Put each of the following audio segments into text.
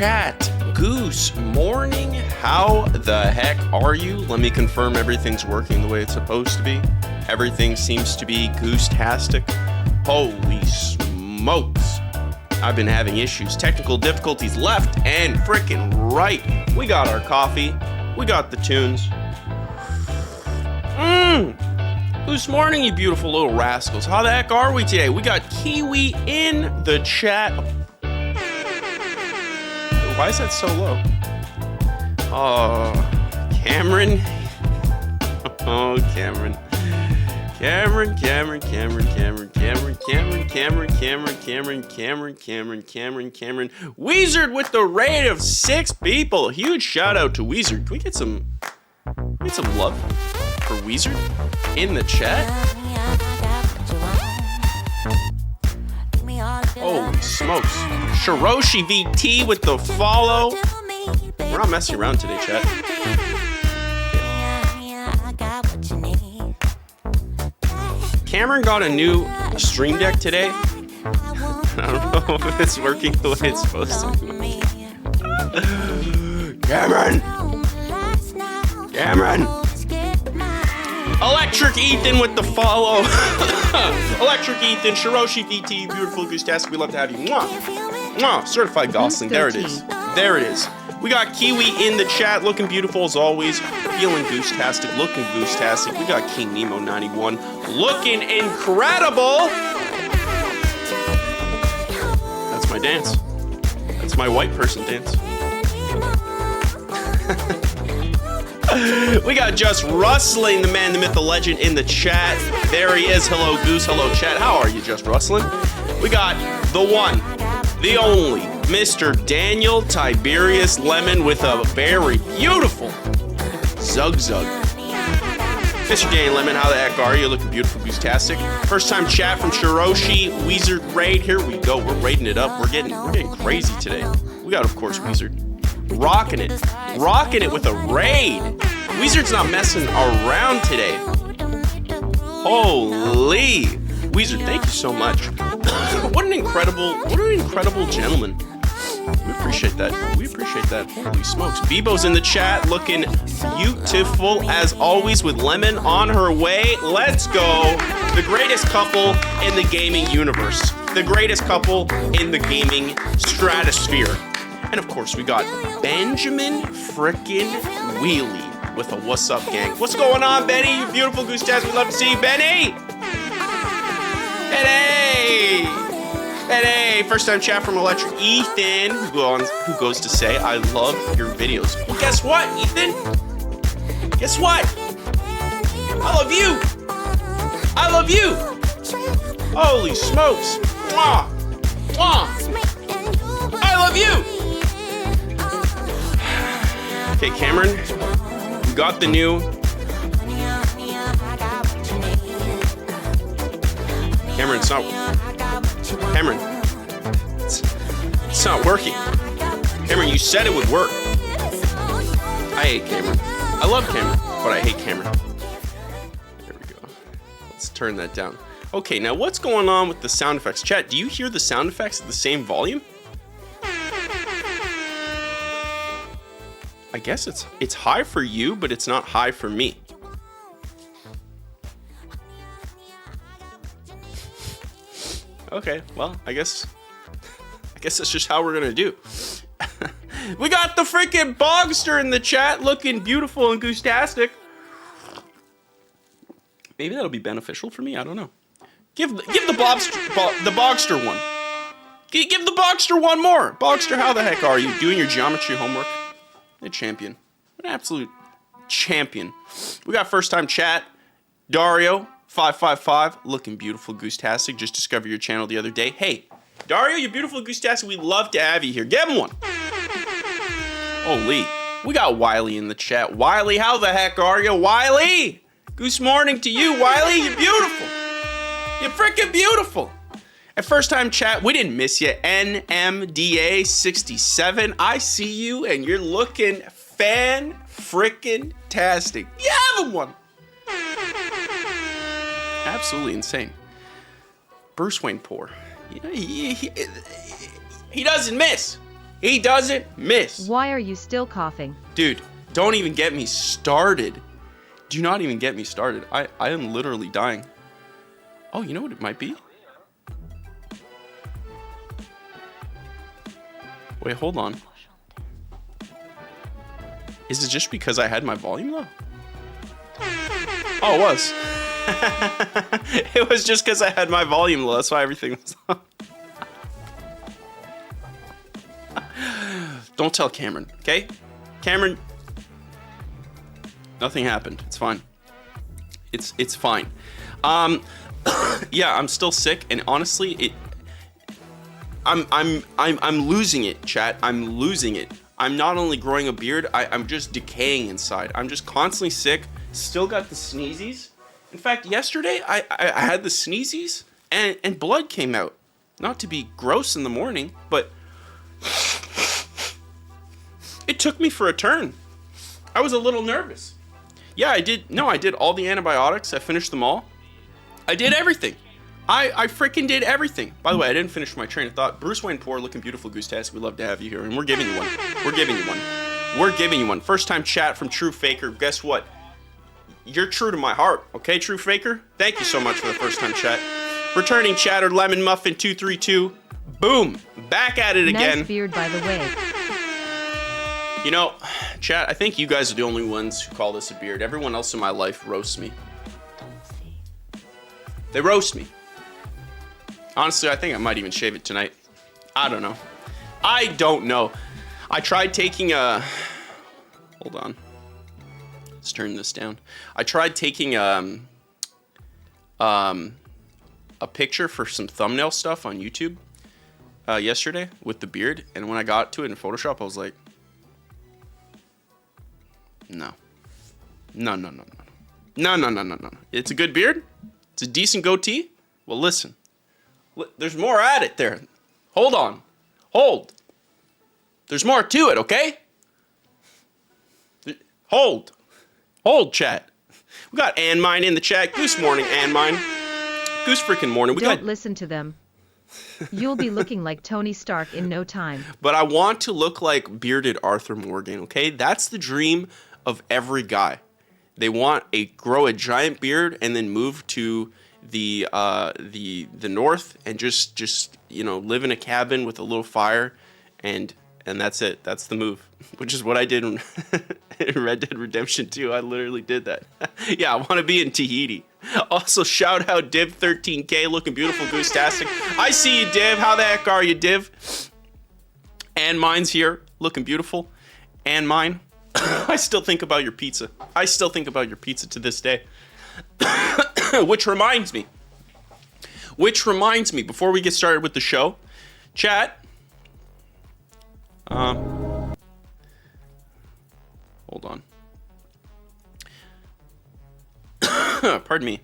chat. Goose Morning, how the heck are you? Let me confirm everything's working the way it's supposed to be. Everything seems to be goose-tastic. Holy smokes. I've been having issues. Technical difficulties left and frickin' right. We got our coffee. We got the tunes. Goose Morning, you beautiful little rascals. How the heck are we today? We got Kiwi in the chat. Why is that so low? Oh, Cameron. Oh, Cameron. Cameron. Weezard with the raid of 6 people. Huge shout out to Weezard. Can we get some love for Weezard in the chat? Holy smokes. Shiroshi VT with the follow. We're not messing around today, chat. Cameron got a new stream deck today. I don't know if it's working the way it's supposed to. Cameron! Electric Ethan with the follow. Electric Ethan, Shiroshi VT, beautiful Goose-tastic. We love to have you. Mwah. Mwah. Certified Gosling. There it is. We got Kiwi in the chat, looking beautiful as always. Feeling Goose-tastic, looking Goose-tastic. We got King Nemo 91, looking incredible. That's my dance. That's my white person dance. We got Just Rustling, the man, the myth, the legend in the chat. There he is. Hello, Goose. Hello, chat. How are you, Just Rustling? We got the one, the only, Mr. Daniel Tiberius Lemon with a very beautiful Zug. Mr. Daniel Lemon, how the heck are you? Looking beautiful, Goose-tastic. First time chat from Shiroshi, Weezard raid. Here we go. We're raiding it up. We're getting crazy today. We got, of course, Weezard. Rocking it with a raid. Weezard's not messing around today. Holy Weezard, thank you so much. What an incredible gentleman. We appreciate that. Holy smokes. Bebo's in the chat, looking beautiful as always with Lemon on her way. Let's go. The greatest couple in the gaming universe. The greatest couple in the gaming stratosphere. And of course, we got Benjamin frickin' Wheelie with a what's up, gang. What's going on, Benny? You beautiful Goose-tastic. We love to see you, Benny. Benny. First time chat from Electric Ethan, who goes to say, I love your videos. Well, guess what, Ethan? Guess what? I love you. Holy smokes. Mwah. I love you. Okay, Cameron, we got the new. Cameron, it's not working. Cameron, you said it would work. I hate Cameron. I love Cameron, but I hate Cameron. There we go. Let's turn that down. Okay, now what's going on with the sound effects? Chat, do you hear the sound effects at the same volume? I guess it's high for you, but it's not high for me. Okay, well, I guess that's just how we're gonna do. We got the freaking Bogster in the chat, looking beautiful and Goose-tastic. Maybe that'll be beneficial for me. I don't know. Give the Bogster one. Give the Bogster one more. Bogster, how the heck are you? Doing your geometry homework? A champion. An absolute champion. We got first time chat. Dario, 555, looking beautiful, Goose-tastic. Just discovered your channel the other day. Hey, Dario, you beautiful Goose-tastic. We'd love to have you here. Give him one. Holy. We got Wiley in the chat. Wiley, how the heck are you? Wiley! Goose Morning to you, Wiley. You're beautiful. You're freaking beautiful. At first time chat, we didn't miss you. NMDA67, I see you and you're looking fan-frickin-tastic. You have him one. Absolutely insane. Bruce Wayne poor. He doesn't miss. He doesn't miss. Why are you still coughing? Dude, don't even get me started. Do not even get me started. I am literally dying. Oh, you know what it might be? Wait, hold on. Is it just because I had my volume low? Oh, it was. It was just because I had my volume low. That's why everything was on. Don't tell Cameron, okay? Cameron, nothing happened. It's fine. It's fine. Yeah, I'm still sick, and honestly, I'm losing it, chat. I'm losing it. I'm not only growing a beard, I'm just decaying inside. I'm just constantly sick. Still got the sneezies. In fact, yesterday I had the sneezies and blood came out. Not to be gross in the morning, but it took me for a turn. I was a little nervous. Yeah, I did all the antibiotics. I finished them all. I did everything. I freaking did everything. By the way, I didn't finish my train of thought. Bruce Wayne Poor, looking beautiful, Goose Task. We'd love to have you here, and we're giving you one. We're giving you one. We're giving you one. First time chat from True Faker. Guess what? You're true to my heart, okay, True Faker? Thank you so much for the first time chat. Returning chatter, Lemon Muffin 232. Boom, back at it again. Nice beard, by the way. You know, chat, I think you guys are the only ones who call this a beard. Everyone else in my life roasts me. They roast me. Honestly, I think I might even shave it tonight. I don't know. I don't know. I tried taking a... Hold on. Let's turn this down. I tried taking a picture for some thumbnail stuff on YouTube yesterday with the beard, and when I got to it in Photoshop, I was like, no. No. It's a good beard. It's a decent goatee. Well, listen. There's more at it there. Hold on. Hold. There's more to it, okay? Hold. Hold, chat. We got Ann Mine in the chat. Goose Morning, Ann Mine. Goose freaking Morning. Don't listen to them. You'll be looking like Tony Stark in no time. But I want to look like bearded Arthur Morgan, okay? That's the dream of every guy. They want grow a giant beard and then move to the north and just live in a cabin with a little fire and that's it. That's the move, which is what I did in Red Dead Redemption 2. I literally did that. Yeah, I want to be in Tahiti. Also, shout out Div13K, looking beautiful, Goose-tastic. I see you, Div. How the heck are you, Div? And Mine's here, looking beautiful. And Mine. I still think about your pizza. I still think about your pizza to this day. Which reminds me, before we get started with the show, chat. Hold on. Pardon me.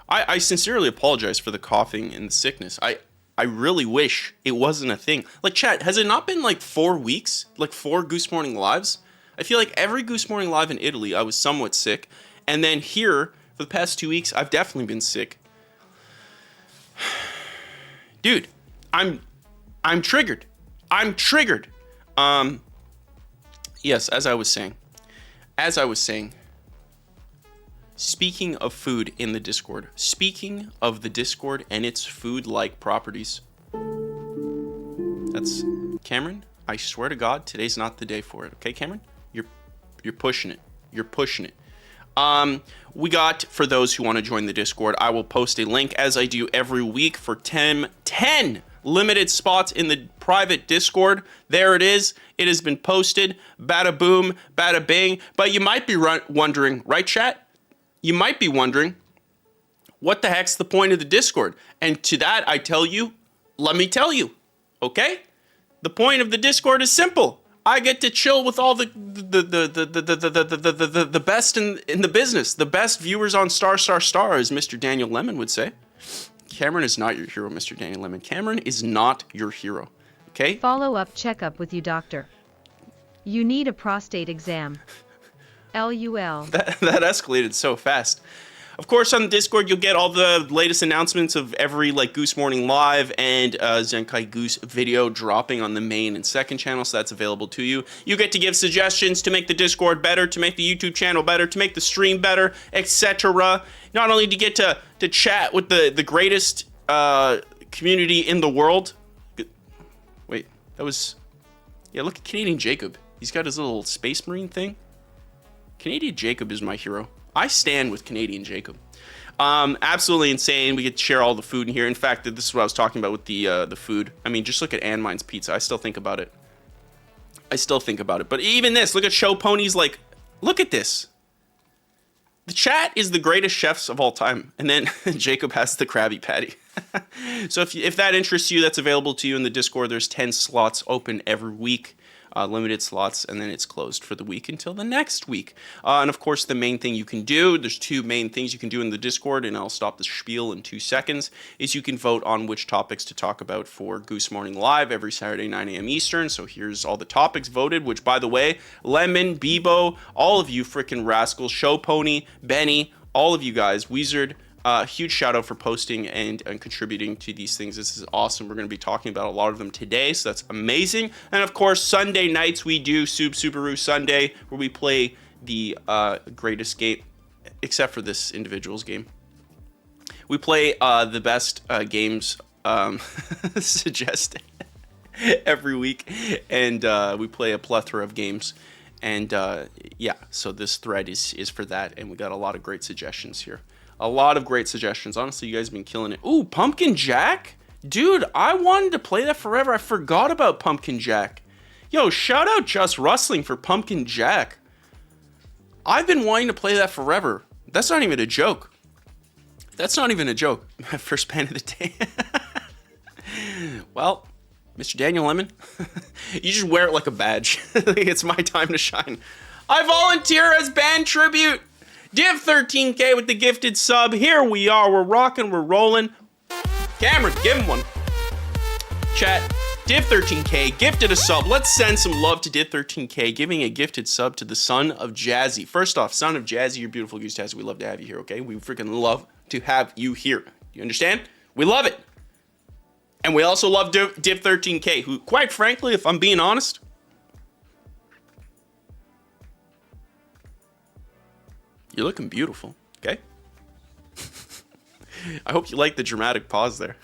I sincerely apologize for the coughing and the sickness. I really wish it wasn't a thing. Like, chat, has it not been like 4 weeks? Like 4 Goose Morning Lives? I feel like every Goose Morning Live in Italy, I was somewhat sick. And then here, for the past 2 weeks, I've definitely been sick. Dude, I'm triggered. I'm triggered. Yes, as I was saying, speaking of food in the Discord, speaking of the Discord and its food-like properties, that's Cameron. I swear to God, today's not the day for it. Okay, Cameron, you're pushing it. You're pushing it. We got, for those who want to join the Discord, I will post a link as I do every week for 10 limited spots in the private Discord. There it is. It has been posted. Bada boom, bada bing. But you might be wondering, right, chat? You might be wondering, what the heck's the point of the Discord? And to that, I tell you, let me tell you, okay? The point of the Discord is simple. I get to chill with all the best in the business. The best viewers on star, as Mr. Daniel Lemon would say. Cameron is not your hero, Mr. Daniel Lemon. Cameron is not your hero, okay? Follow-up checkup with you, doctor. You need a prostate exam. LUL. That escalated so fast. Of course, on the Discord, you'll get all the latest announcements of every like Goose Morning Live and Zenkai Goose video dropping on the main and second channel, so that's available to you. You get to give suggestions to make the Discord better, to make the YouTube channel better, to make the stream better, etc. Not only do you get to chat with the greatest community in the world. Wait, that was... Yeah, look at Canadian Jacob. He's got his little Space Marine thing. Canadian Jacob is my hero. I stand with Canadian Jacob. Absolutely insane. We get to share all the food in here. In fact, this is what I was talking about with the food. I mean, just look at Ann Mine's pizza. I still think about it. But even this, look at Show Pony's, like, look at this. The chat is the greatest chefs of all time. And then Jacob has the Krabby Patty. So if that interests you, that's available to you in the Discord. There's 10 slots open every week. Limited slots, and then it's closed for the week until the next week. And of course, the main thing you can do, there's two main things you can do in the Discord, and I'll stop the spiel in 2 seconds, is you can vote on which topics to talk about for Goose Morning Live every Saturday, 9 a.m. Eastern. So here's all the topics voted, which, by the way, Lemon, Bebo, all of you freaking rascals, Show Pony, Benny, all of you guys, Wizard, huge shout out for posting and contributing to these things. This is awesome. We're going to be talking about a lot of them today, so that's amazing. And of course, Sunday nights we do Subaru Sunday, where we play the greatest game, except for this individual's game. We play the best games suggested every week, and we play a plethora of games. And yeah, so this thread is for that, and we got a lot of great suggestions here. A lot of great suggestions. Honestly, you guys have been killing it. Ooh, Pumpkin Jack? Dude, I wanted to play that forever. I forgot about Pumpkin Jack. Yo, shout out Just Rustling for Pumpkin Jack. I've been wanting to play that forever. That's not even a joke. That's not even a joke. My first ban of the day. Well, Mr. Daniel Lemon, you just wear it like a badge. It's my time to shine. I volunteer as band tribute. Div 13K with the gifted sub. Here we are. We're rocking. We're rolling. Cameron, give him one. Chat. Div 13K gifted a sub. Let's send some love to Div 13K, giving a gifted sub to the son of Jazzy. First off, son of Jazzy, you're beautiful, Goose Jazzy. We love to have you here, okay? We freaking love to have you here. You understand? We love it. And we also love Div 13K, who, quite frankly, if I'm being honest, you're looking beautiful, okay? I hope you like the dramatic pause there.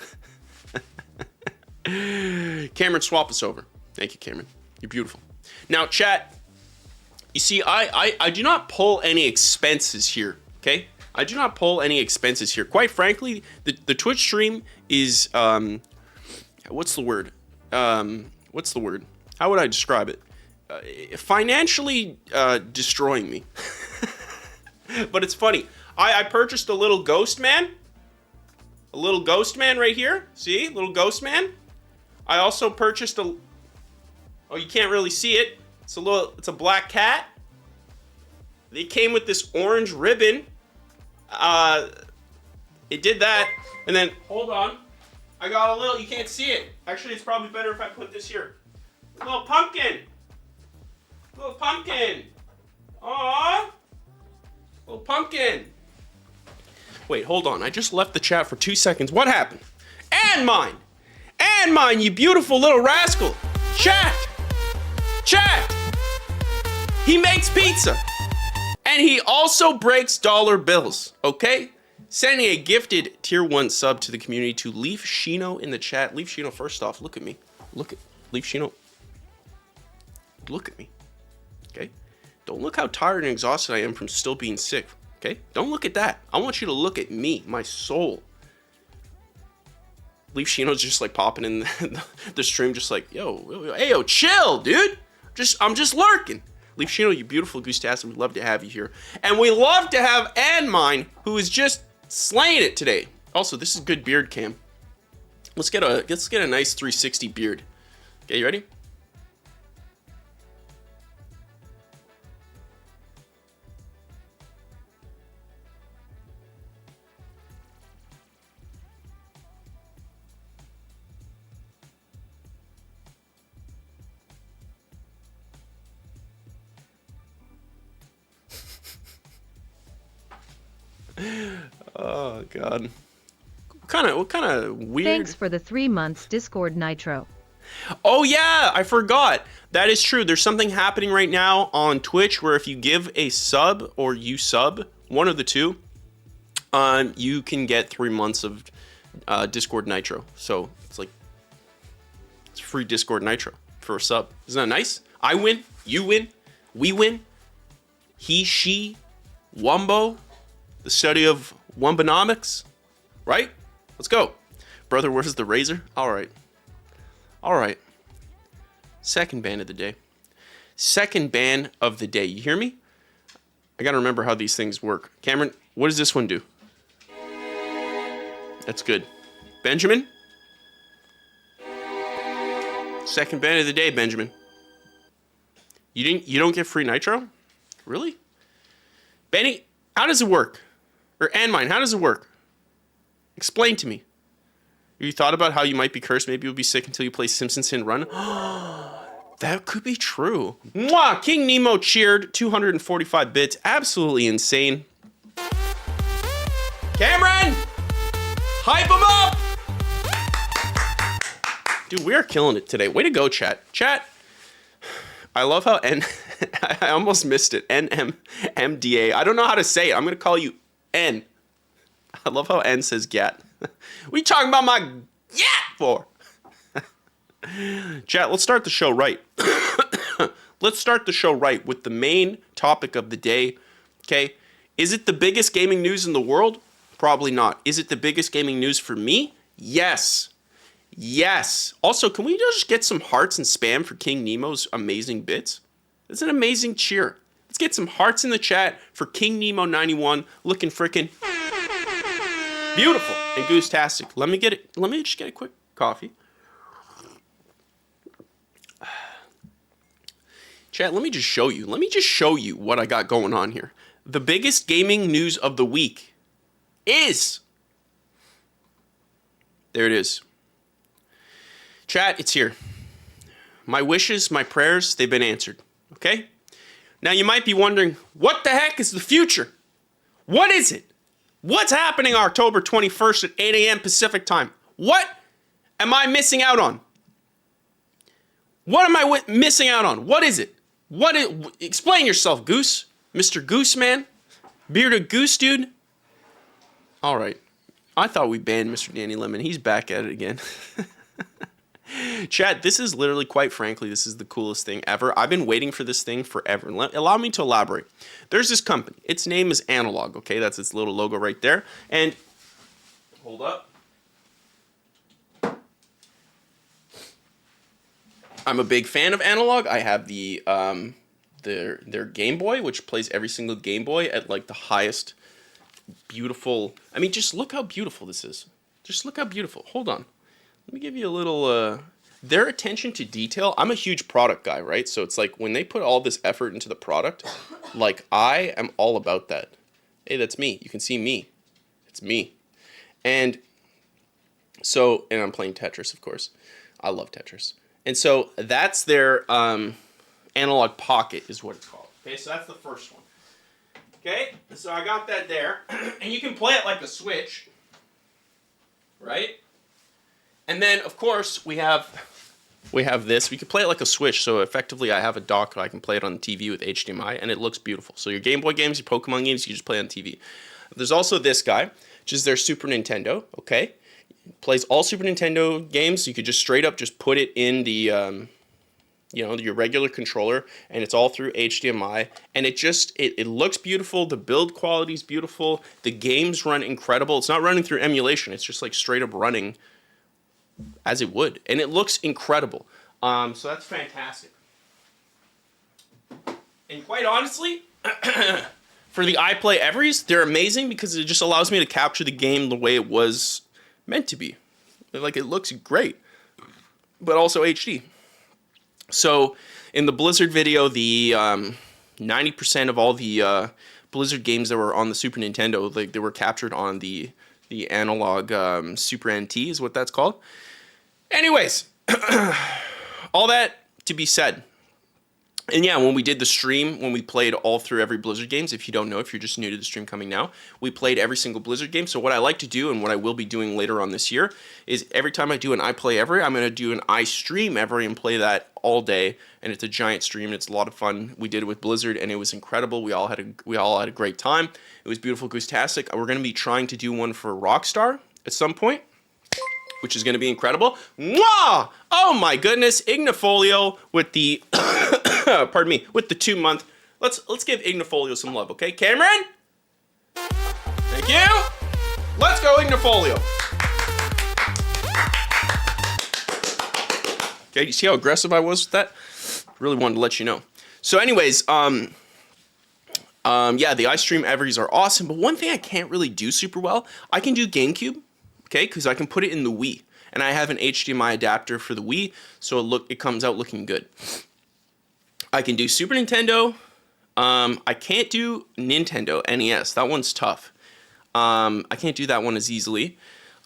Cameron, swap us over. Thank you, Cameron. You're beautiful. Now, chat, you see, I do not pull any expenses here, okay? I do not pull any expenses here. Quite frankly, the Twitch stream is, what's the word? How would I describe it? Financially destroying me. But it's funny. I purchased a little ghost man. A little ghost man right here. See? Little ghost man. I also purchased a... Oh, you can't really see it. It's a black cat. They came with this orange ribbon. It did that. And then, hold on. I got a little... You can't see it. Actually, it's probably better if I put this here. Little pumpkin. Little pumpkin. Aww. Little pumpkin. Wait, hold on. I just left the chat for 2 seconds. What happened? And mine, you beautiful little rascal. Chat. He makes pizza. And he also breaks dollar bills, okay? Sending a gifted tier 1 sub to the community to Leaf Shino in the chat. Leaf Shino, first off, look at me. Leaf Shino. Look at me, okay? Don't look how tired and exhausted I am from still being sick, okay? Don't look at that. I want you to look at me, my soul. Leaf Shino's just like popping in the stream, just like, yo, chill, dude. I'm just lurking. Leaf Shino, you beautiful Goose Tassin. We'd love to have you here. And we love to have Ann Mine, who is just slaying it today. Also, this is good beard cam. Let's get a nice 360 beard. Okay, you ready? God. What kind of weird... Thanks for the 3 months Discord Nitro. Oh, yeah, I forgot. That is true. There's something happening right now on Twitch where if you give a sub or you sub, one of the two, you can get 3 months of Discord Nitro. So it's free Discord Nitro for a sub. Isn't that nice? I win, you win, we win. He, she, Wumbo, the study of Wumbonomics, right? Let's go. Brother, where's the razor? All right. Second ban of the day. Second ban of the day. You hear me? I got to remember how these things work. Cameron, what does this one do? That's good. Benjamin? Second ban of the day, Benjamin. You don't get free nitro? Really? Benny, how does it work? Or Anmine, how does it work? Explain to me. Have you thought about how you might be cursed? Maybe you'll be sick until you play Simpsons Hit and Run. That could be true. Mwah! King Nemo cheered. 245 bits. Absolutely insane. Cameron! Hype him up! Dude, we are killing it today. Way to go, chat. Chat, I love how I almost missed it. NMMDA. I don't know how to say it. I'm going to call you N. I love how N says gat. What are you talking about my gat for? Chat, let's start the show right. Let's start the show right with the main topic of the day. Okay? Is it the biggest gaming news in the world? Probably not. Is it the biggest gaming news for me? Yes. Yes. Also, can we just get some hearts and spam for King Nemo's amazing bits? It's an amazing cheer. Let's get some hearts in the chat for King Nemo 91 looking freaking beautiful and goose-tastic. Let me just get a quick coffee. Chat, let me just show you. Let me just show you what I got going on here. The biggest gaming news of the week is... There it is. Chat, it's here. My wishes, my prayers, they've been answered. Okay? Now you might be wondering, what the heck is the future? What is it? What's happening October 21st at 8 a.m. Pacific time? What am I missing out on? What am I missing out on? What is it? Explain yourself, Goose. Mr. Goose Man. Bearded Goose Dude. All right. I thought we banned Mr. Danny Lemon. He's back at it again. Chat, this is literally, quite frankly, this is the coolest thing ever. I've been waiting for this thing forever. Allow me to elaborate. There's this company. Its name is Analog, okay? That's its little logo right there. And, hold up. I'm a big fan of Analog. I have the their Game Boy, which plays every single Game Boy at like the highest beautiful. I mean, just look how beautiful this is. Just look how beautiful. Hold on. Let me give you a little, their attention to detail. I'm a huge product guy, right? So it's like when they put all this effort into the product, like I am all about that. Hey, that's me. You can see me. It's me. And so, and I'm playing Tetris, of course. I love Tetris. And so that's their Analog Pocket is what it's called. Okay, so that's the first one. Okay, so I got that there. And you can play it like a Switch. Right? And then, of course, we have this. We can play it like a Switch. So effectively, I have a dock. I can play it on the TV with HDMI, and it looks beautiful. So your Game Boy games, your Pokemon games, you just play on TV. There's also this guy, which is their Super Nintendo. Okay, plays all Super Nintendo games. You could just straight up just put it in the, your regular controller, and it's all through HDMI. And it looks beautiful. The build quality is beautiful. The games run incredible. It's not running through emulation. It's just like straight up running as it would, and it looks incredible. So that's fantastic. And quite honestly, for the iPlay Everys, they're amazing because it just allows me to capture the game the way it was meant to be. Like, it looks great, but also HD. So in the Blizzard video, the 90% of all the Blizzard games that were on the Super Nintendo, like, they were captured on the Analog Super NT is what that's called. Anyways, all that to be said, And yeah, when we did the stream, when we played all through every Blizzard games, if you don't know, if you're just new to the stream coming now, we played every single Blizzard game. So what I like to do, and what I will be doing later on this year, is every time I do an I Play Every, I'm going to do an I Stream Every and play that all day. And it's a giant stream, and it's a lot of fun. We did it with Blizzard, and it was incredible. We all had a great time. It was beautiful, Goose-tastic. We're going to be trying to do one for Rockstar at some point, which is going to be incredible. Mwah! Oh my goodness, Ignifolio with the pardon me, with the 2 month. Let's give Ignifolio some love, okay? Cameron? Thank you. Let's go, Ignifolio. Okay, you see how aggressive I was with that? Really wanted to let you know. So anyways, yeah, the iStream Everys are awesome, but one thing I can't really do super well, I can do GameCube, okay, because I can put it in the Wii. And I have an HDMI adapter for the Wii, so it comes out looking good. I can do Super Nintendo. I can't do Nintendo NES. That one's tough. I can't do that one as easily.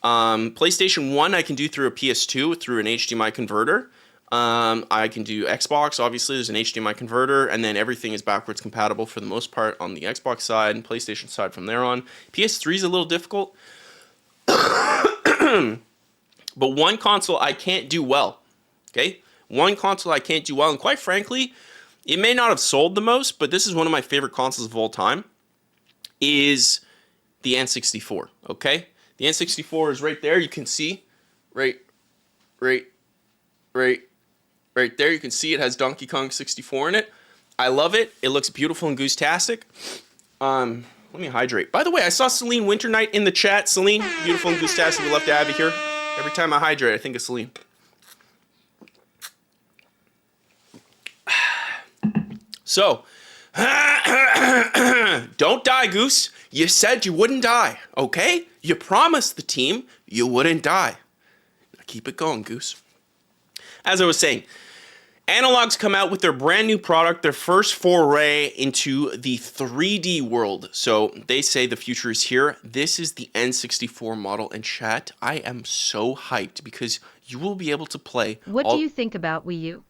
PlayStation 1 I can do through a PS2 through an HDMI converter. I can do Xbox. Obviously, there's an HDMI converter, and then everything is backwards compatible for the most part on the Xbox side and PlayStation side from there on. PS3 is a little difficult. But one console I can't do well, okay? One console I can't do well, and quite frankly, it may not have sold the most, but this is one of my favorite consoles of all time, is the N64, okay? The N64 is right there. You can see, right there. You can see it has Donkey Kong 64 in it. I love it. It looks beautiful and Goose-tastic. Let me hydrate. By the way, I saw Celine Winternight in the chat. Celine, beautiful and Goose-tastic. We'd love to have you here. Every time I hydrate, I think of Celine. So, don't die, Goose. You said you wouldn't die, okay? You promised the team you wouldn't die. Now keep it going, Goose. As I was saying, Analog's come out with their brand new product, their first foray into the 3D world. So they say the future is here. This is the N64 model. And chat, I am so hyped because you will be able to play. What do you think about Wii U?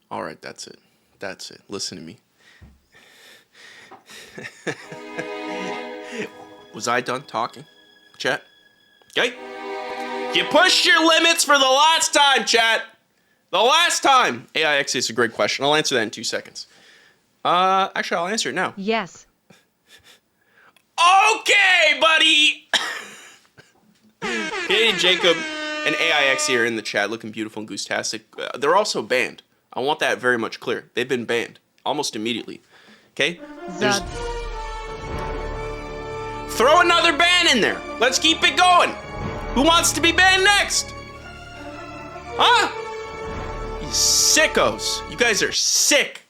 All right, that's it. That's it. Listen to me. Was I done talking, chat? Okay? You pushed your limits for the last time, chat. The last time. AIX is a great question. I'll answer that in 2 seconds. Actually, I'll answer it now. Yes. Okay, buddy. Hey, Jacob and AIX here in the chat, looking beautiful and Goose-tastic. They're also banned. I want that very much clear. They've been banned almost immediately. Okay? Throw another ban in there. Let's keep it going. Who wants to be banned next? Huh? You sickos. You guys are sick.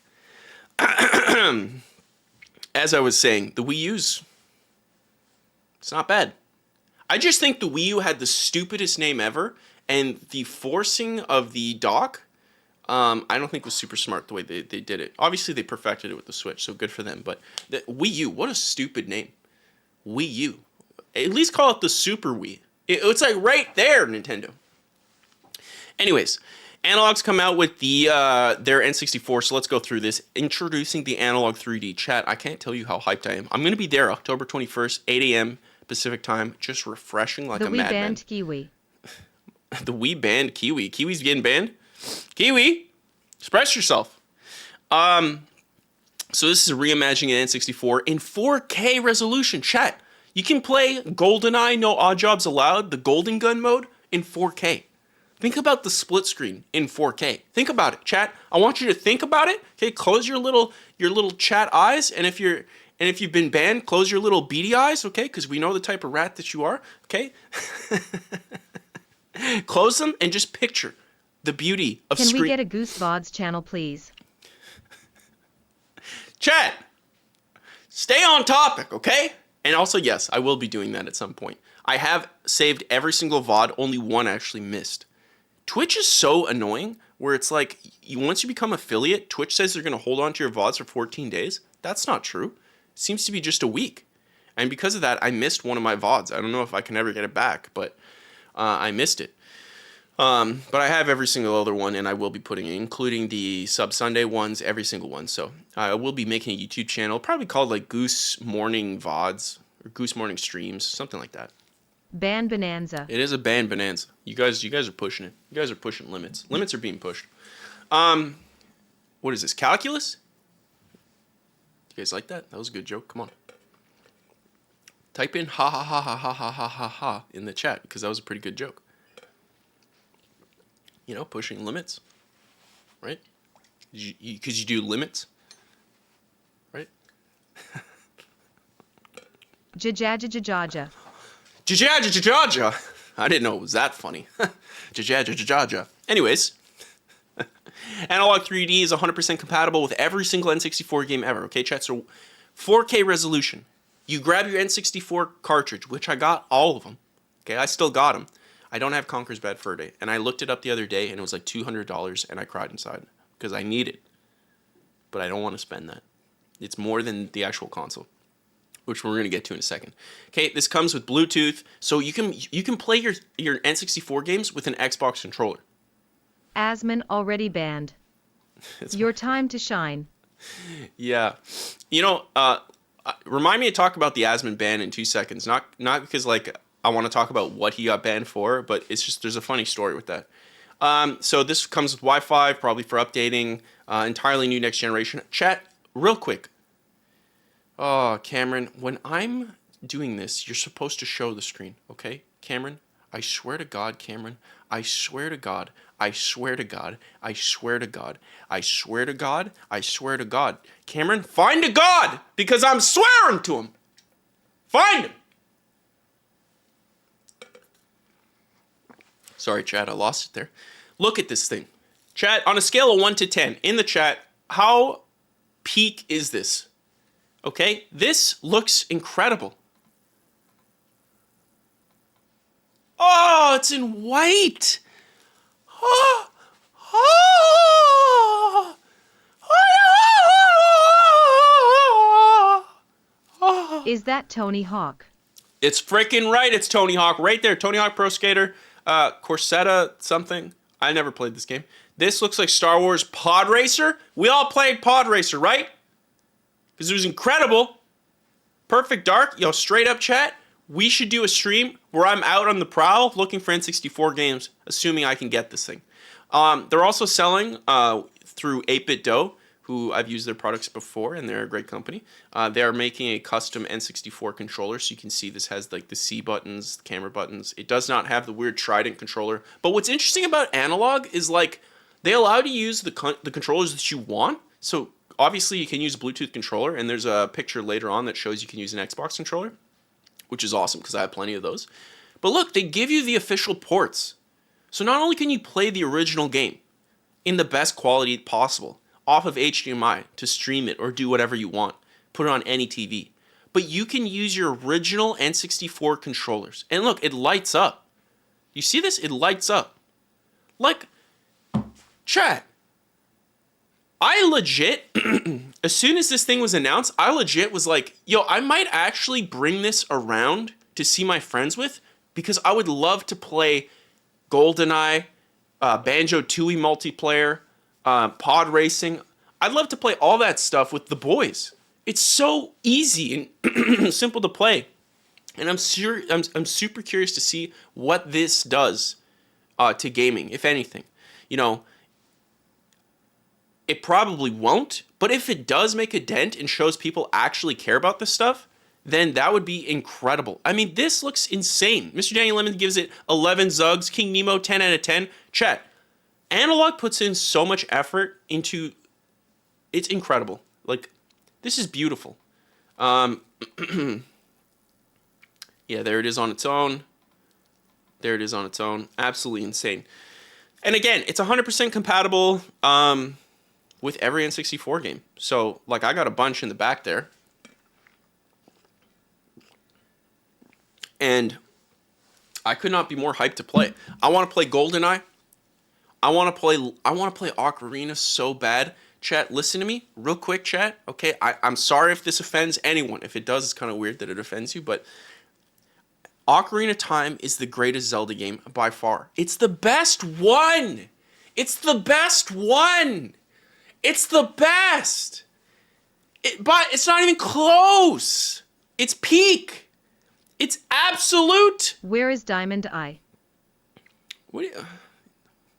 As I was saying, the Wii U's, it's not bad. I just think the Wii U had the stupidest name ever, and the forcing of the dock, I don't think was super smart the way they did it. Obviously, they perfected it with the Switch, so good for them. But the Wii U, what a stupid name. Wii U. At least call it the Super Wii. It's like right there, Nintendo. Anyways, Analog's come out with their N64, so let's go through this. Introducing the Analog 3D. Chat, I can't tell you how hyped I am. I'm going to be there October 21st, 8 a.m. Pacific time, just refreshing like a madman. The Wii banned Kiwi. The Wii banned Kiwi. Kiwi's getting banned? Kiwi, express yourself. So this is a reimagining of N64 in 4K resolution. Chat, you can play GoldenEye, no odd jobs allowed, the Golden Gun mode in 4K. Think about the split screen in 4K. Think about it, chat. I want you to think about it. Okay, close your little chat eyes, and if you've been banned, close your little beady eyes, okay? Because we know the type of rat that you are, okay? Close them and just picture the beauty of screen. Can we get a Goose VODs channel, please? Chat, stay on topic, okay? And also, yes, I will be doing that at some point. I have saved every single VOD, only one actually missed. Twitch is so annoying where it's like, once you become affiliate, Twitch says they're going to hold on to your VODs for 14 days. That's not true. It seems to be just a week. And because of that, I missed one of my VODs. I don't know if I can ever get it back, but I missed it. But I have every single other one, and I will be putting it, including the Sub Sunday ones, every single one. So I will be making a YouTube channel, probably called like Goose Morning VODs or Goose Morning Streams, something like that. Ban Bonanza. It is a band bonanza. You guys are pushing it. You guys are pushing limits. Limits are being pushed. What is this? Calculus? You guys like that? That was a good joke. Come on. Type in ha ha ha ha ha ha ha ha ha in the chat because that was a pretty good joke. You know, pushing limits, right? Because you do limits, right? Jajajajajaja. Jajajajaja. I didn't know it was that funny. Jajajajaja. Anyways, Analog 3D is 100% compatible with every single N64 game ever. Okay, chat. So 4K resolution. You grab your N64 cartridge, which I got all of them. Okay, I still got them. I don't have Conker's Bad Fur Day. And I looked it up the other day, and it was like $200, and I cried inside because I need it. But I don't want to spend that. It's more than the actual console, which we're going to get to in a second. Okay, this comes with Bluetooth, so you can play your N64 games with an Xbox controller. Asmon already banned. Your time to shine. Yeah. You know, remind me to talk about the Asmon ban in 2 seconds. Not because, like, I want to talk about what he got banned for, but it's just there's a funny story with that. So this comes with Wi-Fi, probably for updating, entirely new next generation. Chat, real quick. Oh, Cameron, when I'm doing this, you're supposed to show the screen, okay? Cameron, I swear to God, Cameron, I swear to God, I swear to God, I swear to God, I swear to God, I swear to God. Cameron, find a God, because I'm swearing to him. Find him. Sorry, chat, I lost it there. Look at this thing. Chat, on a scale of 1 to 10, in the chat, how peak is this? Okay, this looks incredible. Oh, it's in white. Oh, oh, oh. Is that Tony Hawk? It's freaking right. It's Tony Hawk right there. Tony Hawk Pro Skater, Corsetta something. I never played this game. This looks like Star Wars Pod Racer. We all played Pod Racer, right? Because it was incredible. Perfect Dark. Yo, straight up chat. We should do a stream where I'm out on the prowl looking for N64 games, assuming I can get this thing. They're also selling through 8-Bit Dough, who I've used their products before, and they're a great company. They are making a custom N64 controller, so you can see this has like the C buttons, the camera buttons. It does not have the weird Trident controller. But what's interesting about Analog is like they allow you to use the controllers that you want. So obviously you can use a Bluetooth controller, and there's a picture later on that shows you can use an Xbox controller, which is awesome because I have plenty of those. But look, they give you the official ports. So not only can you play the original game in the best quality possible off of HDMI to stream it or do whatever you want, put it on any TV, but you can use your original N64 controllers. And look, it lights up. You see this? It lights up. Like, chat, I legit, as soon as this thing was announced, I legit was like, yo, I might actually bring this around to see my friends with because I would love to play GoldenEye, Banjo-Tooie multiplayer, pod racing. I'd love to play all that stuff with the boys. It's so easy and simple to play. And I'm super curious to see what this does to gaming, if anything. You know, it probably won't, but if it does make a dent and shows people actually care about this stuff, then that would be incredible. I mean, this looks insane. Mr. Daniel Lemon gives it 11 Zugs. King Nemo, 10 out of 10. Chat, Analog puts in so much effort into... It's incredible. Like, this is beautiful. Yeah, there it is on its own. There it is on its own. Absolutely insane. And again, it's 100% compatible with every N64 game. So, like, I got a bunch in the back there. And I could not be more hyped to play. I want to play GoldenEye. I want to play Ocarina so bad. Chat, listen to me real quick, chat. Okay, I'm sorry if this offends anyone. If it does, it's kind of weird that it offends you, but Ocarina of Time is the greatest Zelda game by far. It's the best one. It's the best one. It's the best. But it's not even close. It's peak. It's absolute. Where is Diamond Eye? Wait,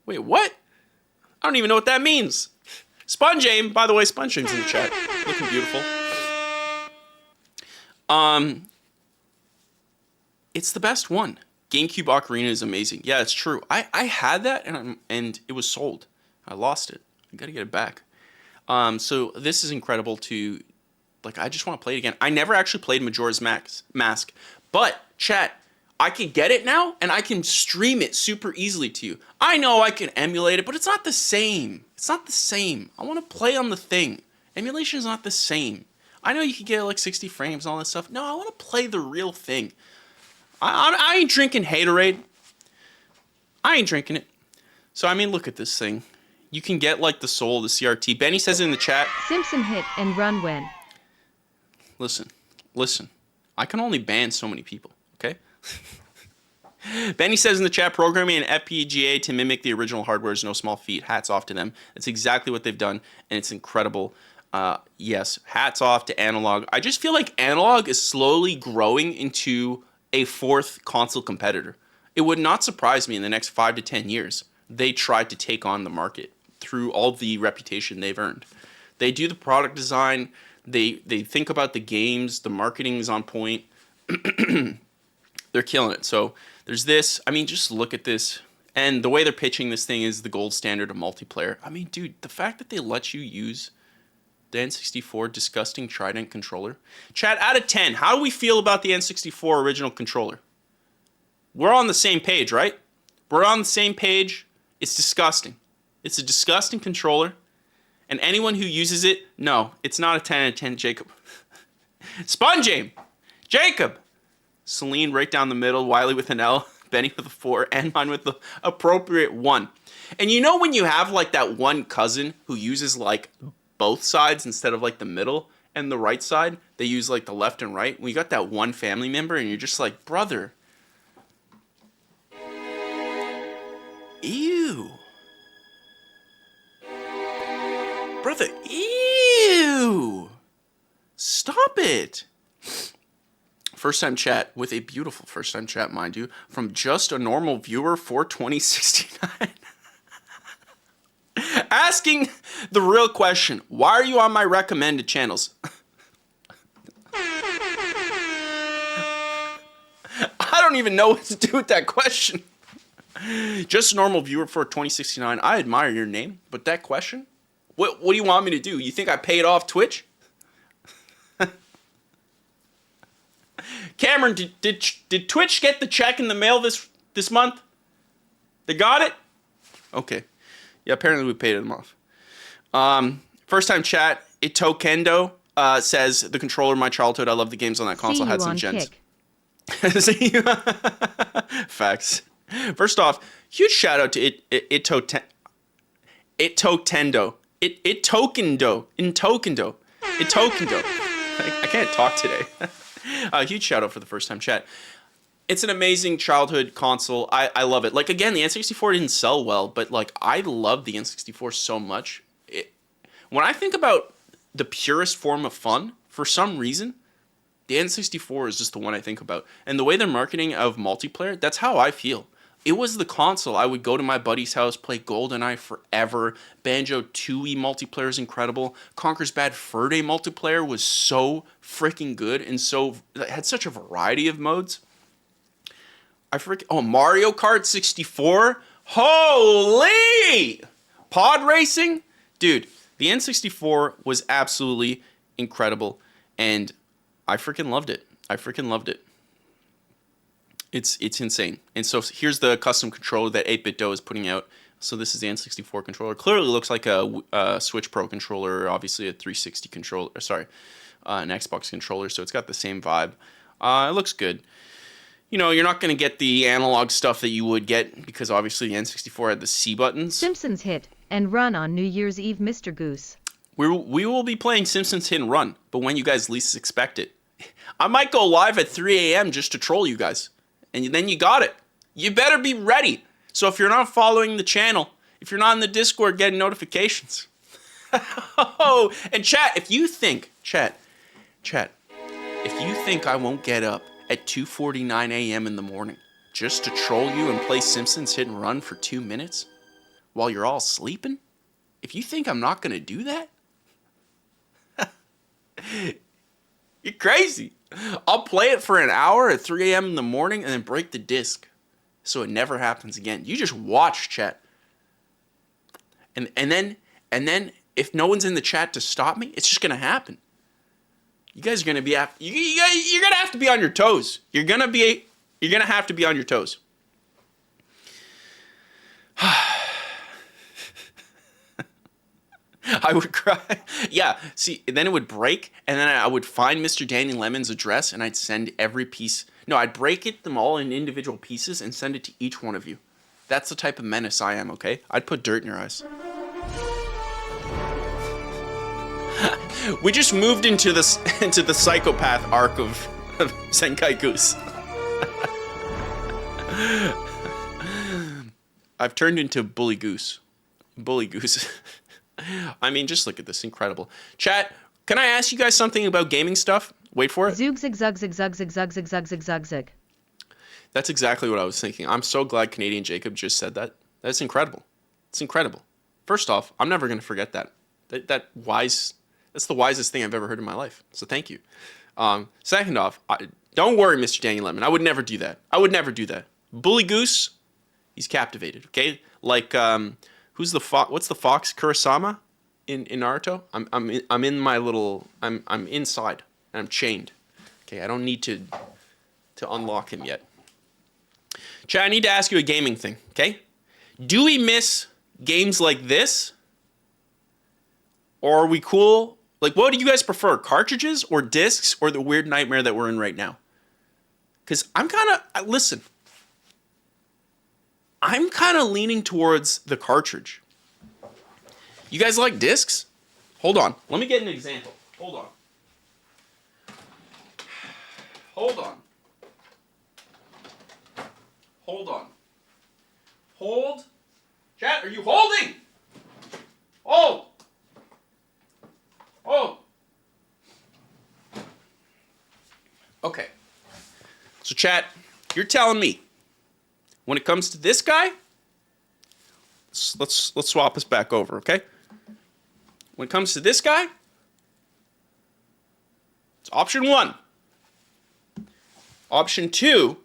what? I don't even know what that means. Sponge Aim, by the way, Sponge Aim's in the chat. Looking beautiful. It's the best one. GameCube Ocarina is amazing. Yeah, it's true. I had that and it was sold. I lost it. I gotta get it back. So this is incredible to, like, I just want to play it again. I never actually played Majora's Mask, but chat, I can get it now and I can stream it super easily to you. I know I can emulate it, but it's not the same. It's not the same. I want to play on the thing. Emulation is not the same. I know you can get like 60 frames and all that stuff. No, I want to play the real thing. I ain't drinking haterade. I ain't drinking it. So, I mean, look at this thing. You can get, like, the soul of the CRT. Benny says in the chat... Simpson hit and run when? Listen. I can only ban so many people, okay? Benny says in the chat, programming an FPGA to mimic the original hardware is no small feat. Hats off to them. That's exactly what they've done, and it's incredible. Yes, hats off to Analog. I just feel like Analog is slowly growing into a fourth console competitor. It would not surprise me in the next 5 to 10 years they try to take on the market through all the reputation they've earned. They do the product design, they think about the games, the marketing is on point. They're killing it. So there's this. I mean, just look at this. And the way they're pitching this thing is the gold standard of multiplayer. I mean, dude, the fact that they let you use the N64 disgusting Trident controller. Chat, out of 10, how do we feel about the N64 original controller? We're on the same page, right? We're on the same page. It's disgusting. It's a disgusting controller. And anyone who uses it, no, it's not a 10 out of 10, Jacob. Sponge Aim, Jacob. Celine right down the middle, Wiley with an L, Benny with a 4, and mine with the appropriate 1. And you know when you have like that one cousin who uses like both sides instead of like the middle and the right side, they use like the left and right. When you got that one family member and you're just like, brother, ew. Brother, ew. Stop it. First time chat with a beautiful first time chat, mind you, from just a normal viewer for 2069. Asking the real question, why are you on my recommended channels? I don't even know what to do with that question. Just a normal viewer for 2069. I admire your name, but that question? What do you want me to do? You think I paid off Twitch? Cameron, did Twitch get the check in the mail this month? They got it? Okay. Yeah, apparently we paid them off. First time chat, Itokendo says, the controller of my childhood. I love the games on that console. Had some gens. Facts. First off, huge shout out to Itokendo. I can't talk today. Huge shout out for the first time chat. It's an amazing childhood console. I love it. Like, again, the N64 didn't sell well, but, like, I love the N64 so much. When I think about the purest form of fun, for some reason, the N64 is just the one I think about. And the way they're marketing of multiplayer, that's how I feel. It was the console. I would go to my buddy's house, play GoldenEye forever. Banjo-Tooie multiplayer is incredible. Conker's Bad Fur Day multiplayer was so freaking good and had such a variety of modes. Mario Kart 64? Holy! Pod racing? Dude, the N64 was absolutely incredible, and I freaking loved it. It's insane. And so here's the custom controller that 8BitDo is putting out. So this is the N64 controller. Clearly looks like a Switch Pro controller, obviously a 360 controller, an Xbox controller, so it's got the same vibe. It looks good. You know, you're not going to get the analog stuff that you would get because obviously the N64 had the C buttons. Simpsons hit and run on New Year's Eve, Mr. Goose. We will be playing Simpsons Hit and Run, but when you guys least expect it. I might go live at 3 a.m. just to troll you guys. And then you got it. You better be ready. So if you're not following the channel, if you're not in the Discord getting notifications. Oh, and chat, if you think, chat, if you think I won't get up at 2:49 a.m. in the morning just to troll you and play Simpsons Hit and Run for 2 minutes while you're all sleeping, if you think I'm not going to do that, you're crazy. I'll play it for an hour at 3 a.m. in the morning and then break the disc so it never happens again. You just watch, chat. And then if no one's in the chat to stop me, it's just going to happen. You guys are going to be you're going to have to be on your toes. You're going to have to be on your toes. I would cry. Yeah, see, then it would break, and then I would find Mr. Danny Lemon's address, and I'd send every piece. No, I'd break them all in individual pieces and send it to each one of you. That's the type of menace I am, okay? I'd put dirt in your eyes. We just moved into the psychopath arc of Zenkai Goose. I've turned into Bully Goose. Bully Goose. I mean, just look at this. Incredible. Chat, can I ask you guys something about gaming stuff? Wait for it. Zoog zig zug zig zug zig zug zig zug zig zug zig. That's exactly what I was thinking. I'm so glad Canadian Jacob just said that. That's incredible. It's incredible. First off, I'm never going to forget that. That's the wisest thing I've ever heard in my life. So thank you. Second off, don't worry, Mr. Danny Lemon. I would never do that. Bully Goose, he's captivated, okay? Like, who's the fox? What's the fox? Kurosama in Naruto? I'm in my little. I'm inside and I'm chained. Okay, I don't need to unlock him yet. Chat, I need to ask you a gaming thing. Okay, do we miss games like this, or are we cool? Like, what do you guys prefer, cartridges or discs, or the weird nightmare that we're in right now? Because I'm kind of leaning towards the cartridge. You guys like discs? Hold on. Let me get an example. Hold on. Hold. Chat, are you holding? Hold. Okay. So chat, you're telling me when it comes to this guy, let's swap us back over, okay? When it comes to this guy, it's option 1. Option 2,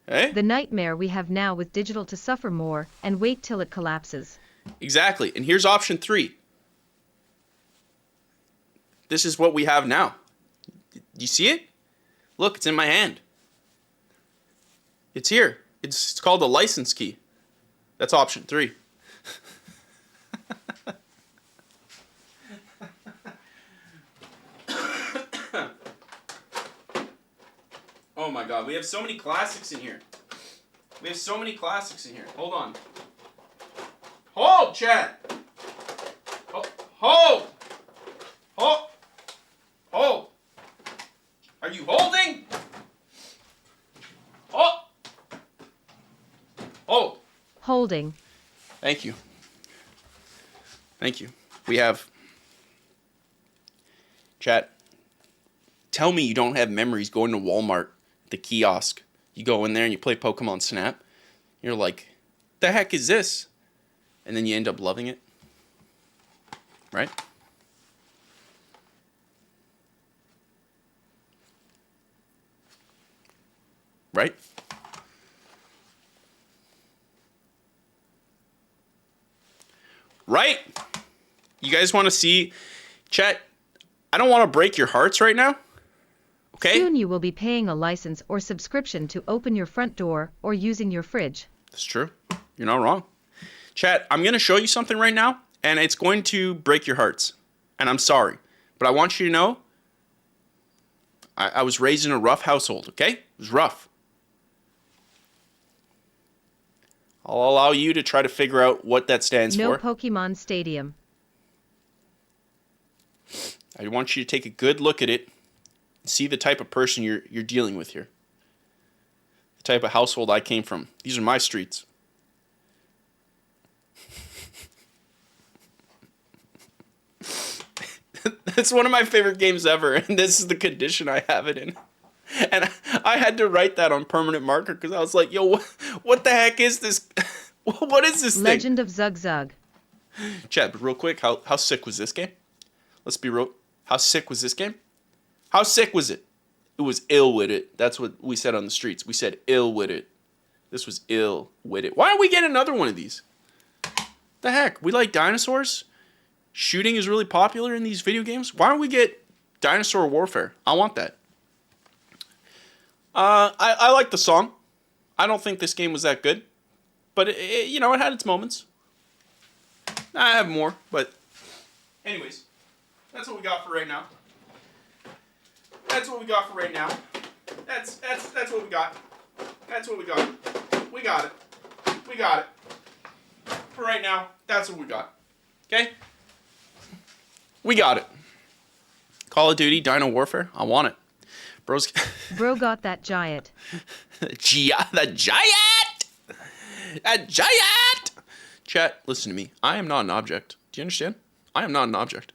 okay? The nightmare we have now with digital to suffer more and wait till it collapses. Exactly. And here's option 3. This is what we have now. You see it? Look, it's in my hand. It's here. It's called a license key. That's option 3. Oh my god, we have so many classics in here. Hold on. Hold, chat. Hold. Are you holding? Holding. Thank you. We have... Chat, tell me you don't have memories going to Walmart, the kiosk. You go in there and you play Pokemon Snap. You're like, the heck is this? And then you end up loving it. Right? Right? Right? You guys want to see... Chat, I don't want to break your hearts right now. Okay? Soon you will be paying a license or subscription to open your front door or using your fridge. That's true. You're not wrong. Chat, I'm going to show you something right now, and it's going to break your hearts. And I'm sorry. But I want you to know, I was raised in a rough household, okay? It was rough. I'll allow you to try to figure out what that stands for. No Pokemon Stadium. I want you to take a good look at it and see the type of person you're dealing with here. the type of household I came from. These are my streets. It's one of my favorite games ever, and this is the condition I have it in. And I had to write that on permanent marker because I was like, yo, what the heck is this? What is this Legend of Zug Zug. Chad, but real quick, how sick was this game? Let's be real. How sick was this game? How sick was it? It was ill with it. That's what we said on the streets. We said ill with it. This was ill with it. Why don't we get another one of these? The heck? We like dinosaurs? Shooting is really popular in these video games. Why don't we get Dinosaur Warfare? I want that. I like the song. I don't think this game was that good. But, it had its moments. I have more, but... Anyways, that's what we got for right now. That's what we got for right now. That's what we got. That's what we got. We got it. We got it. For right now, that's what we got. Okay? We got it. Call of Duty, Dino Warfare. I want it. Bro got that giant. The giant! A giant! Chat, listen to me. I am not an object. Do you understand? I am not an object.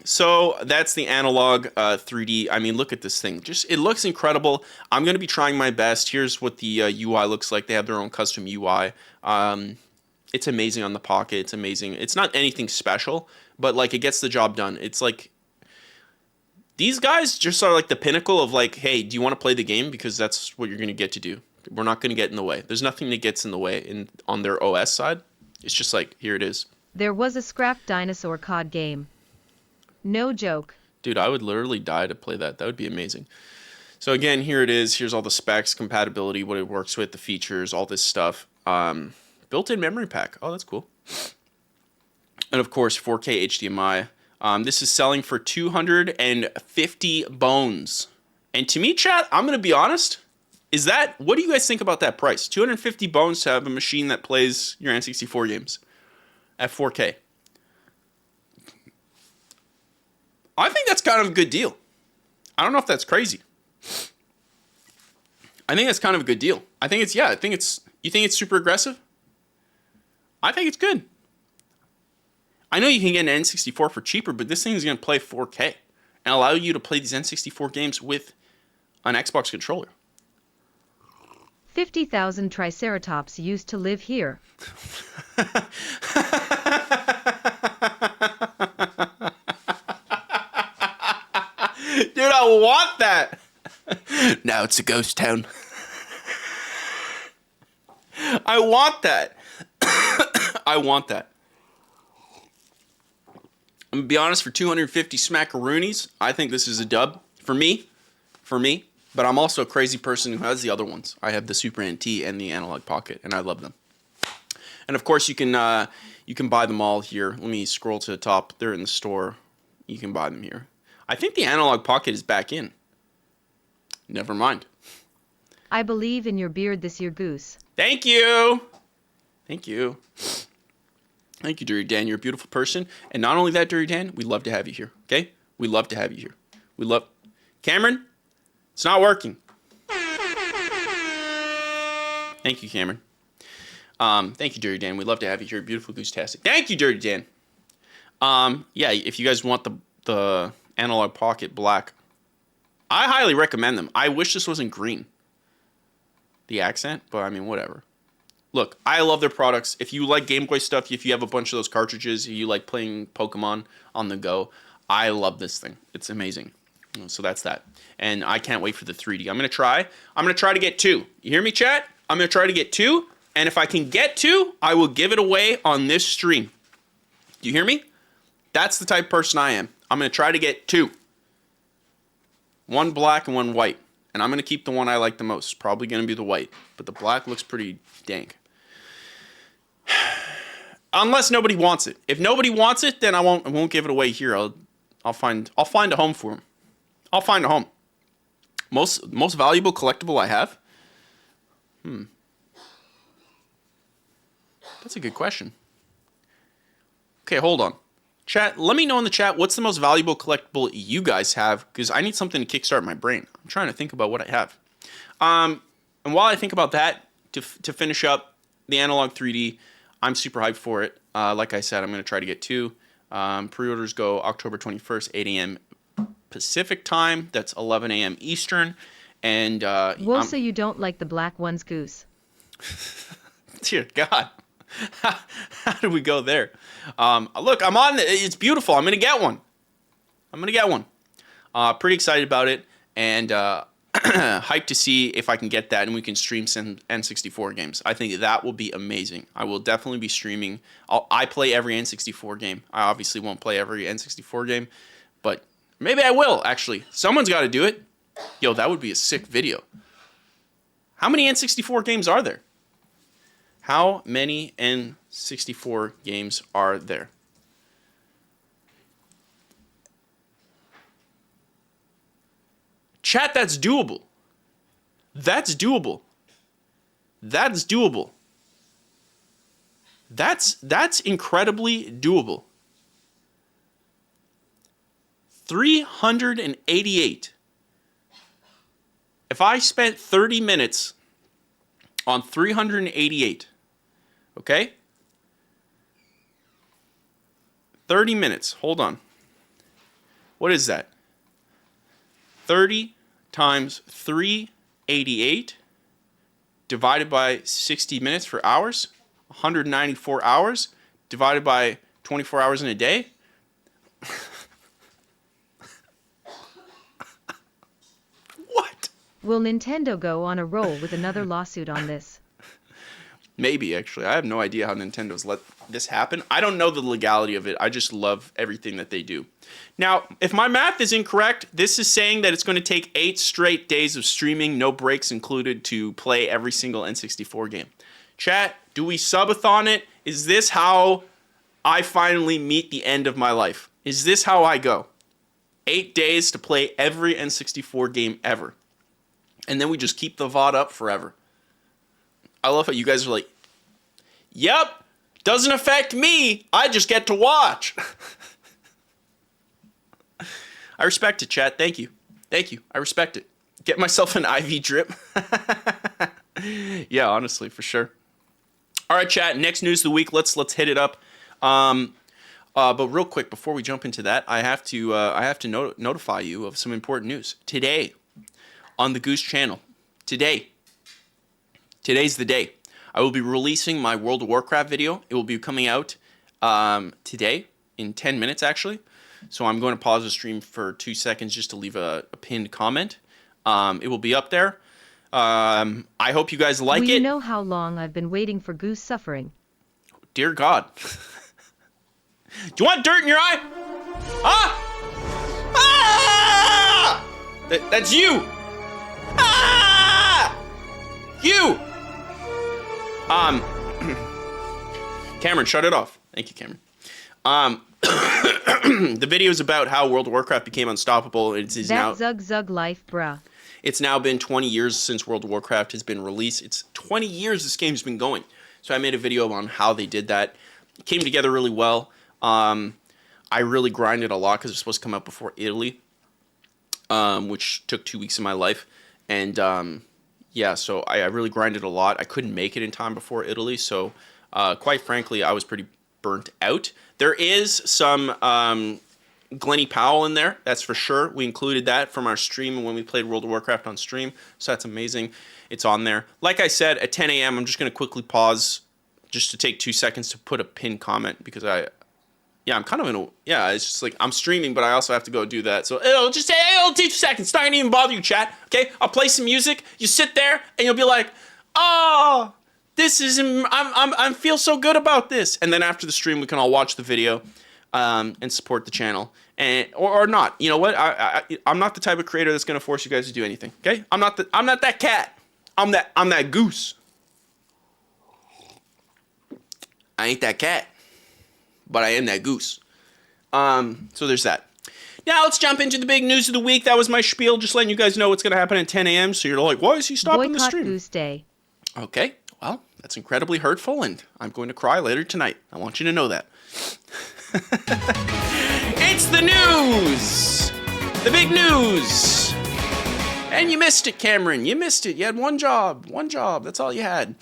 So that's the analog 3D. I mean, look at this thing. It looks incredible. I'm going to be trying my best. Here's what the UI looks like. They have their own custom UI. It's amazing on the Pocket. It's amazing. It's not anything special, but like it gets the job done. It's like these guys just are like the pinnacle of like, hey, do you want to play the game? Because that's what you're going to get to do. We're not going to get in the way. There's nothing that gets in the way on their OS side. It's just like, here it is. There was a scrapped dinosaur COD game. No joke. Dude, I would literally die to play that. That would be amazing. So again, here it is. Here's all the specs, compatibility, what it works with, the features, all this stuff. Built-in memory pack. Oh, that's cool. And of course, 4K HDMI. This is selling for 250 bones. And to me, chat, I'm going to be honest. What do you guys think about that price? 250 bones to have a machine that plays your N64 games at 4K. I think that's kind of a good deal. I don't know if that's crazy. I think that's kind of a good deal. You think it's super aggressive? I think it's good. I know you can get an N64 for cheaper, but this thing is going to play 4K and allow you to play these N64 games with an Xbox controller. 50,000 Triceratops used to live here. Dude, I want that. Now it's a ghost town. I want that. I want that. I'm going to be honest, for 250 smackaroonies, I think this is a dub. For me. But I'm also a crazy person who has the other ones. I have the Super NT and the Analog Pocket, and I love them. And of course, you can buy them all here. Let me scroll to the top. They're in the store. You can buy them here. I think the Analog Pocket is back in. Never mind. I believe in your beard this year, Goose. Thank you. Thank you. Thank you, Dirty Dan. You're a beautiful person. And not only that, Dirty Dan, we love to have you here. Okay? We love to have you here. Cameron, it's not working. Thank you, Cameron. Thank you, Dirty Dan. We love to have you here. Beautiful Goose-tastic. Thank you, Dirty Dan. Yeah, if you guys want the Analog Pocket Black, I highly recommend them. I wish this wasn't green, the accent, but I mean, whatever. Look, I love their products. If you like Game Boy stuff, if you have a bunch of those cartridges, if you like playing Pokemon on the go, I love this thing. It's amazing. So that's that. And I can't wait for the 3D. I'm going to try to get 2. You hear me, chat? I'm going to try to get 2. And if I can get 2, I will give it away on this stream. Do you hear me? That's the type of person I am. I'm going to try to get 2. 1 black and 1 white. And I'm going to keep the one I like the most. Probably going to be the white. But the black looks pretty dank. Unless nobody wants it. If nobody wants it, then I won't give it away here. I'll find a home for him. I'll find a home. Most valuable collectible I have? That's a good question. Okay, hold on. Chat, let me know in the chat what's the most valuable collectible you guys have, because I need something to kickstart my brain. I'm trying to think about what I have. And while I think about that, to finish up the Analog 3D, I'm super hyped for it. Like I said, I'm going to try to get 2. Pre-orders go October 21st, 8 a.m. Pacific time. That's 11 a.m. Eastern. And Well, so you don't like the black ones, Goose. Dear God. How did we go there? Look, I'm on. It's beautiful. I'm going to get one. Pretty excited about it. And hyped to see if I can get that and we can stream some N64 games. I think that will be amazing. I will definitely be streaming. I play every N64 game. I obviously won't play every N64 game, but maybe I will, actually. Someone's got to do it. Yo, that would be a sick video. How many N64 games are there? How many N64 games are there? Chat, that's doable. That's doable. That's doable. That's incredibly doable. 388. If I spent 30 minutes on 388, okay? 30 minutes. Hold on. What is that? 30 times 388 divided by 60 minutes for hours, 194 hours divided by 24 hours in a day. What? Will Nintendo go on a roll with another lawsuit on this? Maybe, actually. I have no idea how Nintendo's let this happen. I don't know the legality of it. I just love everything that they do. Now, if my math is incorrect, this is saying that it's going to take 8 straight days of streaming, no breaks included, to play every single N64 game. Chat, do we subathon it? Is this how I finally meet the end of my life? Is this how I go? 8 days to play every N64 game ever. And then we just keep the VOD up forever. I love how you guys are like, yep, doesn't affect me. I just get to watch. I respect it, chat. Thank you. I respect it. Get myself an IV drip. Yeah, honestly, for sure. All right, chat. Next news of the week. Let's hit it up. But real quick, before we jump into that, I have to notify you of some important news. Today, on the Goose channel, today's the day. I will be releasing my World of Warcraft video. It will be coming out today, in 10 minutes actually. So I'm going to pause the stream for 2 seconds just to leave a pinned comment. It will be up there. I hope you guys like it. You know how long I've been waiting for Goose suffering? Dear God. Do you want dirt in your eye? Ah! Ah! That's you! Ah! You! Cameron, shut it off. Thank you, Cameron. The video is about how World of Warcraft became unstoppable. It's now Zug life, bruh. It's now been 20 years since World of Warcraft has been released. It's 20 years this game's been going. So I made a video on how they did that. It came together really well. I really grinded a lot because it was supposed to come out before Italy, which took 2 weeks of my life. And yeah, so I really grinded a lot. I couldn't make it in time before Italy, so quite frankly, I was pretty burnt out. There is some Glenny Powell in there, that's for sure. We included that from our stream when we played World of Warcraft on stream, so that's amazing. It's on there. Like I said, at 10 a.m., I'm just going to quickly pause just to take 2 seconds to put a pinned comment because I'm kind of in a, it's just like I'm streaming, but I also have to go do that. So it'll take 2 seconds. It's not going to even bother you, chat. Okay, I'll play some music. You sit there and you'll be like, oh, this is, I feel so good about this. And then after the stream, we can all watch the video and support the channel. And or not. You know what? I'm not the type of creator that's going to force you guys to do anything. Okay? I'm not that cat. I'm that goose. I ain't that cat, but I am that goose. So there's that. Now let's jump into the big news of the week. That was my spiel, just letting you guys know what's going to happen at 10 a.m. So you're like, why is he stopping the stream? Goose Day. Okay, well, that's incredibly hurtful, and I'm going to cry later tonight. I want you to know that. It's the news! The big news! And you missed it, Cameron. You missed it. You had one job. One job. That's all you had.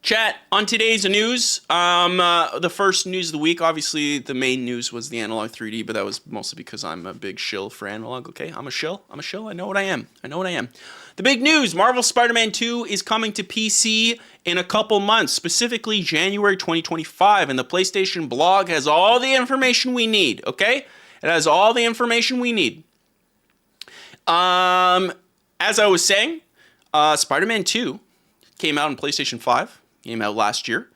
Chat, on today's news, the first news of the week, obviously the main news was the Analog 3D, but that was mostly because I'm a big shill for Analog, okay? I'm a shill. I know what I am. The big news, Marvel Spider-Man 2 is coming to PC in a couple months, specifically January 2025, and the PlayStation blog has all the information we need, okay? It has all the information we need. As I was saying, Spider-Man 2 came out on PlayStation 5. Came out last year.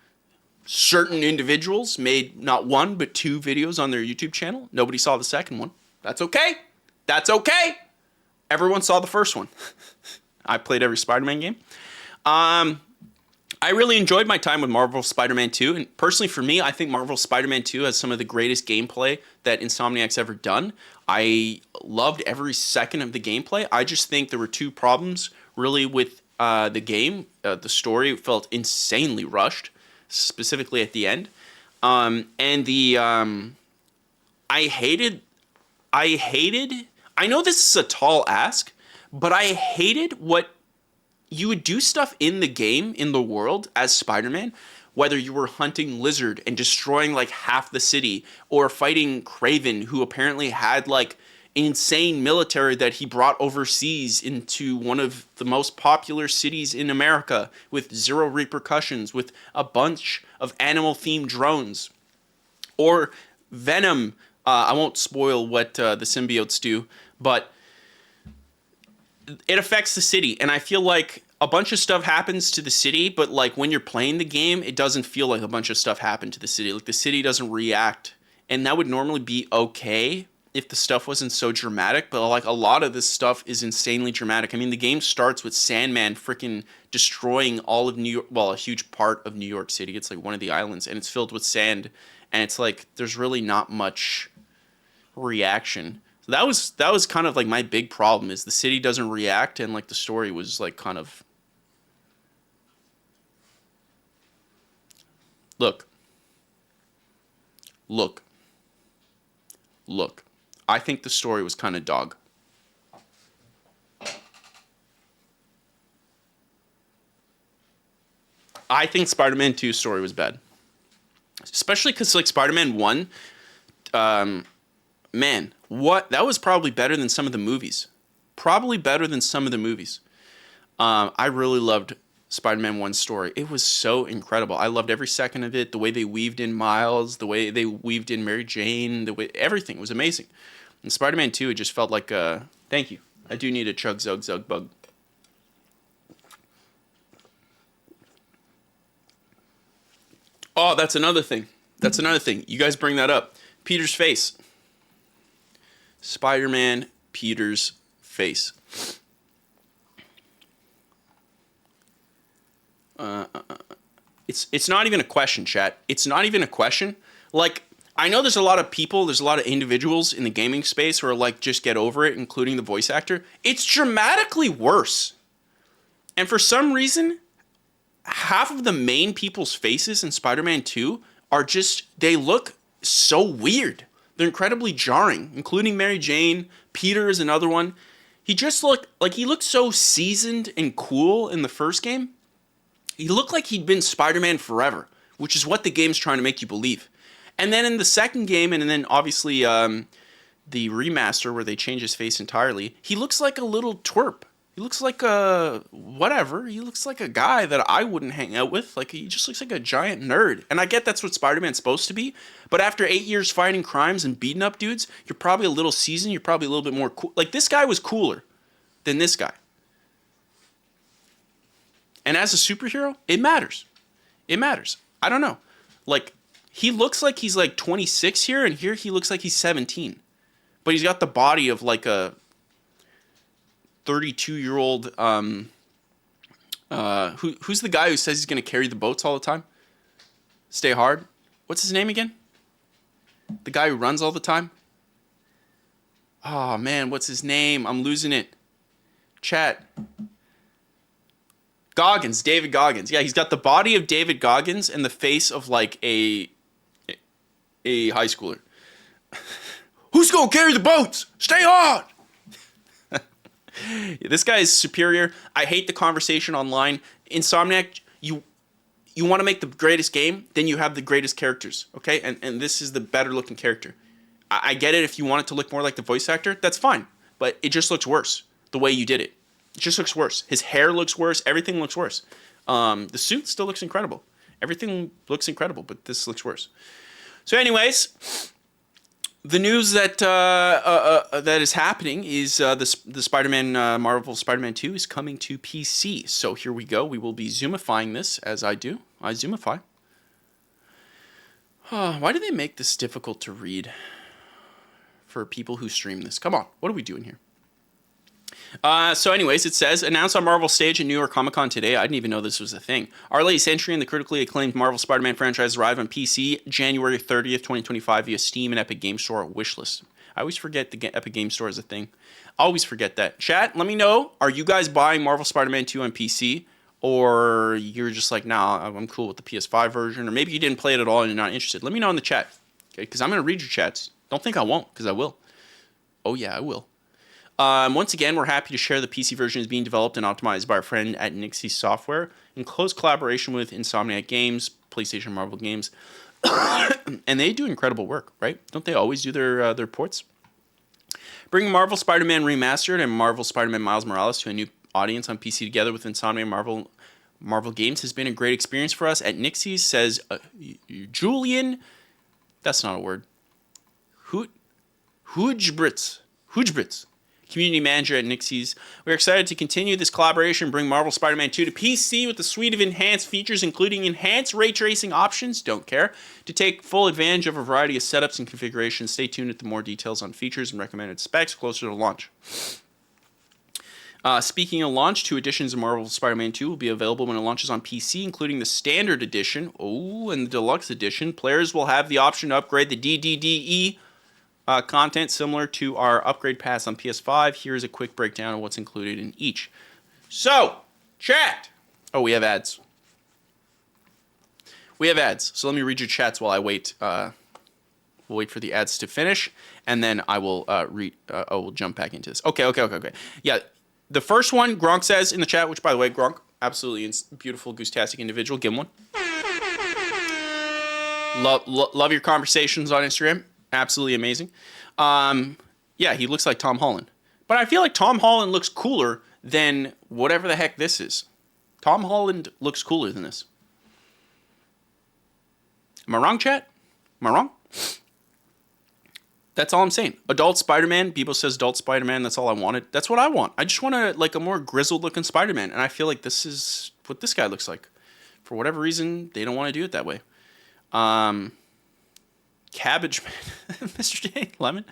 Certain individuals made not one, but 2 videos on their YouTube channel. Nobody saw the second one. That's okay. That's okay. Everyone saw the first one. I played every Spider-Man game. I really enjoyed my time with Marvel Spider-Man 2. And personally, for me, I think Marvel Spider-Man 2 has some of the greatest gameplay that Insomniac's ever done. I loved every second of the gameplay. I just think there were 2 problems really with the game. The story felt insanely rushed, specifically at the end. I hated, I know this is a tall ask, but I hated what you would do stuff in the game, in the world, as Spider-Man, whether you were hunting Lizard and destroying like half the city, or fighting Kraven, who apparently had like insane military that he brought overseas into one of the most popular cities in America with 0 repercussions, with a bunch of animal-themed drones. Or Venom, I won't spoil what the symbiotes do, but it affects the city, and I feel like a bunch of stuff happens to the city, but like when you're playing the game, it doesn't feel like a bunch of stuff happened to the city. Like the city doesn't react, and that would normally be okay if the stuff wasn't so dramatic, but like a lot of this stuff is insanely dramatic. I mean, the game starts with Sandman freaking destroying all of New York, well, a huge part of New York City. It's like one of the islands, and it's filled with sand, and it's like there's really not much reaction. So that was kind of like my big problem, is the city doesn't react, and like the story was like kind of, look. I think the story was kind of dog. I think Spider-Man 2's story was bad. Especially because like Spider-Man 1, man, that was probably better than some of the movies. I really loved Spider-Man 1's story. It was so incredible. I loved every second of it. The way they weaved in Miles, the way they weaved in Mary Jane, everything was amazing. And Spider-Man 2, it just felt like thank you. I do need a chug zug zug bug. Oh, that's another thing. You guys bring that up. Peter's face. Spider-Man Peter's face. It's not even a question, chat. It's not even a question. Like, I know there's a lot of individuals in the gaming space who are like, just get over it, including the voice actor. It's dramatically worse. And for some reason, half of the main people's faces in Spider-Man 2 are they look so weird. They're incredibly jarring, including Mary Jane. Peter is another one. He looked so seasoned and cool in the first game. He looked like he'd been Spider-Man forever, which is what the game's trying to make you believe. And then in the second game, and then obviously the remaster where they change his face entirely, he looks like a little twerp. He looks like whatever. He looks like a guy that I wouldn't hang out with. Like, he just looks like a giant nerd. And I get that's what Spider-Man's supposed to be. But after 8 years fighting crimes and beating up dudes, you're probably a little seasoned. You're probably a little bit more cool. Like, this guy was cooler than this guy. And as a superhero, it matters. I don't know. Like, he looks like he's like 26 here, and here he looks like he's 17. But he's got the body of like a 32-year-old, who's the guy who says he's going to carry the boats all the time? Stay Hard? What's his name again? The guy who runs all the time? Oh, man, what's his name? I'm losing it. Chat. Goggins, David Goggins. Yeah, he's got the body of David Goggins and the face of like a high schooler. Who's going to carry the boats? Stay hard! This guy is superior. I hate the conversation online. Insomniac, you want to make the greatest game, then you have the greatest characters, okay? And this is the better looking character. I get it if you want it to look more like the voice actor, that's fine. But it just looks worse the way you did it. It just looks worse. His hair looks worse. Everything looks worse. The suit still looks incredible. Everything looks incredible, but this looks worse. So anyways, the news that that is happening is the Spider-Man, Marvel Spider-Man 2 is coming to PC. So here we go. We will be zoomifying this as I do. I zoomify. Why do they make this difficult to read for people who stream this? Come on. What are we doing here? So anyways, it says, announced on Marvel stage at New York Comic Con today. I didn't even know this was a thing. Our latest entry in the critically acclaimed Marvel Spider-Man franchise arrived on PC January 30th, 2025 via Steam and Epic Game Store wishlist. I always forget the Epic Game Store is a thing. I always forget that. Chat, let me know. Are you guys buying Marvel Spider-Man 2 on PC? Or you're just like, nah, I'm cool with the PS5 version. Or maybe you didn't play it at all and you're not interested. Let me know in the chat. Okay, because I'm going to read your chats. Don't think I won't, because I will. Oh yeah, I will. Once again, we're happy to share the PC version is being developed and optimized by our friend at Nixie Software in close collaboration with Insomniac Games, PlayStation Marvel Games, and they do incredible work, right? Don't they always do their ports? Bringing Marvel Spider-Man Remastered and Marvel Spider-Man Miles Morales to a new audience on PC together with Insomniac Marvel Games has been a great experience for us at Nixie, says Julian. That's not a word. Hujbritz. Community manager at Nixie's. We're excited to continue this collaboration and bring Marvel Spider-Man 2 to PC with a suite of enhanced features, including enhanced ray tracing options, don't care, to take full advantage of a variety of setups and configurations. Stay tuned with more details on features and recommended specs closer to launch. Speaking of launch, 2 editions of Marvel Spider-Man 2 will be available when it launches on PC, including the Standard Edition, and the Deluxe Edition. Players will have the option to upgrade the DDDE content similar to our upgrade pass on PS5. Here's a quick breakdown of what's included in each. So, chat. Oh, we have ads. So let me read your chats while I wait. We'll wait for the ads to finish, and then I will we'll jump back into this. Okay. Yeah, the first one, Gronk says in the chat, which, by the way, Gronk, absolutely beautiful, goose-tastic individual. Give him one. Love your conversations on Instagram. Absolutely amazing. Yeah, he looks like Tom Holland. But I feel like Tom Holland looks cooler than whatever the heck this is. Tom Holland looks cooler than this. Am I wrong, chat? Am I wrong? That's all I'm saying. Adult Spider-Man. Bebo says adult Spider-Man. That's all I wanted. That's what I want. I just want a more grizzled looking Spider-Man. And I feel like this is what this guy looks like. For whatever reason, they don't want to do it that way. Cabbage Man, Mr. J. Lemon.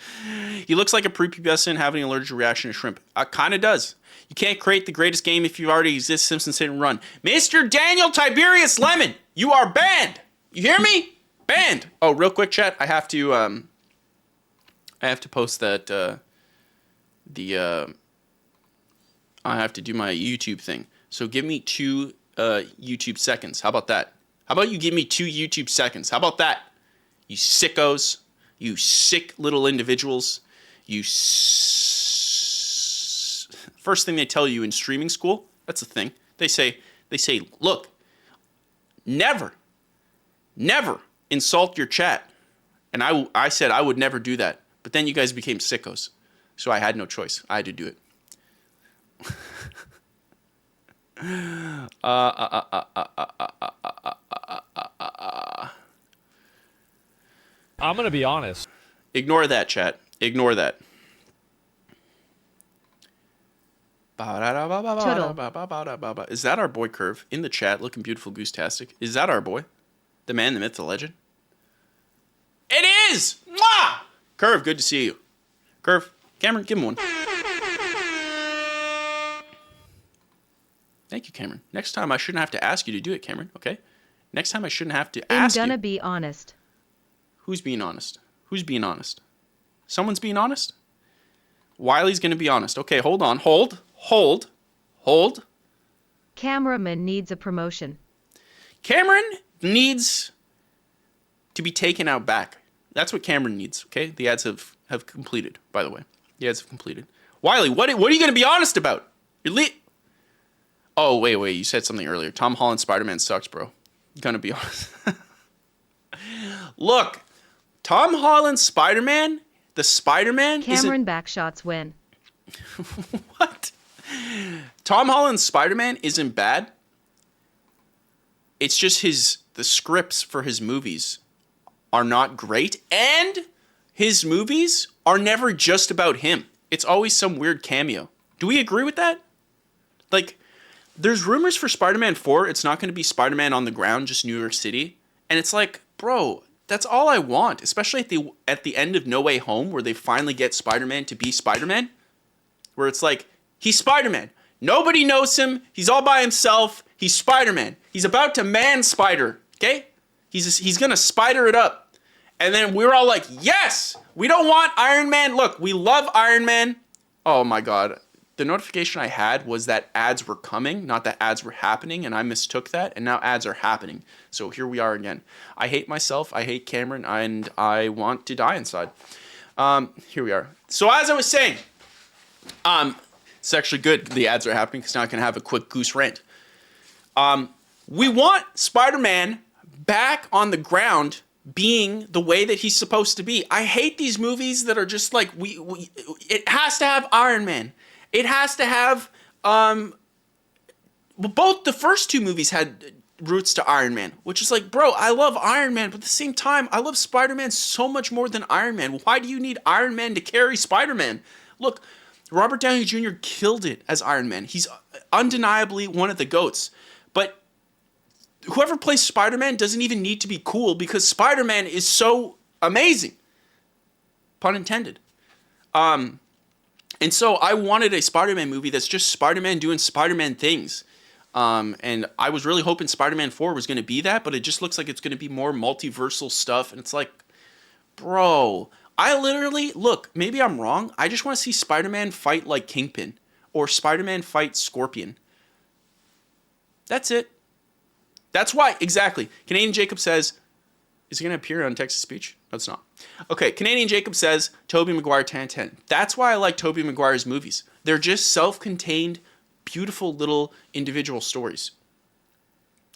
He looks like a prepubescent having an allergic reaction to shrimp. Kind of does. You can't create the greatest game if you already exist. Simpsons hit and run. Mr. Daniel Tiberius Lemon, you are banned. You hear me? Banned. Oh, real quick, chat. I have to post that. I have to do my YouTube thing. So give me 2 YouTube seconds. How about that? How about you give me 2 YouTube seconds? How about that? You sickos, you sick little individuals, First thing they tell you in streaming school, that's the thing. They say, look, never insult your chat. And I said I would never do that. But then you guys became sickos. So I had no choice. I had to do it. I'm going to be honest. Ignore that, chat. Ignore that. Is that our boy Curve in the chat looking beautiful goose-tastic? Is that our boy? The man, the myth, the legend? It is! Mwah! Curve, good to see you. Curve, Cameron, give him one. Thank you, Cameron. Next time I shouldn't have to ask you to do it, Cameron, okay? Next time I shouldn't have to ask you. I'm gonna be honest. Who's being honest? Who's being honest? Someone's being honest? Wiley's going to be honest. Okay, hold on. Hold. Cameraman needs a promotion. Cameron needs to be taken out back. That's what Cameron needs, okay? The ads have completed, by the way. The ads have completed. Wiley, what are you going to be honest about? Oh, wait. You said something earlier. Tom Holland Spider-Man sucks, bro. Gonna be honest. Look, Tom Holland Spider-Man, the Spider-Man Cameron backshots win. What? Tom Holland's Spider-Man isn't bad. It's just the scripts for his movies are not great, and his movies are never just about him. It's always some weird cameo. Do we agree with that? Like, there's rumors for Spider-Man 4. It's not going to be Spider-Man on the ground, just New York City. And it's like, bro, that's all I want. Especially at the end of No Way Home, where they finally get Spider-Man to be Spider-Man. Where it's like, he's Spider-Man. Nobody knows him. He's all by himself. He's Spider-Man. He's about to man-spider, okay? He's going to spider it up. And then we're all like, yes! We don't want Iron Man. Look, we love Iron Man. Oh, my God. The notification I had was that ads were coming, not that ads were happening, and I mistook that, and now ads are happening. So here we are again. I hate myself, I hate Cameron, and I want to die inside. Here we are. So as I was saying, it's actually good the ads are happening, because now I can have a quick goose rant. We want Spider-Man back on the ground being the way that he's supposed to be. I hate these movies that are just like, it has to have Iron Man. It has to have, both the first two movies had roots to Iron Man, which is like, bro, I love Iron Man, but at the same time, I love Spider-Man so much more than Iron Man. Why do you need Iron Man to carry Spider-Man? Look, Robert Downey Jr. killed it as Iron Man. He's undeniably one of the GOATs. But whoever plays Spider-Man doesn't even need to be cool because Spider-Man is so amazing. Pun intended. And so I wanted a Spider-Man movie that's just Spider-Man doing Spider-Man things. And I was really hoping Spider-Man 4 was going to be that, but it just looks like it's going to be more multiversal stuff. And it's like, bro, I literally, look, maybe I'm wrong. I just want to see Spider-Man fight like Kingpin or Spider-Man fight Scorpion. That's it. That's why, exactly. Canadian Jacob says, is he going to appear on Texas Speech? No, it's not. Okay, Canadian Jacob says, Tobey Maguire 10-10. That's why I like Tobey Maguire's movies. They're just self-contained, beautiful little individual stories.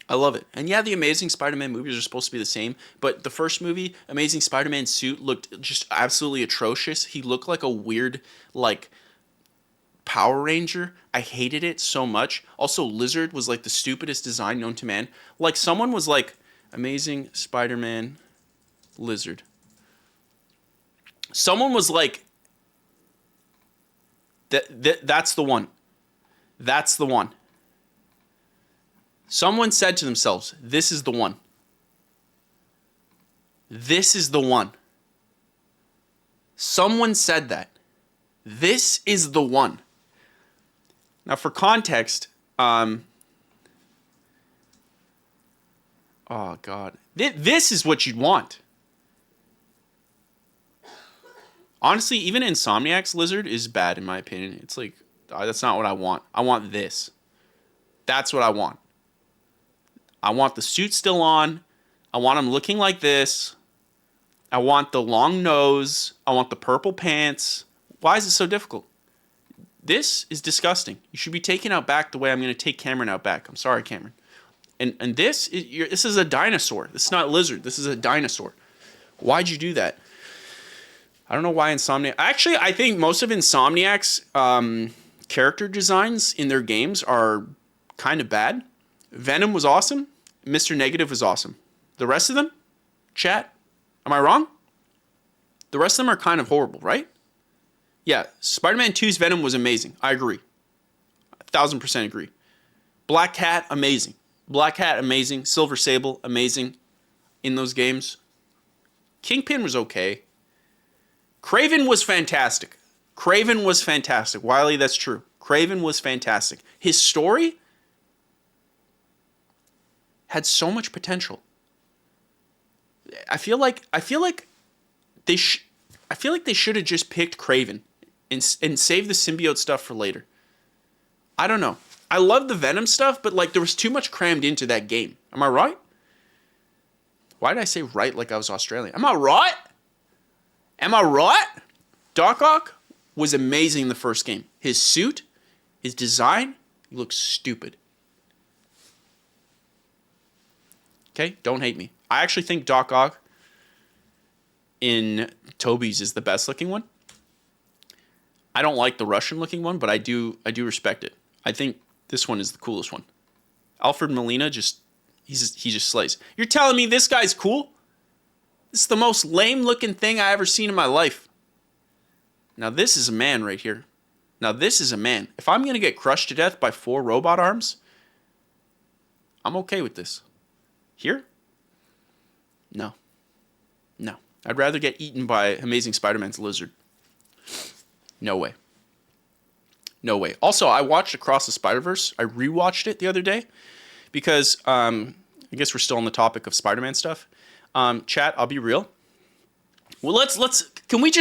I love it. And yeah, the Amazing Spider-Man movies are supposed to be the same, but the first movie, Amazing Spider-Man suit looked just absolutely atrocious. He looked like a weird, like, Power Ranger. I hated it so much. Also, Lizard was like the stupidest design known to man. Like, someone was like, Amazing Spider-Man Lizard. Someone was like, that's the one. That's the one. Someone said to themselves, this is the one. This is the one. Someone said that. This is the one. Now, for context, oh, God. This is what you'd want. Honestly, even Insomniac's Lizard is bad, in my opinion. It's like, that's not what I want. I want this. That's what I want. I want the suit still on. I want him looking like this. I want the long nose. I want the purple pants. Why is it so difficult? This is disgusting. You should be taken out back the way I'm going to take Cameron out back. I'm sorry, Cameron. And this is a dinosaur. This is not Lizard. This is a dinosaur. Why'd you do that? I don't know why Insomniac... Actually, I think most of Insomniac's character designs in their games are kind of bad. Venom was awesome. Mr. Negative was awesome. The rest of them? Chat? Am I wrong? The rest of them are kind of horrible, right? Yeah, Spider-Man 2's Venom was amazing. I agree. 1,000% agree. Black Cat, amazing. Black Cat, amazing. Silver Sable, amazing in those games. Kingpin was okay. Kraven was fantastic. Kraven was fantastic. Wiley, that's true. Kraven was fantastic. His story had so much potential. I feel like they should have just picked Kraven and saved the symbiote stuff for later. I don't know. I love the Venom stuff, but like there was too much crammed into that game. Am I right? Why did I say right like I was Australian? Am I right? Am I right? Doc Ock? was amazing in the first game. His suit, his design, he looks stupid. Okay, don't hate me. I actually think Doc Ock in Toby's is the best looking one. I don't like the Russian looking one, but I do respect it. I think this one is the coolest one. Alfred Molina he just slays. You're telling me this guy's cool? This is the most lame looking thing I ever seen in my life. Now this is a man right here. Now this is a man. If I'm gonna get crushed to death by 4 robot arms, I'm okay with this. Here? No. I'd rather get eaten by Amazing Spider-Man's lizard. No way. Also, I watched Across the Spider-Verse. I rewatched it the other day because I guess we're still on the topic of Spider-Man stuff. Chat, I'll be real. Well, let's can we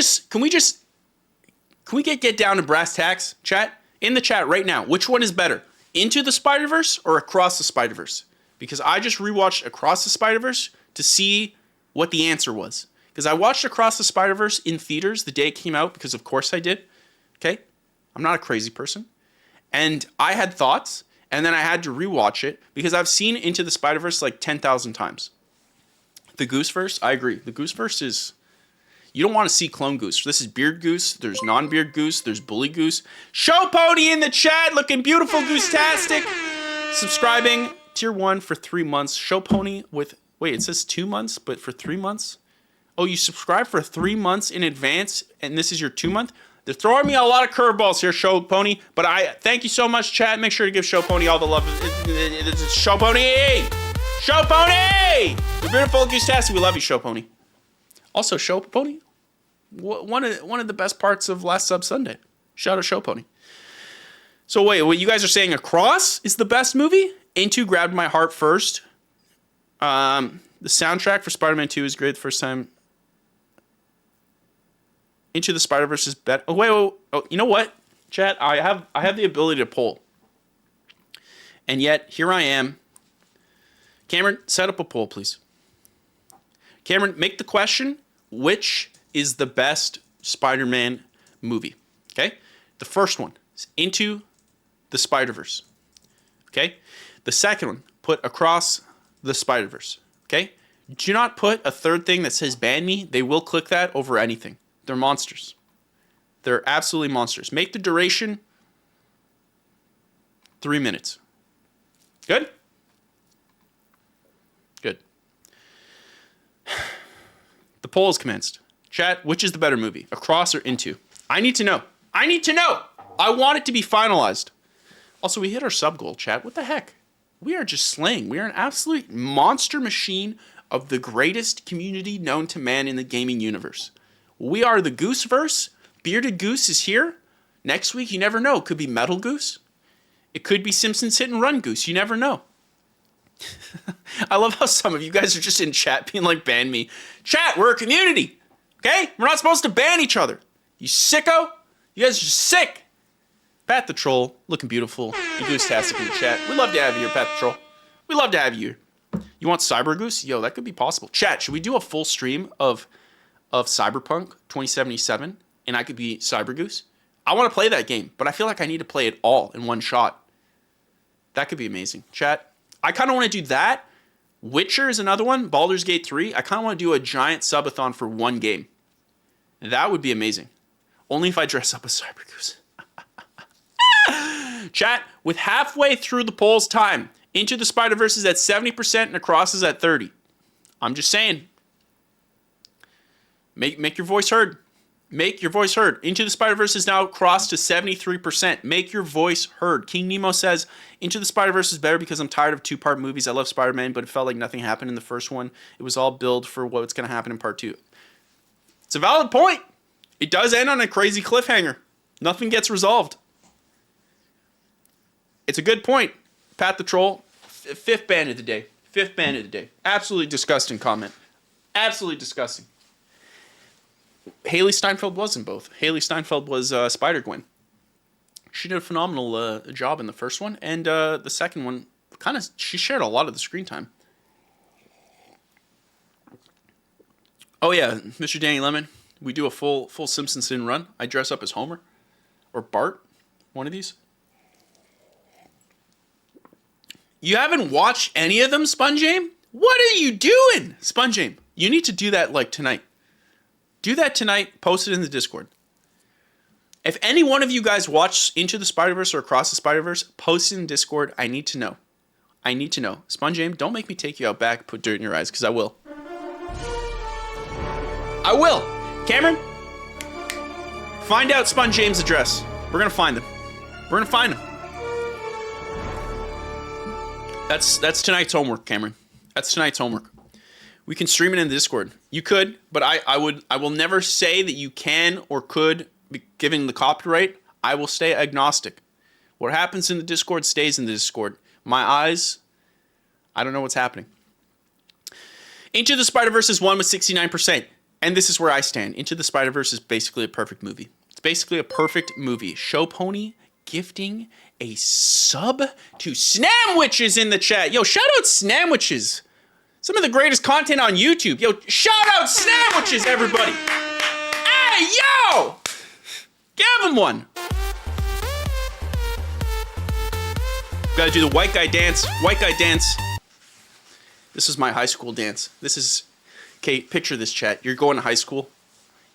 get down to brass tacks, chat? In the chat right now, which one is better? Into the Spider-Verse or Across the Spider-Verse? Because I just rewatched Across the Spider-Verse to see what the answer was. Because I watched Across the Spider-Verse in theaters the day it came out, because of course I did. Okay? I'm not a crazy person. And I had thoughts, and then I had to rewatch it, because I've seen Into the Spider-Verse like 10,000 times. The Gooseverse, I agree. The Gooseverse is... You don't want to see Clone Goose. This is Beard Goose. There's Non-Beard Goose. There's Bully Goose. Show Pony in the chat, looking beautiful, Goose-tastic. Subscribing, tier 1 for 3 months. Show Pony with... Wait, it says 2 months, but for 3 months? Oh, you subscribe for 3 months in advance, and this is your 2 month? They're throwing me a lot of curveballs here, Show Pony. But I thank you so much, chat. Make sure to give Show Pony all the love. Show Pony! Show Pony! You're beautiful, Goose-tastic. We love you, Show Pony. Also, Show Pony, one of the best parts of Last Sub Sunday. Shout out Show Pony. So wait, what you guys are saying Across is the best movie? Into grabbed my heart first. The soundtrack for Spider-Man 2 is great the first time. Into the Spider-Verse is better. Oh, wait. Oh, you know what, chat? I have the ability to poll. And yet, here I am. Cameron, set up a poll, please. Cameron, make the question, which is the best Spider-Man movie? Okay? The first one is Into the Spider-Verse. Okay? The second one, put Across the Spider-Verse. Okay? Do not put a third thing that says ban me. They will click that over anything. They're monsters. They're absolutely monsters. Make the duration 3 minutes. Good? Good. The poll is commenced. Chat, which is the better movie? Across or Into? I need to know. I want it to be finalized. Also, we hit our sub goal, chat. What the heck? We are just slaying. We are an absolute monster machine of the greatest community known to man in the gaming universe. We are the Gooseverse. Bearded Goose is here. Next week, you never know. It could be Metal Goose. It could be Simpsons Hit and Run Goose. You never know. I love how some of you guys are just in chat being like, ban me. Chat, we're a community. Okay? We're not supposed to ban each other. You sicko? You guys are just sick. Pat the Troll, looking beautiful. You Goose-tastic in the chat. We'd love to have you here, Pat the Troll. We'd love to have you here. You want Cyber Goose? Yo, that could be possible. Chat, should we do a full stream of Cyberpunk 2077 and I could be Cyber Goose? I want to play that game, but I feel like I need to play it all in one shot. That could be amazing. Chat, I kind of want to do that. Witcher is another one. Baldur's Gate 3. I kind of want to do a giant subathon for one game. That would be amazing. Only if I dress up as Cyber Goose. Chat, with halfway through the poll's time, Into the Spider-Verse is at 70% and Across is at 30%. I'm just saying. Make your voice heard. Make your voice heard. Into the Spider-Verse is now crossed to 73%. Make your voice heard. King Nemo says, Into the Spider-Verse is better because I'm tired of 2-part movies. I love Spider-Man, but it felt like nothing happened in the first one. It was all build for what's going to happen in part 2. It's a valid point. It does end on a crazy cliffhanger. Nothing gets resolved. It's a good point. Pat the Troll, fifth ban of the day. Fifth ban of the day. Absolutely disgusting comment. Absolutely disgusting. Haley Steinfeld was in both. Haley Steinfeld was Spider-Gwen. She did a phenomenal job in the first one, and the second one, she shared a lot of the screen time. Oh yeah, Mr. Danny Lemon, We do a full Simpsons run. I dress up as Homer or Bart, one of these. You haven't watched any of them, SpongeAim? What are you doing, SpongeAim? You need to do that like tonight. Do that tonight. Post it in the Discord. If any one of you guys watch Into the Spider-Verse or Across the Spider-Verse, post it in Discord. I need to know. I need to know. SpongeAim, don't make me take you out back, put dirt in your eyes, because I will. I will. Cameron, find out SpongeAim's address. We're going to find them. We're going to find them. That's tonight's homework, Cameron. That's tonight's homework. We can stream it in the Discord. You could, but I will never say that you can or could, given the copyright. I will stay agnostic. What happens in the Discord stays in the Discord. My eyes, I don't know what's happening. Into the Spider-Verse is won with 69%. And this is where I stand. Into the Spider-Verse is basically a perfect movie. It's basically a perfect movie. Show Pony gifting a sub to Snamwitches in the chat. Yo, shout out Snamwitches. Some of the greatest content on YouTube. Yo, shout out Snamwitches, everybody. Hey, yo! Give him one. Gotta do the white guy dance. White guy dance. This is my high school dance. This is... Okay, picture this, chat. You're going to high school.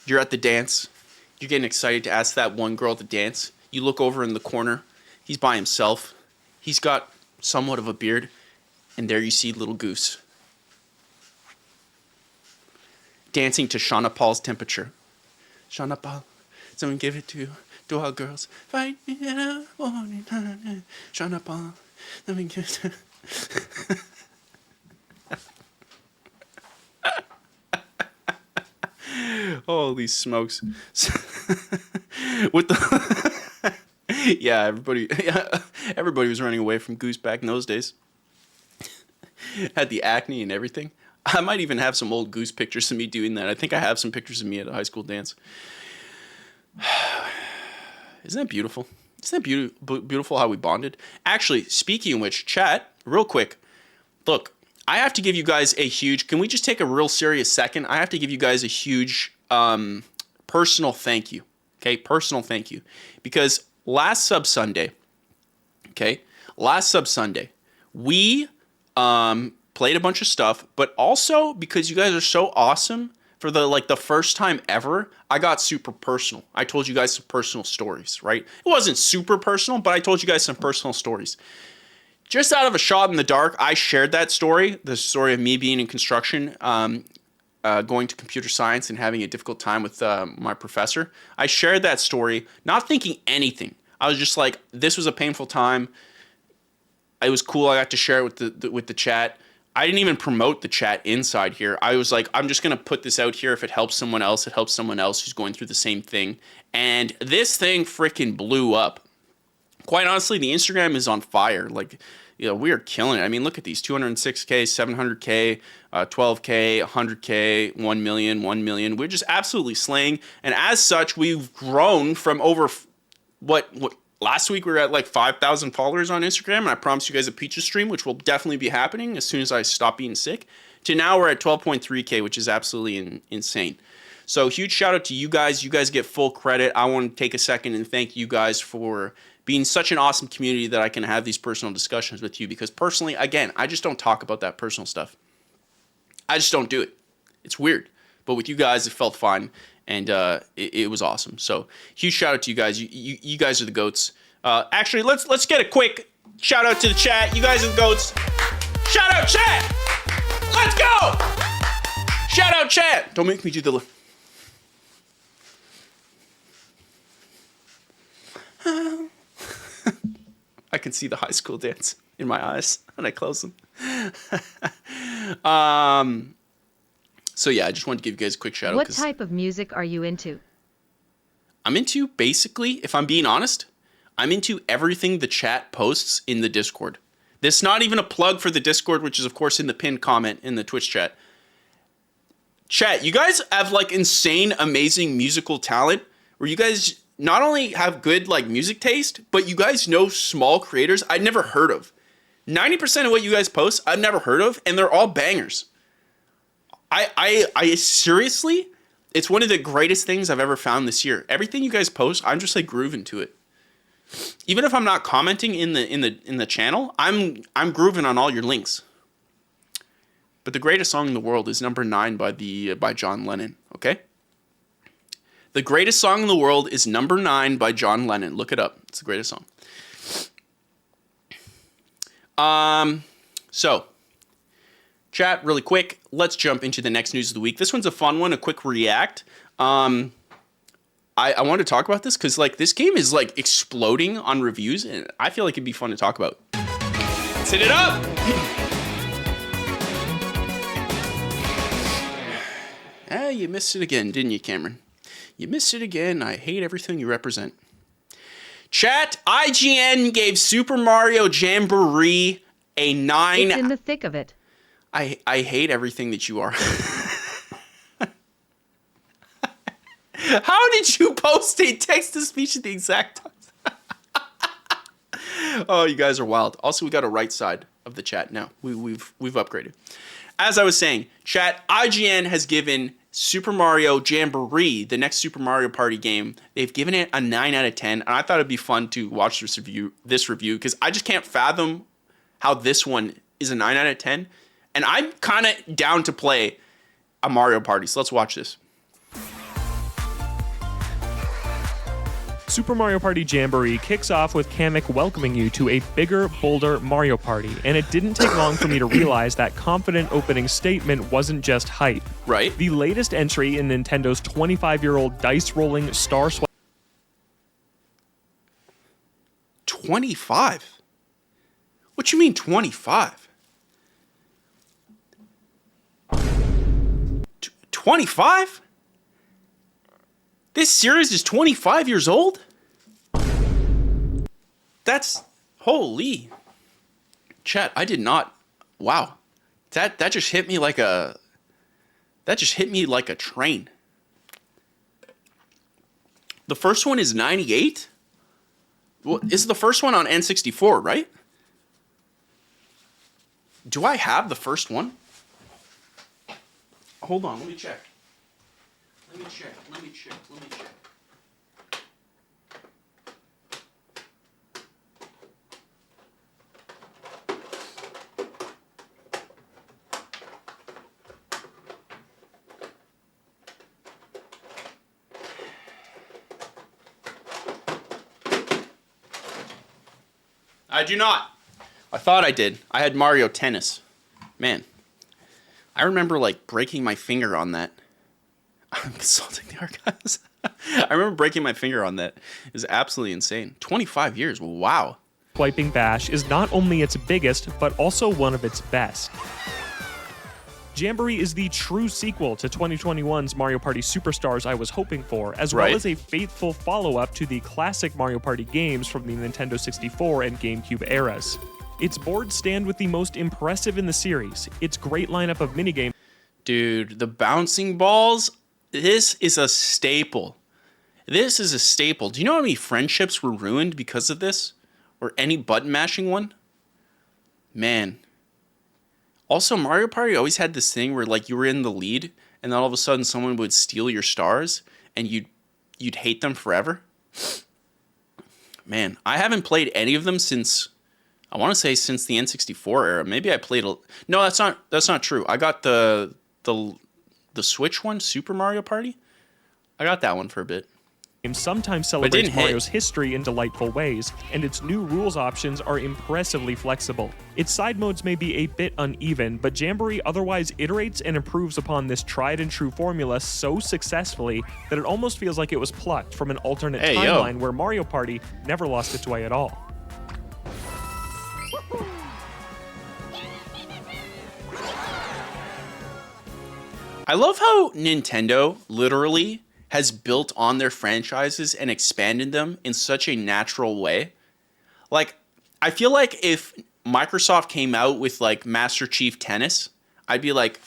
You're at the dance. You're getting excited to ask that one girl to dance. You look over in the corner. He's by himself. He's got somewhat of a beard. And there you see little Goose. Dancing to Shauna Paul's Temperature. Shauna Paul, someone give it to all girls. Fight me in a morning. Shauna Paul, let me give it to... Holy smokes. With the yeah, everybody was running away from Goose back in those days. Had the acne and everything. I might even have some old Goose pictures of me doing that. I think I have some pictures of me at a high school dance. Isn't that beautiful? Isn't that beautiful how we bonded? Actually, speaking of which, chat, real quick. Look, I have to give you guys a huge... Can we just take a real serious second? I have to give you guys a huge personal thank you. Okay, personal thank you. Because last Sub Sunday, we played a bunch of stuff, but also because you guys are so awesome, for the first time ever, I got super personal. I told you guys some personal stories, right? It wasn't super personal, but I told you guys some personal stories. Just out of a shot in the dark, I shared that story, the story of me being in construction, going to computer science and having a difficult time with my professor. I shared that story, not thinking anything. I was just like, this was a painful time. It was cool. I got to share it with the chat. I didn't even promote the chat inside here. I was like, I'm just going to put this out here. If it helps someone else, it helps someone else who's going through the same thing. And this thing freaking blew up. Quite honestly, the Instagram is on fire. Like, you know, we are killing it. I mean, look at these 206K, 700K, 12K, 100K, 1 million, 1 million. We're just absolutely slaying. And as such, we've grown from over what last week we were at like 5,000 followers on Instagram. And I promised you guys a Peaches stream, which will definitely be happening as soon as I stop being sick. To now we're at 12.3K, which is absolutely insane. So huge shout out to you guys. You guys get full credit. I want to take a second and thank you guys for being such an awesome community that I can have these personal discussions with you, because personally, again, I just don't talk about that personal stuff. I just don't do it. It's weird. But with you guys, it felt fine, and it was awesome. So huge shout out to you guys. You guys are the goats. Actually, let's get a quick shout out to the chat. You guys are the goats. Shout out chat. Let's go. Shout out chat. Don't make me do the... I can see the high school dance in my eyes when I close them. So yeah, I just wanted to give you guys a quick shout out. What type of music are you into? I'm into, basically, if I'm being honest, I'm into everything the chat posts in the Discord. This is not even a plug for the Discord, which is of course in the pinned comment in the Twitch chat. Chat, you guys have like insane, amazing musical talent where you guys not only have good like music taste, but you guys know small creators I'd never heard of. 90% of what you guys post, I've never heard of, and they're all bangers. I seriously, It's one of the greatest things I've ever found this year. Everything you guys post, I'm just like grooving to it. Even if I'm not commenting in the channel, I'm grooving on all your links. But the greatest song in the world is number 9 by John Lennon. Okay. The greatest song in the world is number 9 by John Lennon. Look it up. It's the greatest song. So, chat, really quick. Let's jump into the next news of the week. This one's a fun one, a quick react. I wanted to talk about this because like this game is like exploding on reviews, and I feel like it'd be fun to talk about. Let's hit it up. You missed it again, didn't you, Cameron? You missed it again. I hate everything you represent. Chat, IGN gave Super Mario Jamboree a 9. It's in the thick of it. I hate everything that you are. How did you post a text-to-speech at the exact time? Oh, you guys are wild. Also, we got a right side of the chat now. We've upgraded. As I was saying, chat, IGN has given Super Mario Jamboree, the next Super Mario Party game, they've given it a 9 out of 10. And I thought it'd be fun to watch this review because I just can't fathom how this one is a 9 out of 10. And I'm kind of down to play a Mario Party. So let's watch this. Super Mario Party Jamboree kicks off with Kamek welcoming you to a bigger, bolder Mario Party, and it didn't take long for me to realize that confident opening statement wasn't just hype. Right. The latest entry in Nintendo's 25-year-old dice-rolling Star Swap 25? What you mean 25? 25? This series is 25 years old? That's holy. Chat, I did not. Wow. That just hit me like a train. The first one is 98? Well, is the first one on N64, right? Do I have the first one? Hold on, let me check. Let me check. I do not. I thought I did. I had Mario Tennis. Man, I remember like breaking my finger on that. I'm consulting the archives. I remember breaking my finger on that. It was absolutely insane. 25 years. Wow. Swiping Bash is not only its biggest, but also one of its best. Jamboree is the true sequel to 2021's Mario Party Superstars I was hoping for, as well as a faithful follow-up to the classic Mario Party games from the Nintendo 64 and GameCube eras. Its boards stand with the most impressive in the series. Its great lineup of minigames. Dude, the bouncing balls, this is a staple. This is a staple. Do you know how many friendships were ruined because of this? Or any button mashing one? Man. Also, Mario Party always had this thing where like you were in the lead and then all of a sudden someone would steal your stars and you'd hate them forever. Man, I haven't played any of them since, I want to say since the N64 era. Maybe I played no, that's not true. I got the Switch one, Super Mario Party. I got that one for a bit. Sometimes celebrates Mario's history in delightful ways, and its new rules options are impressively flexible. Its side modes may be a bit uneven, but Jamboree otherwise iterates and improves upon this tried-and-true formula so successfully that it almost feels like it was plucked from an alternate timeline where Mario Party never lost its way at all. I love how Nintendo literally has built on their franchises and expanded them in such a natural way. Like, I feel like if Microsoft came out with, like, Master Chief Tennis, I'd be like,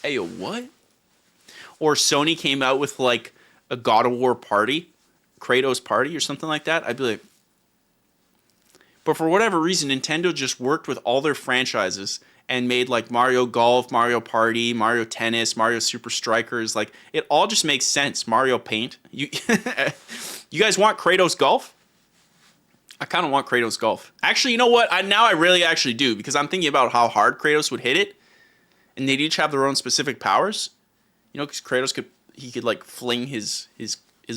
hey, yo, what? Or Sony came out with, like, a God of War party, Kratos party or something like that, I'd be like... But for whatever reason, Nintendo just worked with all their franchises and made like Mario Golf, Mario Party, Mario Tennis, Mario Super Strikers. Like, it all just makes sense. Mario Paint. You guys want Kratos Golf? I kind of want Kratos Golf. Actually, you know what? Now I really actually do, because I'm thinking about how hard Kratos would hit it, and they'd each have their own specific powers. You know, because Kratos could like fling his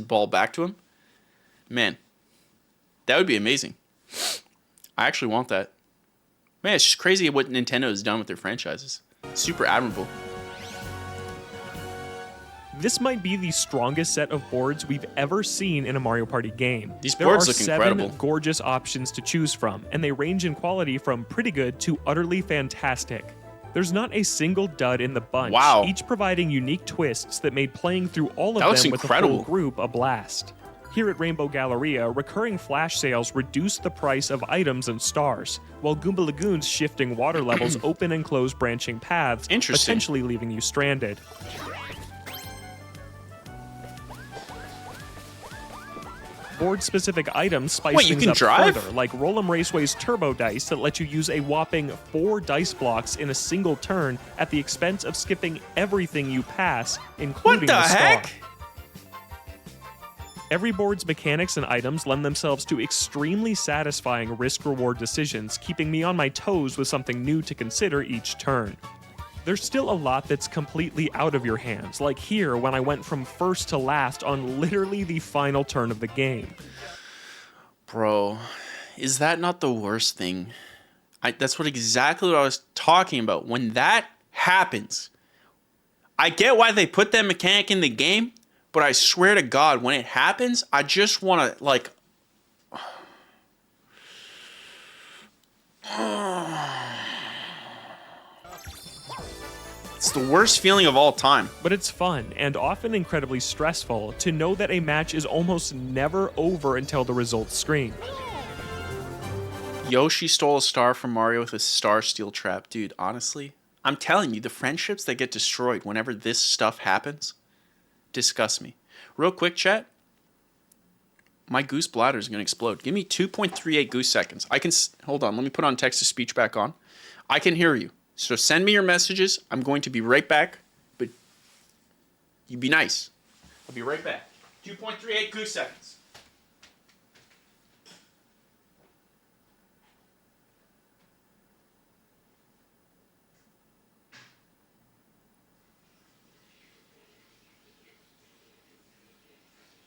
ball back to him. Man, that would be amazing. I actually want that. Man, it's just crazy what Nintendo has done with their franchises. Super admirable. This might be the strongest set of boards we've ever seen in a Mario Party game. These boards look seven incredible. Gorgeous options to choose from, and they range in quality from pretty good to utterly fantastic. There's not a single dud in the bunch, Wow. each providing unique twists that made playing through all of That looks them with incredible. the full group a blast. Here at Rainbow Galleria, recurring flash sales reduce the price of items and stars, while Goomba Lagoon's shifting water levels open and close branching paths, Interesting. potentially leaving you stranded. Board-specific items spice Wait, you things can up drive? further, like Roll'em Raceway's Turbo Dice that let you use a whopping 4 dice blocks in a single turn at the expense of skipping everything you pass, including What the star. heck? Every board's mechanics and items lend themselves to extremely satisfying risk-reward decisions, keeping me on my toes with something new to consider each turn. There's still a lot that's completely out of your hands, like here when I went from first to last on literally the final turn of the game. Bro, is that not the worst thing? That's exactly what I was talking about. When that happens, I get why they put that mechanic in the game, but I swear to God, when it happens, I just want to, like... It's the worst feeling of all time. But it's fun, and often incredibly stressful, to know that a match is almost never over until the results screen. Yoshi stole a star from Mario with a star steal trap. Dude, honestly, I'm telling you, the friendships that get destroyed whenever this stuff happens disgust me. Real quick, chat. My goose bladder is going to explode. Give me 2.38 goose seconds. Hold on, let me put on text-to-speech back on. I can hear you. So send me your messages. I'm going to be right back, but you be nice. I'll be right back. 2.38 goose seconds.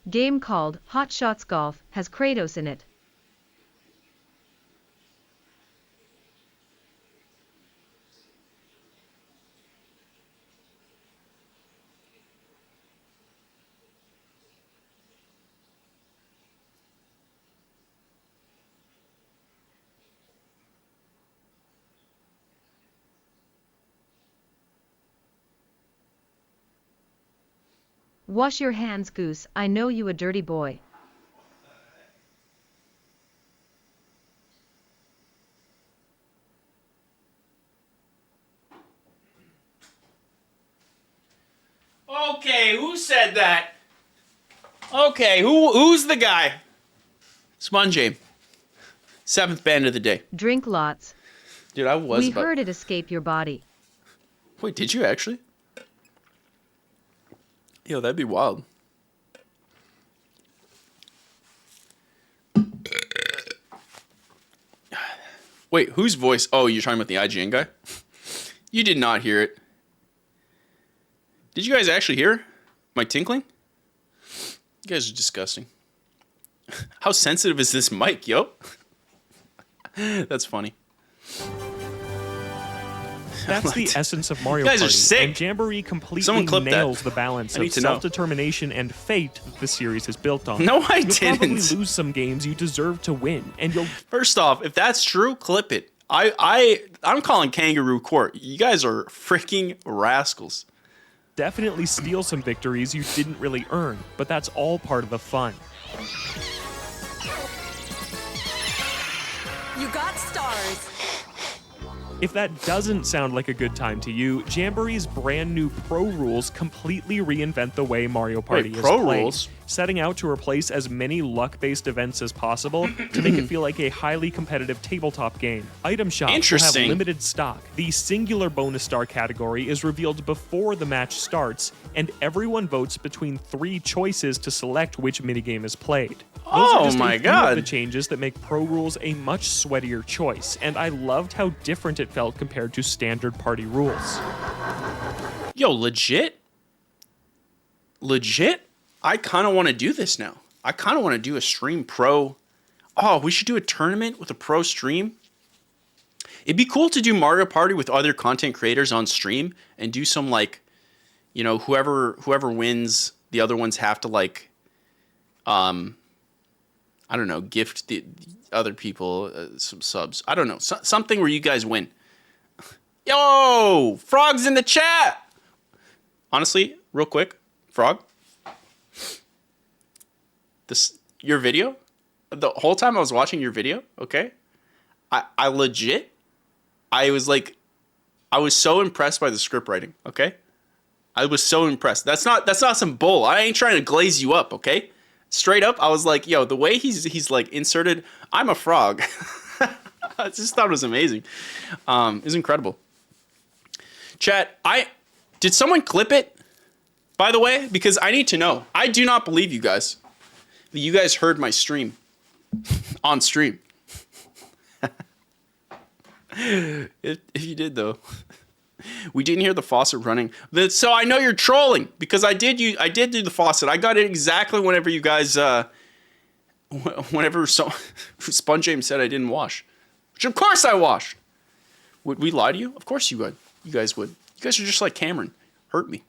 Game called Hot Shots Golf has Kratos in it. Wash your hands, Goose. I know you a dirty boy. Okay, who said that? Okay, who's the guy? Sponge. 7th band of the day. Drink lots. Dude, I was We heard it escape your body. Wait, did you actually? Yo, that'd be wild. Wait, whose voice? Oh, you're talking about the IGN guy? You did not hear it. Did you guys actually hear my tinkling? You guys are disgusting. How sensitive is this mic, yo? That's funny. That's the essence of Mario You guys are Party, sick. and Jamboree completely Someone clip that. nails the balance I need of to know. self-determination and fate that the series is built on. No, I You'll probably didn't. lose some games you deserve to win, and you'll First off, if that's true, clip it. I'm calling Kangaroo Court. You guys are freaking rascals. definitely steal some victories you didn't really earn, but that's all part of the fun. You got stars. If that doesn't sound like a good time to you, Jamboree's brand new Pro Rules completely reinvent the way Mario Party Wait, is Pro played. Rules? setting out to replace as many luck-based events as possible to make it feel like a highly competitive tabletop game. Item shops will have Interesting. limited stock. The singular bonus star category is revealed before the match starts, and everyone votes between 3 choices to select which minigame is played. Those are Oh just my a few God. of the changes that make Pro Rules a much sweatier choice, and I loved how different it felt compared to standard party rules. Yo, legit? Legit? I kind of want to do this now. I kind of want to do a stream pro. Oh, we should do a tournament with a pro stream. It'd be cool to do Mario Party with other content creators on stream and do some like, you know, whoever wins, the other ones have to like, I don't know, gift the other people some subs. I don't know, something where you guys win. Yo, Frog's in the chat. Honestly, real quick, Frog. Your video, the whole time I was watching your video, okay? I legit, I was so impressed by the script writing, okay? I was so impressed. That's not some bull. I ain't trying to glaze you up, okay? Straight up, I was like, yo, the way he's like inserted, I'm a frog. I just thought it was amazing. It was incredible. Chat, did someone clip it, by the way? Because I need to know. I do not believe you guys. You guys heard my stream. On stream. If you did, though. We didn't hear the faucet running. So I know you're trolling. Because I did do the faucet. I got it exactly whenever you guys... whenever Sponge James said I didn't wash. Which of course I washed. Would we lie to you? Of course you would. You guys would. You guys are just like Cameron. Hurt me.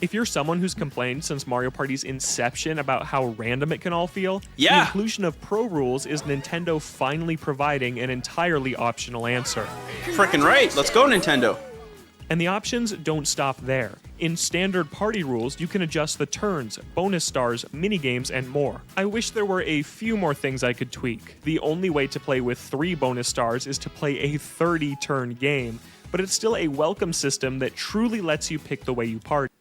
If you're someone who's complained since Mario Party's inception about how random it can all feel, Yeah. the inclusion of Pro Rules is Nintendo finally providing an entirely optional answer. Frickin' right. Let's go, Nintendo. And the options don't stop there. In standard party rules, you can adjust the turns, bonus stars, minigames, and more. I wish there were a few more things I could tweak. The only way to play with 3 bonus stars is to play a 30-turn game, but it's still a welcome system that truly lets you pick the way you party.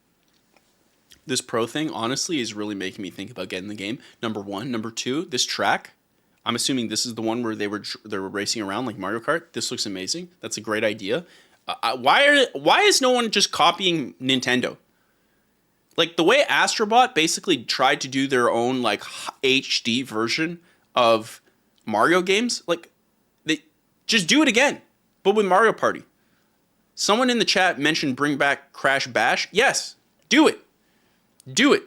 This pro thing, honestly, is really making me think about getting the game. Number 1. Number 2, this track. I'm assuming this is the one where they were racing around like Mario Kart. This looks amazing. That's a great idea. Why is no one just copying Nintendo? Like the way Astrobot basically tried to do their own like HD version of Mario games. Like they just do it again, but with Mario Party. Someone in the chat mentioned bring back Crash Bash. Yes, do it. Do it.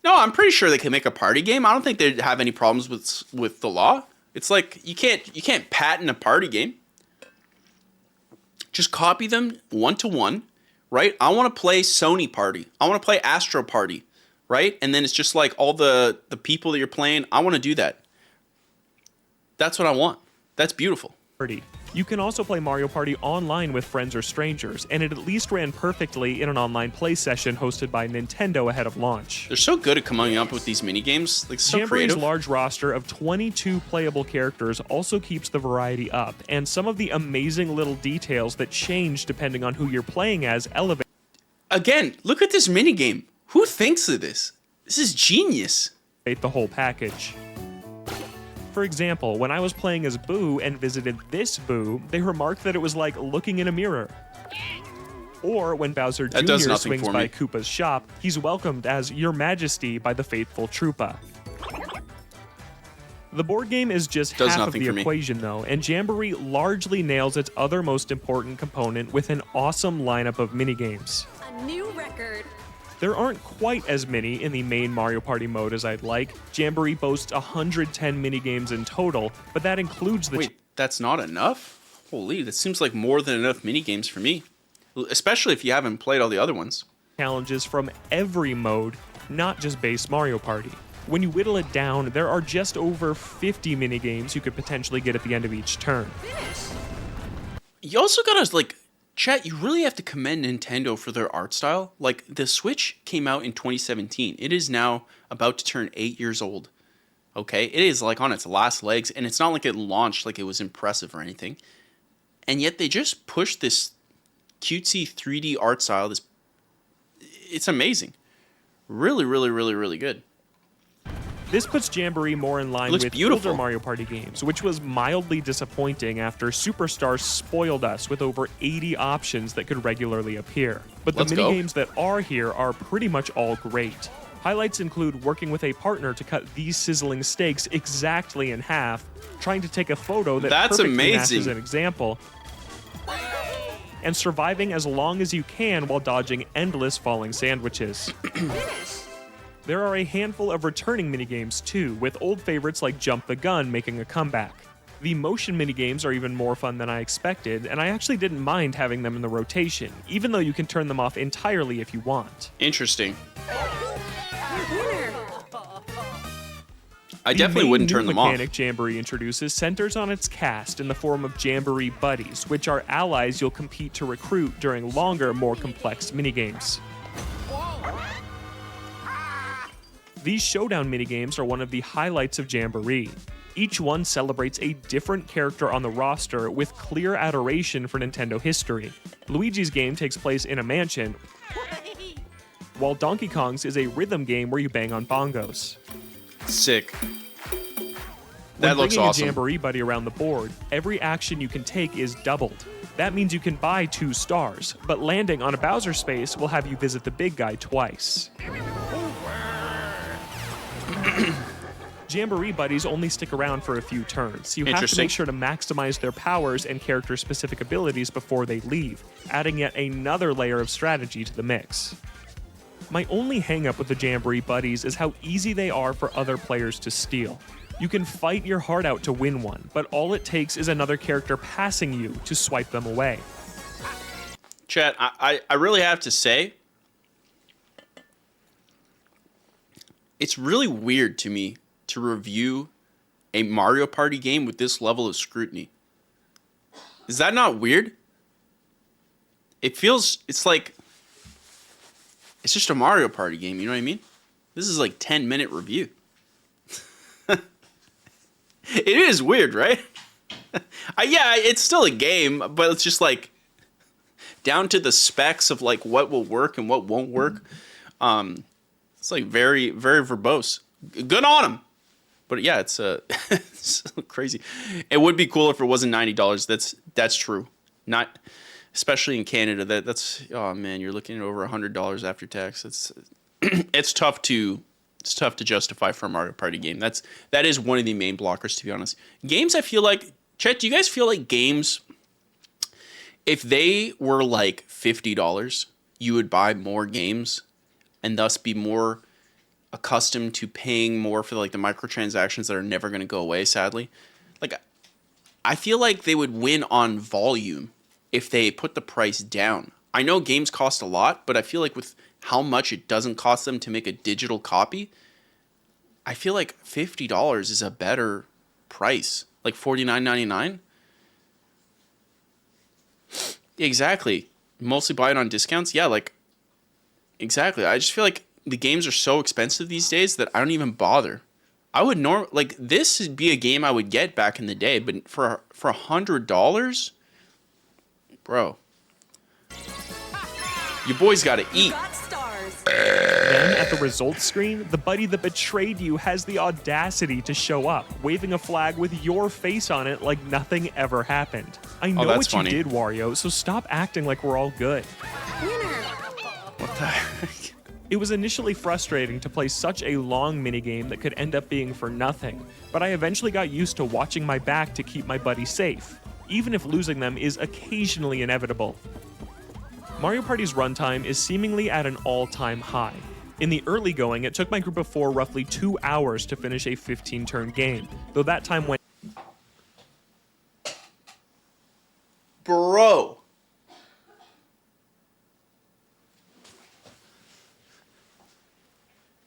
No, I'm pretty sure they can make a party game. I don't think they'd have any problems with the law. It's like you can't patent a party game. Just copy them 1-to-1, right? I want to play Sony Party. I want to play Astro Party, right? And then it's just like all the people that you're playing. I want to do that. That's what I want. That's beautiful. You can also play Mario Party online with friends or strangers, and it at least ran perfectly in an online play session hosted by Nintendo ahead of launch. They're so good at coming up with these minigames. Like, so Jamboree's creative. large roster of 22 playable characters also keeps the variety up, and some of the amazing little details that change depending on who you're playing as elevate. Again, look at this minigame. Who thinks of this? This is genius. The whole package. For example, when I was playing as Boo and visited this Boo, they remarked that it was like looking in a mirror. Or when Bowser That does Jr. nothing swings for by me. Koopa's shop, he's welcomed as Your Majesty by the faithful Troopa. The board game is just Does half of nothing the for me. equation, though, and Jamboree largely nails its other most important component with an awesome lineup of minigames. A new record. There aren't quite as many in the main Mario Party mode as I'd like. Jamboree boasts 110 minigames in total, but that includes the Wait, that's not enough? Holy, that seems like more than enough minigames for me. Especially if you haven't played all the other ones. challenges from every mode, not just base Mario Party. When you whittle it down, there are just over 50 minigames you could potentially get at the end of each turn. You also gotta, like, chat, you really have to commend Nintendo for their art style. Like, the Switch came out in 2017. It is now about to turn 8 years old. Okay? It is, like, on its last legs, and it's not like it launched like it was impressive or anything. And yet they just pushed this cutesy 3D art style. It's amazing. Really, really, really, really good. This puts Jamboree more in line Looks with beautiful. older Mario Party games, which was mildly disappointing after Superstars spoiled us with over 80 options that could regularly appear. But the Let's go. minigames that are here are pretty much all great. Highlights include working with a partner to cut these sizzling steaks exactly in half, trying to take a photo that That's perfectly amazing. matches an example, and surviving as long as you can while dodging endless falling sandwiches. There are a handful of returning minigames too, with old favorites like Jump the Gun making a comeback. The motion minigames are even more fun than I expected, and I actually didn't mind having them in the rotation, even though you can turn them off entirely if you want. Interesting. I definitely wouldn't turn them The off. mechanic Jamboree introduces centers on its cast in the form of Jamboree Buddies, which are allies you'll compete to recruit during longer, more complex minigames. These showdown minigames are one of the highlights of Jamboree. Each one celebrates a different character on the roster with clear adoration for Nintendo history. Luigi's game takes place in a mansion, while Donkey Kong's is a rhythm game where you bang on bongos. Sick. When That looks bringing awesome. a Jamboree buddy around the board, every action you can take is doubled. That means you can buy 2 stars, but landing on a Bowser space will have you visit the big guy twice. Jamboree buddies only stick around for a few turns, so you have to Interesting. make sure to maximize their powers and character-specific abilities before they leave, adding yet another layer of strategy to the mix. My only hang-up with the Jamboree buddies is how easy they are for other players to steal. You can fight your heart out to win one, but all it takes is another character passing you to swipe them away. Chat, I really have to say, it's really weird to me to review a Mario Party game with this level of scrutiny. Is that not weird? It's like, it's just a Mario Party game, you know what I mean? This is like 10-minute review. It is weird, right? Yeah, it's still a game, but it's just like down to the specs of like what will work and what won't work. It's like very, very verbose. Good on them. But yeah, it's it's crazy. It would be cool if it wasn't $90. That's true. Not especially in Canada. That's oh man, you're looking at over $100 after tax. It's tough to justify for a Mario Party game. That is one of the main blockers, to be honest. Games, I feel like, Chet, do you guys feel like games, if they were like $50, you would buy more games and thus be more accustomed to paying more for like the microtransactions that are never going to go away, sadly? Like, I feel like they would win on volume if they put the price down. I know games cost a lot, but I feel like with how much it doesn't cost them to make a digital copy, I feel like $50 is a better price. Like $49.99? Exactly. Mostly buy it on discounts? Yeah, like, exactly. I just feel like the games are so expensive these days that I don't even bother. I would like, this would be a game I would get back in the day, but for $100, bro, your boy's got to eat. Then, at the results screen, the buddy that betrayed you has the audacity to show up, waving a flag with your face on it like nothing ever happened. I know that's what funny. you did, Wario, so stop acting like we're all good. What the heck? It was initially frustrating to play such a long minigame that could end up being for nothing, but I eventually got used to watching my back to keep my buddy safe, even if losing them is occasionally inevitable. Mario Party's runtime is seemingly at an all-time high. In the early going, it took my group of 4 roughly 2 hours to finish a 15-turn game, though that time went... Bro.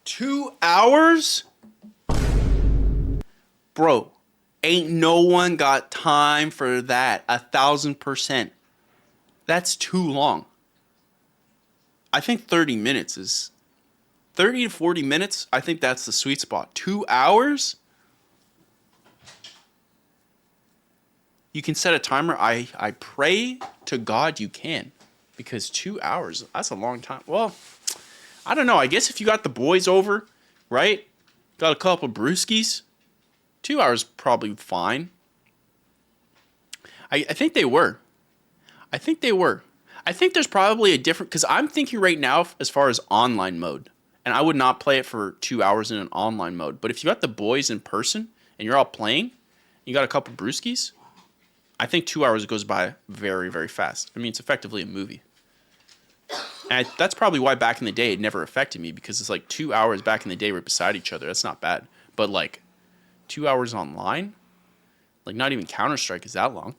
Two hours? Bro, ain't no one got time for that. 1,000%. That's too long. I think 30 minutes is... 30 to 40 minutes, I think that's the sweet spot. 2 hours? You can set a timer. I pray to God you can. Because 2 hours, that's a long time. Well, I don't know. I guess if you got the boys over, right? Got a couple brewskis, 2 hours probably fine. I think they were. I think there's probably a different, because I'm thinking right now as far as online mode, and I would not play it for 2 hours in an online mode. But if you got the boys in person and you're all playing, you got a couple brewskis, I think 2 hours goes by very, very fast. I mean, it's effectively a movie. And that's probably why back in the day it never affected me, because it's like 2 hours back in the day right beside each other. That's not bad. But like 2 hours online, like not even Counter-Strike is that long.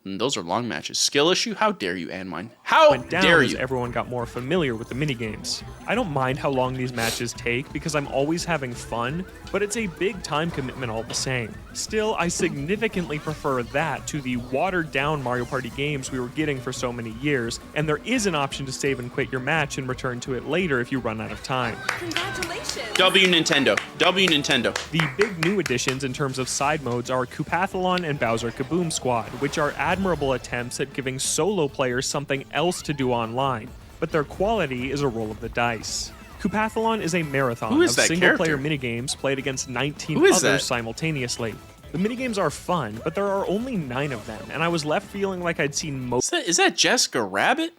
And those are long matches. Skill issue? How dare you, Anmine? How went down dare as you? everyone got more familiar with the minigames. I don't mind how long these matches take because I'm always having fun, but it's a big time commitment all the same. Still, I significantly prefer that to the watered-down Mario Party games we were getting for so many years, and there is an option to save and quit your match and return to it later if you run out of time. Congratulations! W Nintendo. W Nintendo. The big new additions in terms of side modes are Koopathlon and Bowser Kaboom Squad, which are admirable attempts at giving solo players something else to do online, but their quality is a roll of the dice. Koopathlon is a marathon of single-player minigames played against 19 others simultaneously. The minigames are fun, but there are only 9 of them, and I was left feeling like I'd seen most. Is that Jessica Rabbit?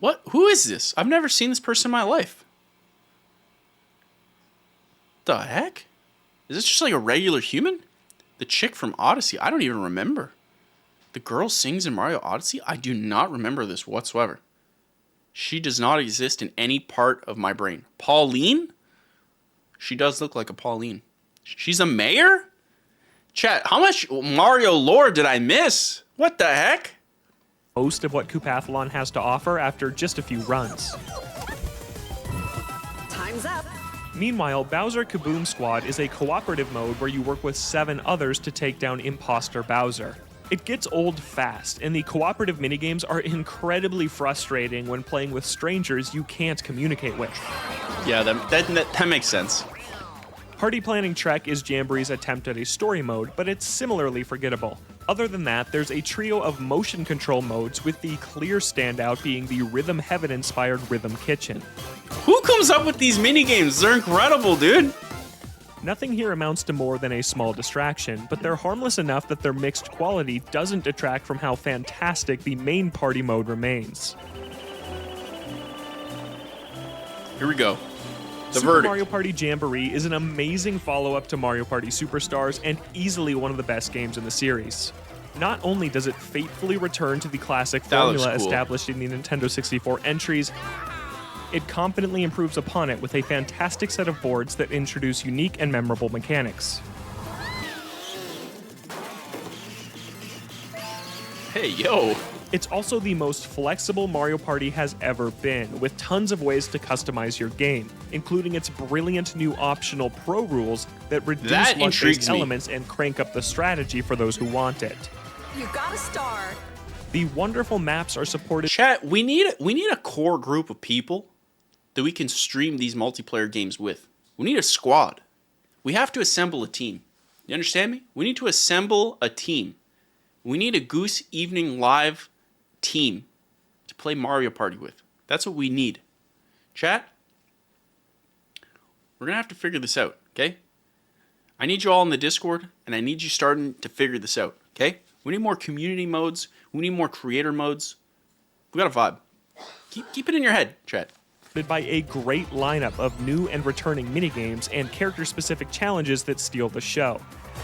What? Who is this? I've never seen this person in my life. The heck? Is this just like a regular human? The chick from Odyssey? I don't even remember. The girl sings in Mario Odyssey? I do not remember this whatsoever. She does not exist in any part of my brain. Pauline? She does look like a Pauline. She's a mayor? Chat, how much Mario lore did I miss? What the heck? Most of what Koopathlon has to offer after just a few runs. Time's up. Meanwhile, Bowser Kaboom Squad is a cooperative mode where you work with 7 others to take down Imposter Bowser. It gets old fast, and the cooperative minigames are incredibly frustrating when playing with strangers you can't communicate with. Yeah, that makes sense. Party Planning Trek is Jamboree's attempt at a story mode, but it's similarly forgettable. Other than that, there's a trio of motion control modes, with the clear standout being the Rhythm Heaven-inspired Rhythm Kitchen. Who comes up with these minigames? They're incredible, dude. Nothing here amounts to more than a small distraction, but they're harmless enough that their mixed quality doesn't detract from how fantastic the main party mode remains. Here we go. The Super verdict. Mario Party Jamboree is an amazing follow-up to Mario Party Superstars and easily one of the best games in the series. Not only does it faithfully return to the classic formula established in the Nintendo 64 entries, it confidently improves upon it with a fantastic set of boards that introduce unique and memorable mechanics. Hey, yo. It's also the most flexible Mario Party has ever been, with tons of ways to customize your game, including its brilliant new optional pro rules that reduce luck-based elements and crank up the strategy for those who want it. You got a star. The wonderful maps are supported. Chat, we need a core group of people that we can stream these multiplayer games with. We need a squad. We have to assemble a team. You understand me? We need to assemble a team. We need a Goose Evening Live team to play Mario Party with. That's what we need. Chat, we're going to have to figure this out, okay? I need you all in the Discord, and I need you starting to figure this out, okay? We need more community modes. We need more creator modes. We got a vibe. Keep it in your head, chat. By a great lineup of new and returning minigames and character-specific challenges that steal the show.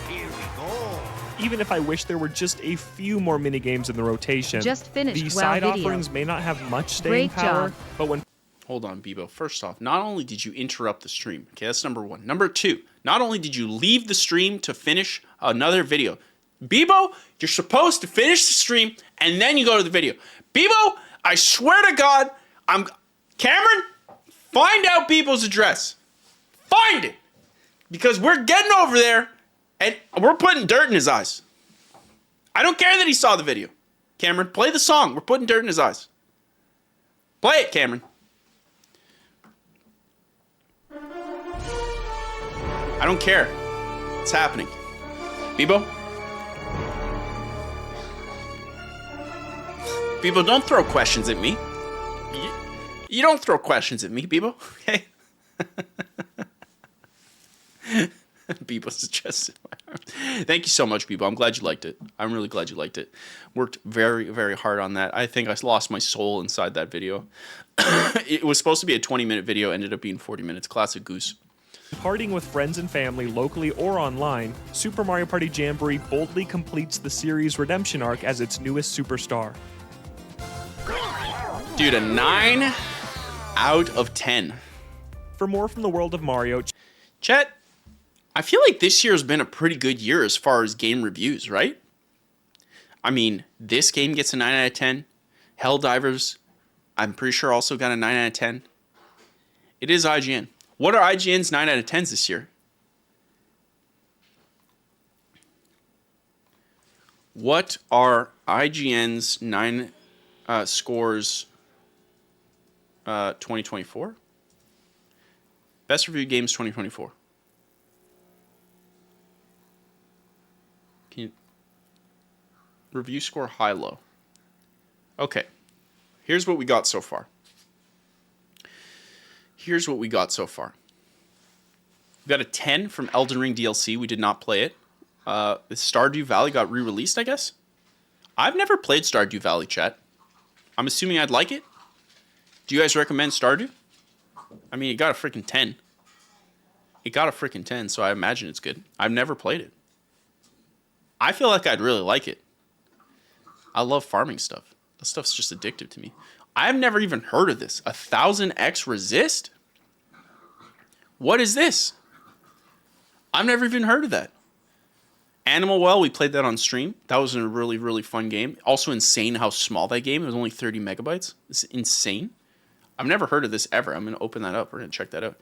Here we go. Even if I wish there were just a few more minigames in the rotation, Just finished. the Wow side video. offerings may not have much staying Great power, job. but when Hold on, Bebo. First off, not only did you interrupt the stream, okay, that's number one. Number two, not only did you leave the stream to finish another video. Bebo, you're supposed to finish the stream and then you go to the video. Bebo, I swear to God, Cameron, find out Bebo's address. Find it. Because we're getting over there and we're putting dirt in his eyes. I don't care that he saw the video. Cameron, play the song. We're putting dirt in his eyes. Play it, Cameron. I don't care. It's happening. Bebo? Bebo, don't throw questions at me. You don't throw questions at me, Bebo. Okay. Bebo suggested. Thank you so much, Bebo. I'm glad you liked it. I'm really glad you liked it. Worked very, very hard on that. I think I lost my soul inside that video. It was supposed to be a 20-minute video, ended up being 40 minutes. Classic Goose. Partying with friends and family locally or online, Super Mario Party Jamboree boldly completes the series' redemption arc as its newest superstar. Dude, a 9 out of 10. For more from the world of Mario, Chet, I feel like this year has been a pretty good year as far as game reviews, right? I mean, this game gets a 9 out of 10. Helldivers, I'm pretty sure also got a 9 out of 10. It is IGN. What are IGN's 9 out of 10s this year? What are IGN's 9 scores 2024? Best reviewed games 2024. Can you review score high low? Okay. Here's what we got so far. We got a 10 from Elden Ring DLC. We did not play it. Stardew Valley got re-released, I guess. I've never played Stardew Valley, chat. I'm assuming I'd like it. Do you guys recommend Stardew? I mean, it got a freaking 10. So I imagine it's good. I've never played it. I feel like I'd really like it. I love farming stuff. That stuff's just addictive to me. I've never even heard of this. 1000x resist? What is this? I've never even heard of that. Animal Well, we played that on stream. That was a really, really fun game. Also insane how small that game. It was only 30 megabytes. It's insane. I've never heard of this ever. I'm going to open that up. We're going to check that out.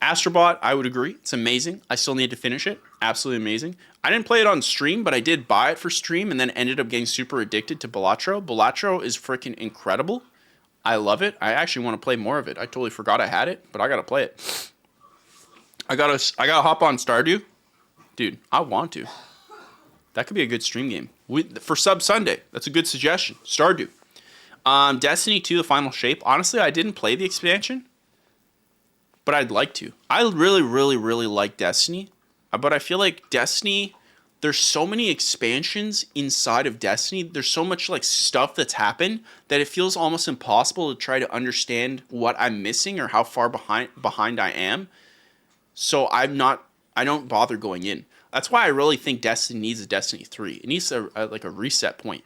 Astrobot, I would agree. It's amazing. I still need to finish it. Absolutely amazing. I didn't play it on stream, but I did buy it for stream and then ended up getting super addicted to Balatro. Balatro is freaking incredible. I love it. I actually want to play more of it. I totally forgot I had it, but I got to play it. I gotta hop on Stardew. Dude, I want to. That could be a good stream game. For Sub Sunday, that's a good suggestion. Stardew. Destiny 2, The Final Shape. Honestly, I didn't play the expansion, but I'd like to. I really, really, really like Destiny, but I feel like Destiny, there's so many expansions inside of Destiny. There's so much like stuff that's happened that it feels almost impossible to try to understand what I'm missing or how far behind I am. So I don't bother going in. That's why I really think Destiny needs a Destiny 3. It needs a reset point.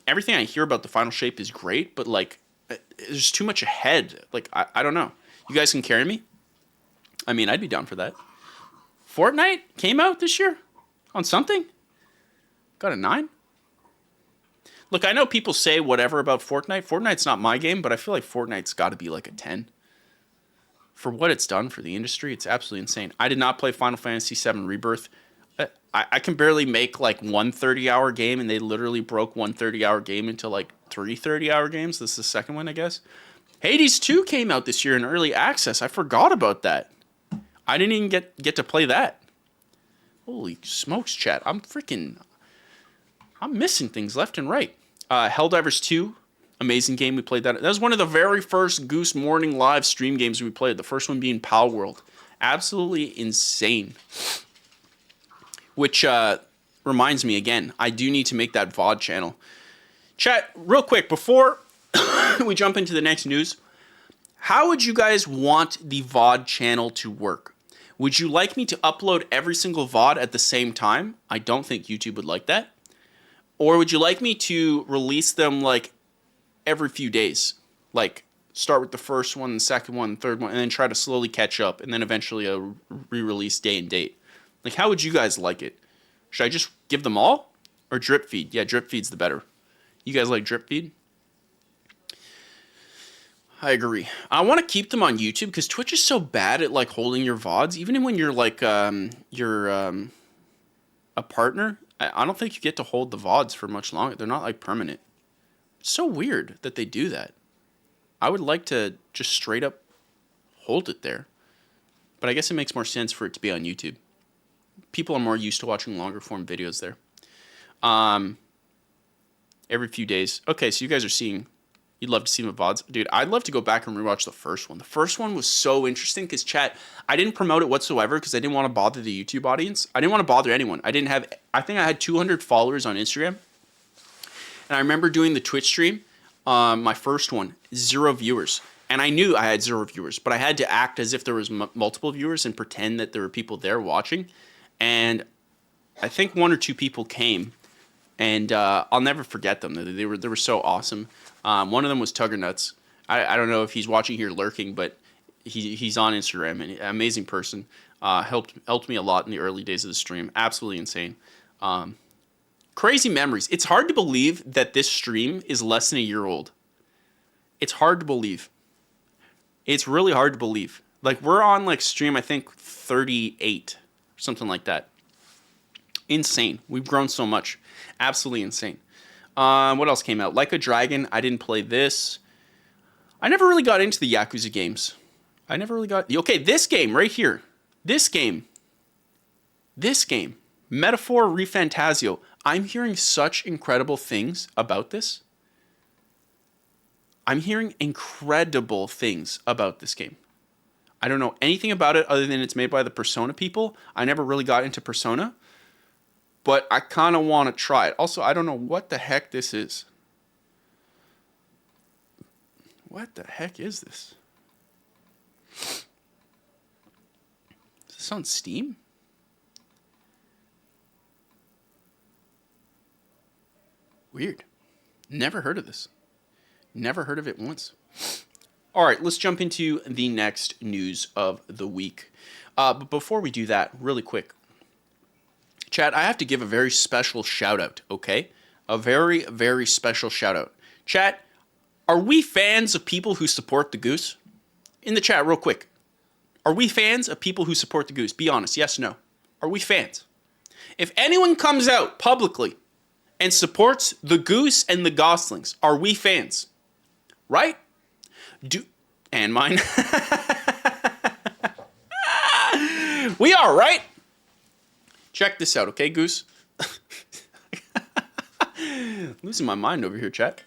Everything I hear about The Final Shape is great, but like there's too much ahead. Like I don't know. You guys can carry me? I mean, I'd be down for that. Fortnite came out this year on something. Got a 9. Look, I know people say whatever about Fortnite. Fortnite's not my game, but I feel like Fortnite's got to be like a 10. For what it's done for the industry, it's absolutely insane. I did not play Final Fantasy VII Rebirth. I can barely make like one 30-hour game, and they literally broke one 30-hour game into like 3 30-hour games. This is the second one, I guess. Hades 2 came out this year in early access. I forgot about that. I didn't even get to play that. Holy smokes, chat. I'm missing things left and right. Helldivers 2. Amazing game. We played that. That was one of the very first Goose Morning live stream games we played. The first one being Pal World. Absolutely insane. Which reminds me again, I do need to make that VOD channel. Chat, real quick, before we jump into the next news, how would you guys want the VOD channel to work? Would you like me to upload every single VOD at the same time? I don't think YouTube would like that. Or would you like me to release them like every few days? Like start with the first one, the second one, the third one, and then try to slowly catch up, and then eventually a re-release day and date. Like, how would you guys like it? Should I just give them all? Or drip feed? Yeah, drip feed's the better. You guys like drip feed? I agree. I want to keep them on YouTube because Twitch is so bad at like holding your VODs. Even when you're like you're a partner, I don't think you get to hold the VODs for much longer. They're not like permanent. It's so weird that they do that. I would like to just straight up hold it there. But I guess it makes more sense for it to be on YouTube. People are more used to watching longer form videos there. Every few days. Okay, so you guys are seeing You'd love to see my VODs. Dude, I'd love to go back and rewatch the first one. The first one was so interesting because, chat, I didn't promote it whatsoever because I didn't want to bother the YouTube audience. I didn't want to bother anyone. I think I had 200 followers on Instagram. And I remember doing the Twitch stream, my first one, 0 viewers. And I knew I had 0 viewers, but I had to act as if there was multiple viewers and pretend that there were people there watching. And I think 1 or 2 people came, and I'll never forget them. They were so awesome. One of them was Tugger Nuts. I don't know if he's watching here lurking, but he's on Instagram, and amazing person. Helped me a lot in the early days of the stream. Absolutely insane. Crazy memories. It's hard to believe that this stream is less than a year old. It's hard to believe. It's really hard to believe. Like, we're on like stream, I think 38 or something like that. Insane. We've grown so much. Absolutely insane. What else came out? Like a Dragon. I didn't play this. I never really got into the Yakuza games. I never really got... Okay, this game right here. This game. Metaphor ReFantazio. I'm hearing such incredible things about this. I'm hearing incredible things about this game. I don't know anything about it other than it's made by the Persona people. I never really got into Persona. But I kind of want to try it. Also, I don't know what the heck this is. What the heck is this? Is this on Steam? Weird. Never heard of this. Never heard of it once. All right, let's jump into the next news of the week. But before we do that, really quick, chat, I have to give a very special shout out, okay? A very, very special shout out. Chat, are we fans of people who support the Goose? In the chat, real quick. Are we fans of people who support the Goose? Be honest, yes or no. Are we fans? If anyone comes out publicly and supports the Goose and the Goslings, are we fans? Right? And mine. We are, right? Check this out, okay, Goose? Losing my mind over here, chat.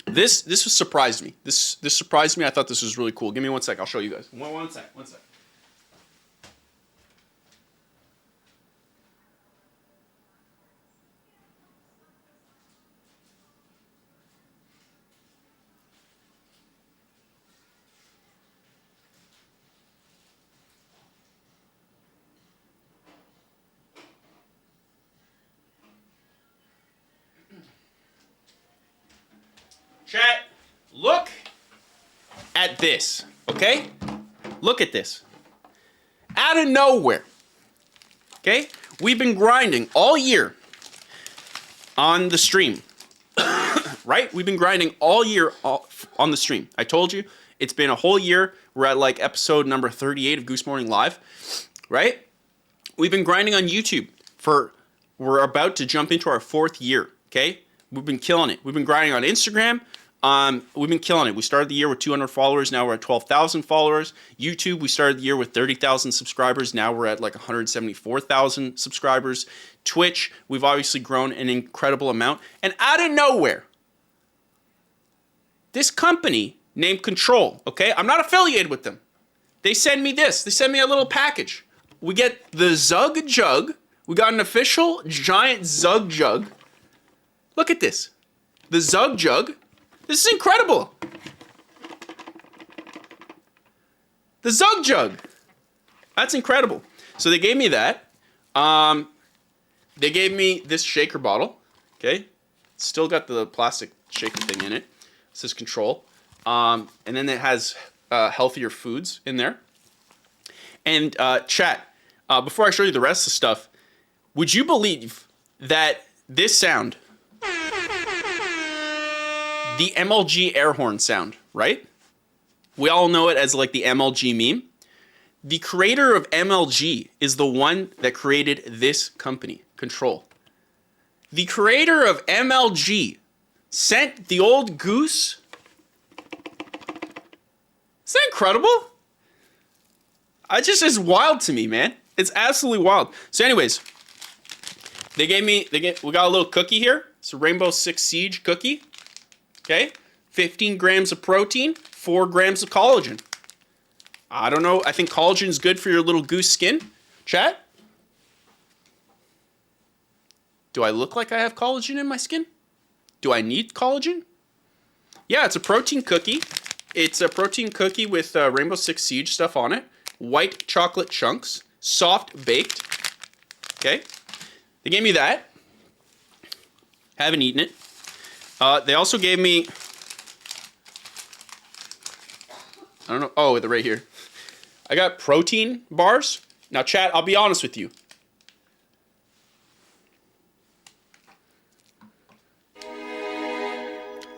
This surprised me. This surprised me. I thought this was really cool. Give me 1 sec. I'll show you guys. One sec. Chat, look at this, okay? Look at this. Out of nowhere, okay? We've been grinding all year on the stream, right? We've been grinding all year on the stream. I told you, it's been a whole year. We're at like episode number 38 of Goose Morning Live, right? We've been grinding on YouTube we're about to jump into our 4th year, okay? We've been killing it. We've been grinding on Instagram. We've been killing it. We started the year with 200 followers. Now we're at 12,000 followers. YouTube, we started the year with 30,000 subscribers. Now we're at like 174,000 subscribers. Twitch, we've obviously grown an incredible amount. And out of nowhere, this company named Control, okay? I'm not affiliated with them. They send me this. They send me a little package. We get the Zug Jug. We got an official giant Zug Jug. Look at this. The Zug Jug. This is incredible. The Zug Jug. That's incredible. So they gave me that. They gave me this shaker bottle. Okay. Still got the plastic shaker thing in it. This is Control. And then it has healthier foods in there. And chat, before I show you the rest of the stuff, would you believe that this sound, the MLG air horn sound, right? We all know it as like the MLG meme. The creator of MLG is the one that created this company, Control. The creator of MLG sent the old Goose. Is that incredible? It just is wild to me, man. It's absolutely wild. So anyways, we got a little cookie here. It's a Rainbow Six Siege cookie. Okay? 15 grams of protein, 4 grams of collagen. I don't know. I think collagen is good for your little goose skin. Chat? Do I look like I have collagen in my skin? Do I need collagen? Yeah, it's a protein cookie. It's a protein cookie with Rainbow Six Siege stuff on it. White chocolate chunks. Soft baked. Okay? They gave me that. Haven't eaten it. They also gave me... I don't know. Oh, they're right here. I got protein bars. Now, chat, I'll be honest with you.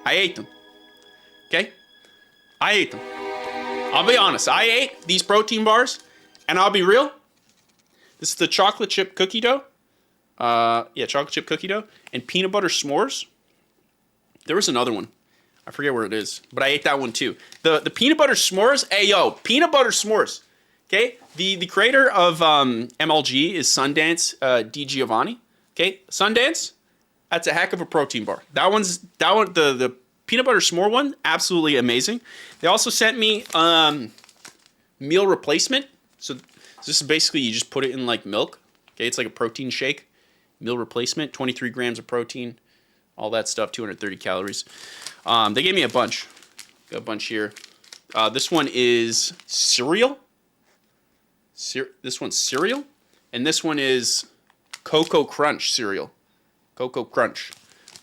I ate them. Okay? I ate them. I'll be honest. I ate these protein bars, and I'll be real. This is the chocolate chip cookie dough. Yeah, chocolate chip cookie dough. And peanut butter s'mores. There was another one. I forget where it is, but I ate that one too. The peanut butter s'mores. Hey, yo, peanut butter s'mores. Okay? The creator of MLG is Sundance Di Giovanni. Okay? Sundance, that's a heck of a protein bar. That one, the peanut butter s'more one, absolutely amazing. They also sent me meal replacement. So this is basically, you just put it in like milk. Okay, it's like a protein shake. Meal replacement, 23 grams of protein, all that stuff, 230 calories. They gave me a bunch. Got a bunch here. This one is cereal. This one's cereal. And this one is Cocoa Crunch cereal. Cocoa Crunch.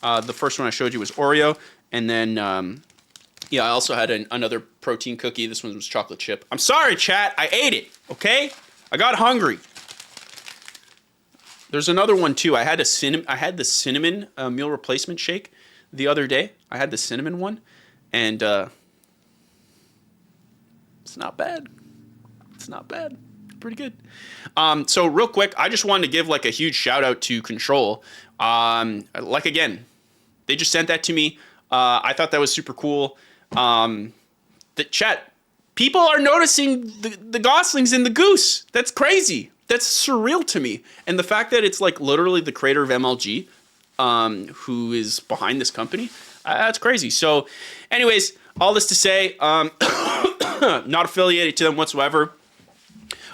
The first one I showed you was Oreo. And then, yeah, I also had another protein cookie. This one was chocolate chip. I'm sorry, chat. I ate it, okay? I got hungry. There's another one, too. I had the cinnamon meal replacement shake the other day. I had the cinnamon one. And it's not bad. It's not bad. Pretty good. So real quick, I just wanted to give like a huge shout out to Control. Like, again, they just sent that to me. I thought that was super cool. The chat, people are noticing the goslings in the goose. That's crazy. That's surreal to me. And the fact that it's like literally the creator of MLG, who is behind this company, that's crazy. So anyways, all this to say, not affiliated to them whatsoever.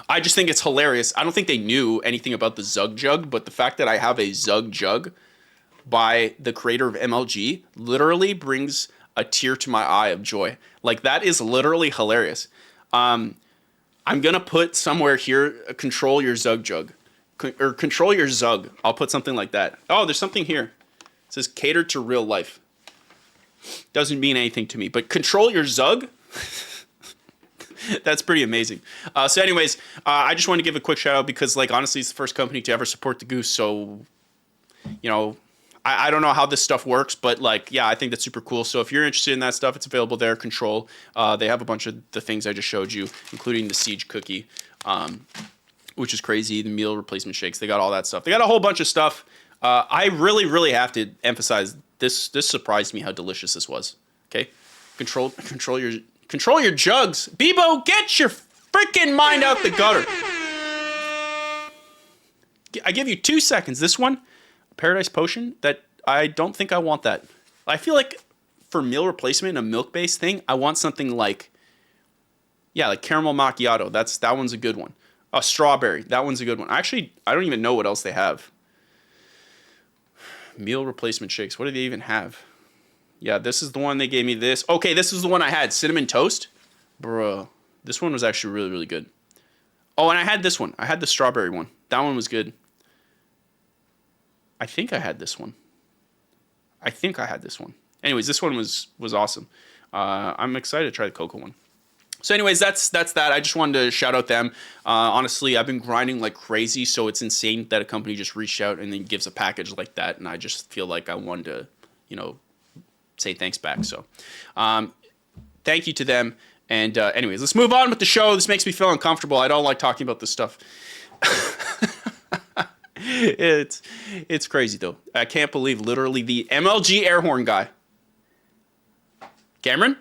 I just think it's hilarious. I don't think they knew anything about the Zug Jug, but the fact that I have a Zug Jug by the creator of MLG literally brings a tear to my eye of joy. Like, that is literally hilarious. I'm going to put somewhere here, control your Zug Jug. Or control your Zug. I'll put something like that. Oh, there's something here. It says cater to real life. Doesn't mean anything to me, but control your Zug? That's pretty amazing. So anyways, I just want to give a quick shout out because, like, honestly, it's the first company to ever support the Goose. So, you know, I don't know how this stuff works, but, like, yeah, I think that's super cool. So if you're interested in that stuff, it's available there. Control. They have a bunch of the things I just showed you, including the Siege cookie, which is crazy. The meal replacement shakes. They got all that stuff. They got a whole bunch of stuff. I really, really have to emphasize this. This surprised me how delicious this was. Okay, control your jugs. Bebo, get your freaking mind out the gutter. I give you 2 seconds. This one, Paradise Potion, that I don't think I want that. I feel like for meal replacement, a milk-based thing, I want something like, yeah, like caramel macchiato. That one's a good one. A strawberry. That one's a good one. Actually, I don't even know what else they have. Meal replacement shakes. What do they even have? Yeah, this is the one they gave me this. Okay, this is the one I had. Cinnamon toast. Bro, this one was actually really, really good. Oh, and I had this one. I had the strawberry one. That one was good. I think I had this one. Anyways, this one was awesome. I'm excited to try the cocoa one. So anyways, that's that. I just wanted to shout out them. Honestly, I've been grinding like crazy, so it's insane that a company just reached out and then gives a package like that, and I just feel like I wanted to, you know, say thanks back. So thank you to them. And anyways, let's move on with the show. This makes me feel uncomfortable. I don't like talking about this stuff. It's crazy though. I can't believe literally the MLG air horn guy. Cameron?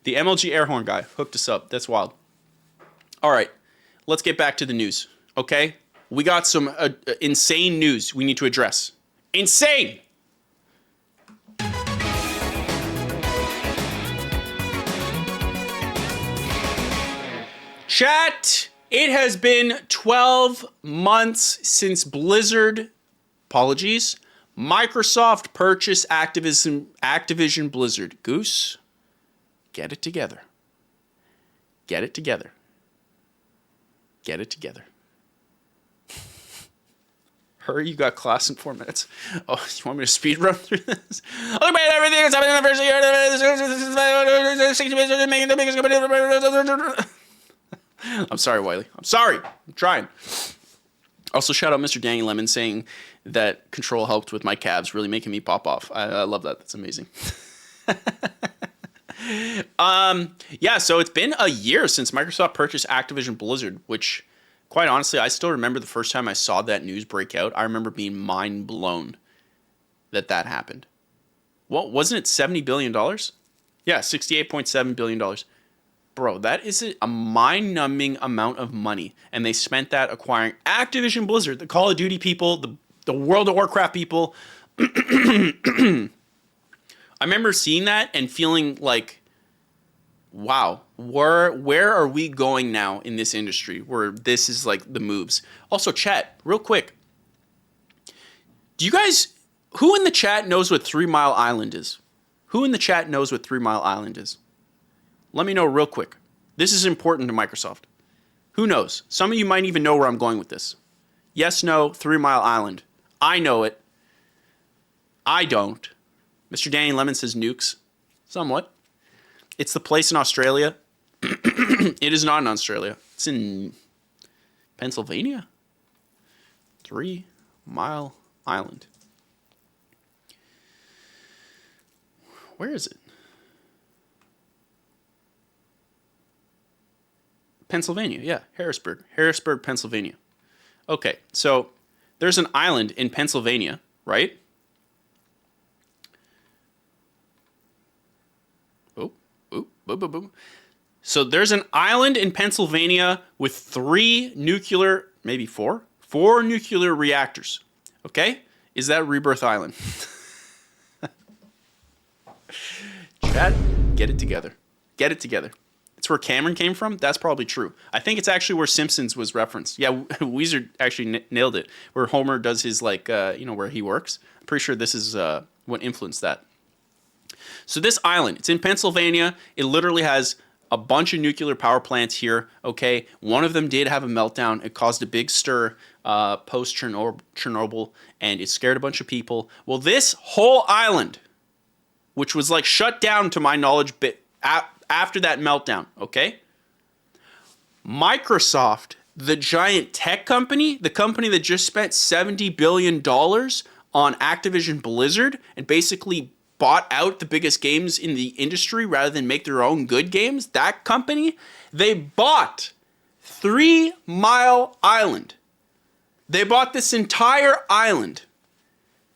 The MLG air horn guy hooked us up. That's wild. All right, let's get back to the news, okay? we got some insane news we need to address. Insane! Chat, it has been 12 months since Blizzard, apologies, Microsoft purchased Activision Blizzard. Goose, get it together. Get it together. Get it together. Hurry, you got class in 4 minutes. Oh, you want me to speed run through this? Look at everything that's happened in the first year. I'm sorry, Wiley. I'm sorry. I'm trying. Also, shout out Mr. Danny Lemon saying that Control helped with my calves, really making me pop off. I love that. That's amazing. Yeah, so it's been a year since Microsoft purchased Activision Blizzard, which, quite honestly, I still remember the first time I saw that news break out. I remember being mind blown that happened. What, wasn't it $70 billion? Yeah, $68.7 billion. Bro, that is a mind-numbing amount of money. And they spent that acquiring Activision Blizzard, the Call of Duty people, the World of Warcraft people. I remember seeing that and feeling like, wow, where are we going now in this industry where this is like the moves? Also, chat, real quick. Do you guys, who in the chat knows what 3 Mile Island is? Who in the chat knows what 3 Mile Island is? Let me know real quick. This is important to Microsoft. Who knows? Some of you might even know where I'm going with this. Yes, no, 3 Mile Island. I know it. I don't. Mr. Danny Lemon says nukes. Somewhat. It's the place in Australia. It is not in Australia. It's in Pennsylvania. 3 Mile Island. Where is it? Pennsylvania, yeah, Harrisburg, Pennsylvania. Okay, so there's an island in Pennsylvania, right? Boom. So there's an island in Pennsylvania with 3 nuclear, maybe 4 nuclear reactors. Okay, is that Rebirth Island? Chat, get it together. Get it together. It's where Cameron came from? That's probably true. I think it's actually where Simpsons was referenced. Yeah, Weezer actually nailed it. Where Homer does his, where he works. I'm pretty sure this is what influenced that. So this island, it's in Pennsylvania. It literally has a bunch of nuclear power plants here, okay? One of them did have a meltdown. It caused a big stir post-Chernobyl, and it scared a bunch of people. Well, this whole island, which was, shut down to my knowledge after that meltdown, okay? Microsoft, the giant tech company, the company that just spent $70 billion on Activision Blizzard and basically bought out the biggest games in the industry rather than make their own good games, that company, they bought 3 Mile Island. They bought this entire island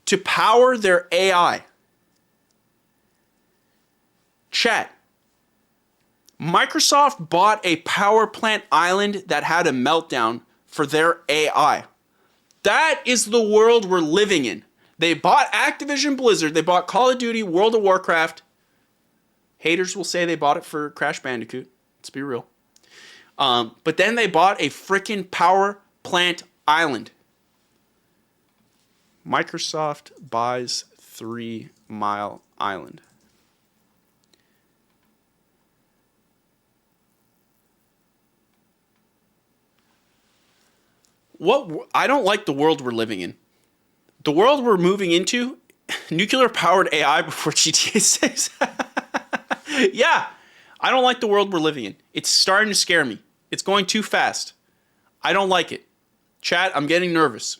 to power their AI. Chat. Microsoft bought a power plant island that had a meltdown for their AI. That is the world we're living in. They bought Activision Blizzard. They bought Call of Duty, World of Warcraft. Haters will say they bought it for Crash Bandicoot. Let's be real. But then they bought a freaking power plant island. Microsoft buys 3 Mile Island. I don't like the world we're living in. The world we're moving into, nuclear-powered AI before GTA 6. Yeah, I don't like the world we're living in. It's starting to scare me. It's going too fast. I don't like it. Chat, I'm getting nervous.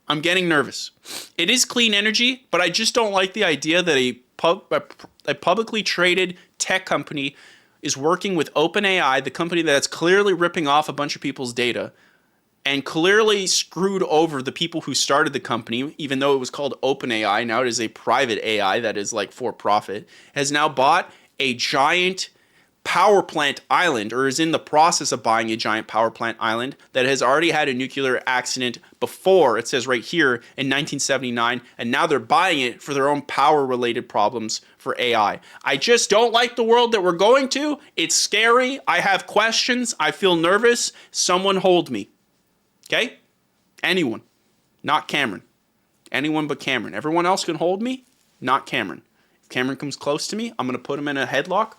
It is clean energy, but I just don't like the idea that a publicly traded tech company is working with OpenAI, the company that's clearly ripping off a bunch of people's data, and clearly screwed over the people who started the company, even though it was called OpenAI. Now it is a private AI that is for profit, has now bought a giant power plant island, or is in the process of buying a giant power plant island that has already had a nuclear accident before. It says right here in 1979, and now they're buying it for their own power related problems for AI. I just don't like the world that we're going to. It's scary. I have questions. I feel nervous. Someone hold me. Okay? Anyone. Not Cameron. Anyone but Cameron. Everyone else can hold me. Not Cameron. If Cameron comes close to me, I'm going to put him in a headlock.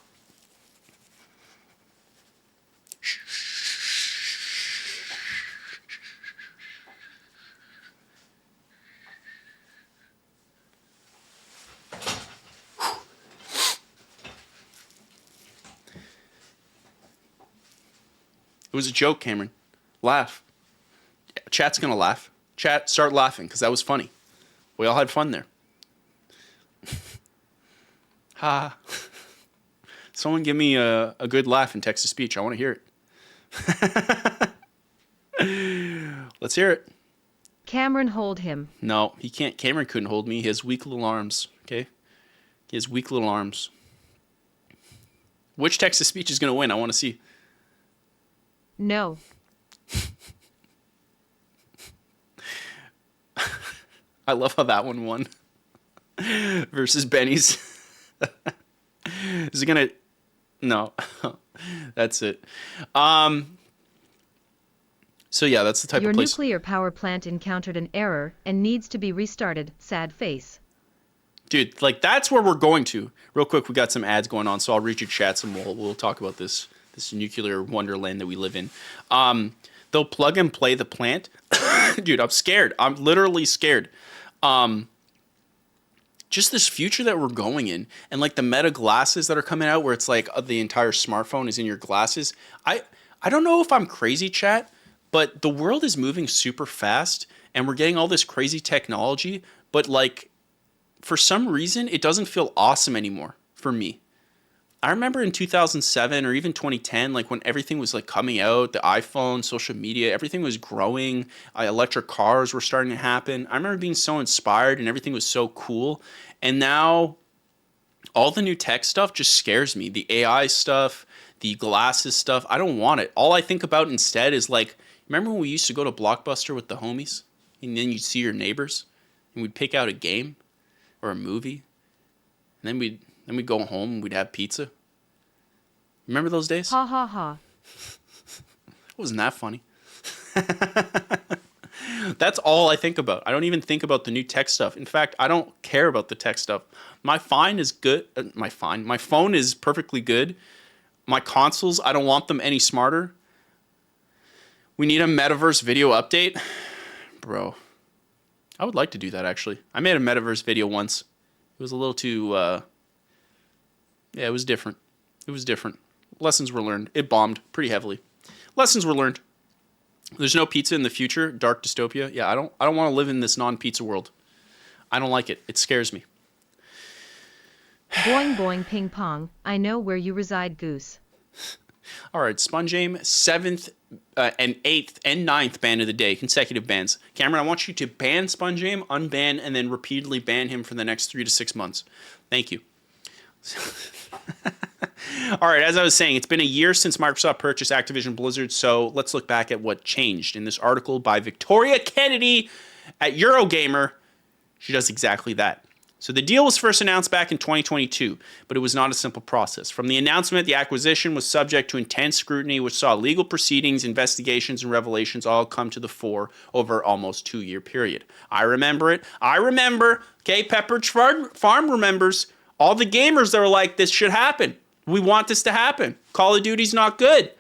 It was a joke, Cameron. Laugh. Chat's gonna laugh. Chat, start laughing, because that was funny. We all had fun there. Ha. Someone give me a good laugh in text-to-speech. I want to hear it. Let's hear it. Cameron, hold him. No, he can't. Cameron couldn't hold me. He has weak little arms, okay? He has weak little arms. Which text-to-speech is going to win? I want to see. No. I love how that one won. Versus Benny's. Is it going to... No. That's it. So yeah, that's the type Your of place... nuclear power plant encountered an error and needs to be restarted. Sad face. Dude, like that's where we're going to. Real quick, we got some ads going on, so I'll read your chats and we'll talk about this nuclear wonderland that we live in. They'll plug and play the plant. Dude, I'm scared. I'm literally scared. Just this future that we're going in, and like the Meta glasses that are coming out, where it's like the entire smartphone is in your glasses. I don't know if I'm crazy, chat, but the world is moving super fast, and we're getting all this crazy technology, but like for some reason, it doesn't feel awesome anymore for me. I remember in 2007 or even 2010, like when everything was like coming out, the iPhone, social media, everything was growing. Electric cars were starting to happen. I remember being so inspired and everything was so cool. And now all the new tech stuff just scares me. The AI stuff, the glasses stuff, I don't want it. All I think about instead is like, remember when we used to go to Blockbuster with the homies? And then you'd see your neighbors and we'd pick out a game or a movie. And then we'd go home and we'd have pizza. Remember those days? Ha ha ha. Wasn't that funny? That's all I think about. I don't even think about the new tech stuff. In fact, I don't care about the tech stuff. My phone is good. My phone is perfectly good. My consoles, I don't want them any smarter. We need a metaverse video update. Bro, I would like to do that actually. I made a metaverse video once. It was a little too... yeah, it was different. It was different. Lessons were learned. It bombed pretty heavily. Lessons were learned. There's no pizza in the future. Dark dystopia. Yeah, I don't want to live in this non-pizza world. I don't like it. It scares me. Boing boing ping pong. I know where you reside, Goose. All right, Sponge Aim, 7th and 8th and 9th ban of the day, consecutive bans. Cameron, I want you to ban Sponge Aim, unban, and then repeatedly ban him for the next 3 to 6 months. Thank you. All right, as I was saying, it's been a year since Microsoft purchased Activision Blizzard, so let's look back at what changed in this article by Victoria Kennedy at Eurogamer. She does exactly that. So the deal was first announced back in 2022, but it was not a simple process. From the announcement, the acquisition was subject to intense scrutiny, which saw legal proceedings, investigations, and revelations all come to the fore over almost 2-year period. I remember it. I remember. Okay, Pepperidge Farm remembers. All the gamers that were like, this should happen. We want this to happen. Call of Duty's not good.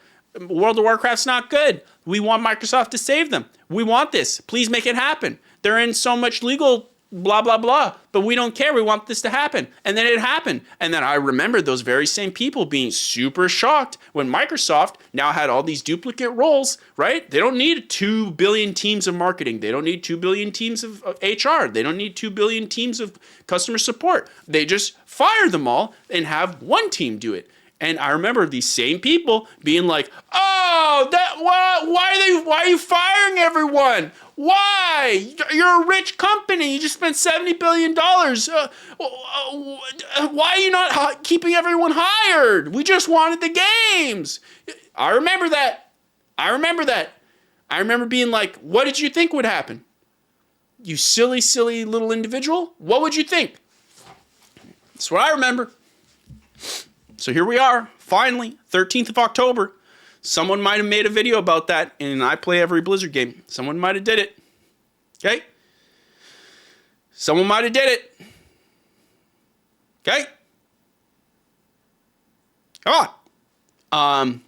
World of Warcraft's not good. We want Microsoft to save them. We want this. Please make it happen. They're in so much legal blah, blah, blah, but we don't care. We want this to happen. And then it happened. And then I remember those very same people being super shocked when Microsoft now had all these duplicate roles, right? They don't need 2 billion teams of marketing. They don't need 2 billion teams of HR. They don't need 2 billion teams of customer support. They just fire them all and have one team do it. And I remember these same people being like, "Oh, why are you firing everyone. Why? You're a rich company. You just spent $70 billion. Why are you not keeping everyone hired? We just wanted the games. I remember that. I remember being like, what did you think would happen? You silly, silly little individual. What would you think? That's what I remember. So here we are, finally, 13th of October. Someone might have made a video about that, and I play every Blizzard game. Someone might have did it. Okay? Someone might have did it. Okay? Come on.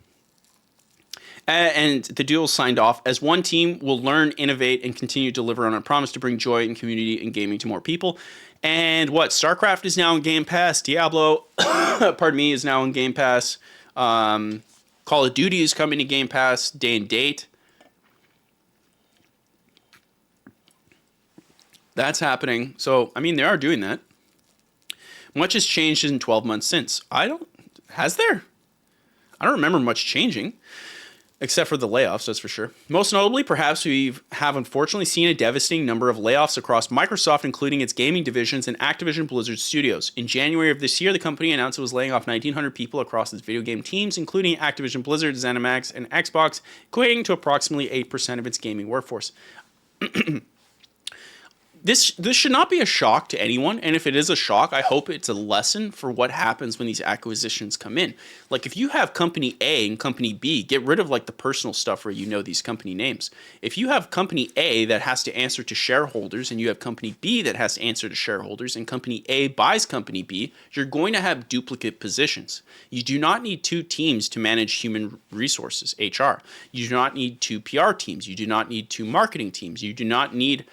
And the deal signed off as one team will learn, innovate, and continue to deliver on our promise to bring joy and community and gaming to more people. And what? StarCraft is now in Game Pass. Diablo, pardon me, is now in Game Pass. Call of Duty is coming to Game Pass day and date. That's happening. So, I mean, they are doing that. Much has changed in 12 months since. Has there? I don't remember much changing. Except for the layoffs, that's for sure. Most notably, perhaps we have unfortunately seen a devastating number of layoffs across Microsoft, including its gaming divisions and Activision Blizzard Studios. In January of this year, the company announced it was laying off 1,900 people across its video game teams, including Activision Blizzard, ZeniMax, and Xbox, equating to approximately 8% of its gaming workforce. This should not be a shock to anyone, and if it is a shock, I hope it's a lesson for what happens when these acquisitions come in. Like, if you have company A and company B, get rid of, like, the personal stuff where you know these company names. If you have company A that has to answer to shareholders, and you have company B that has to answer to shareholders, and company A buys company B, you're going to have duplicate positions. You do not need two teams to manage human resources, HR. You do not need two PR teams. You do not need two marketing teams. You do not need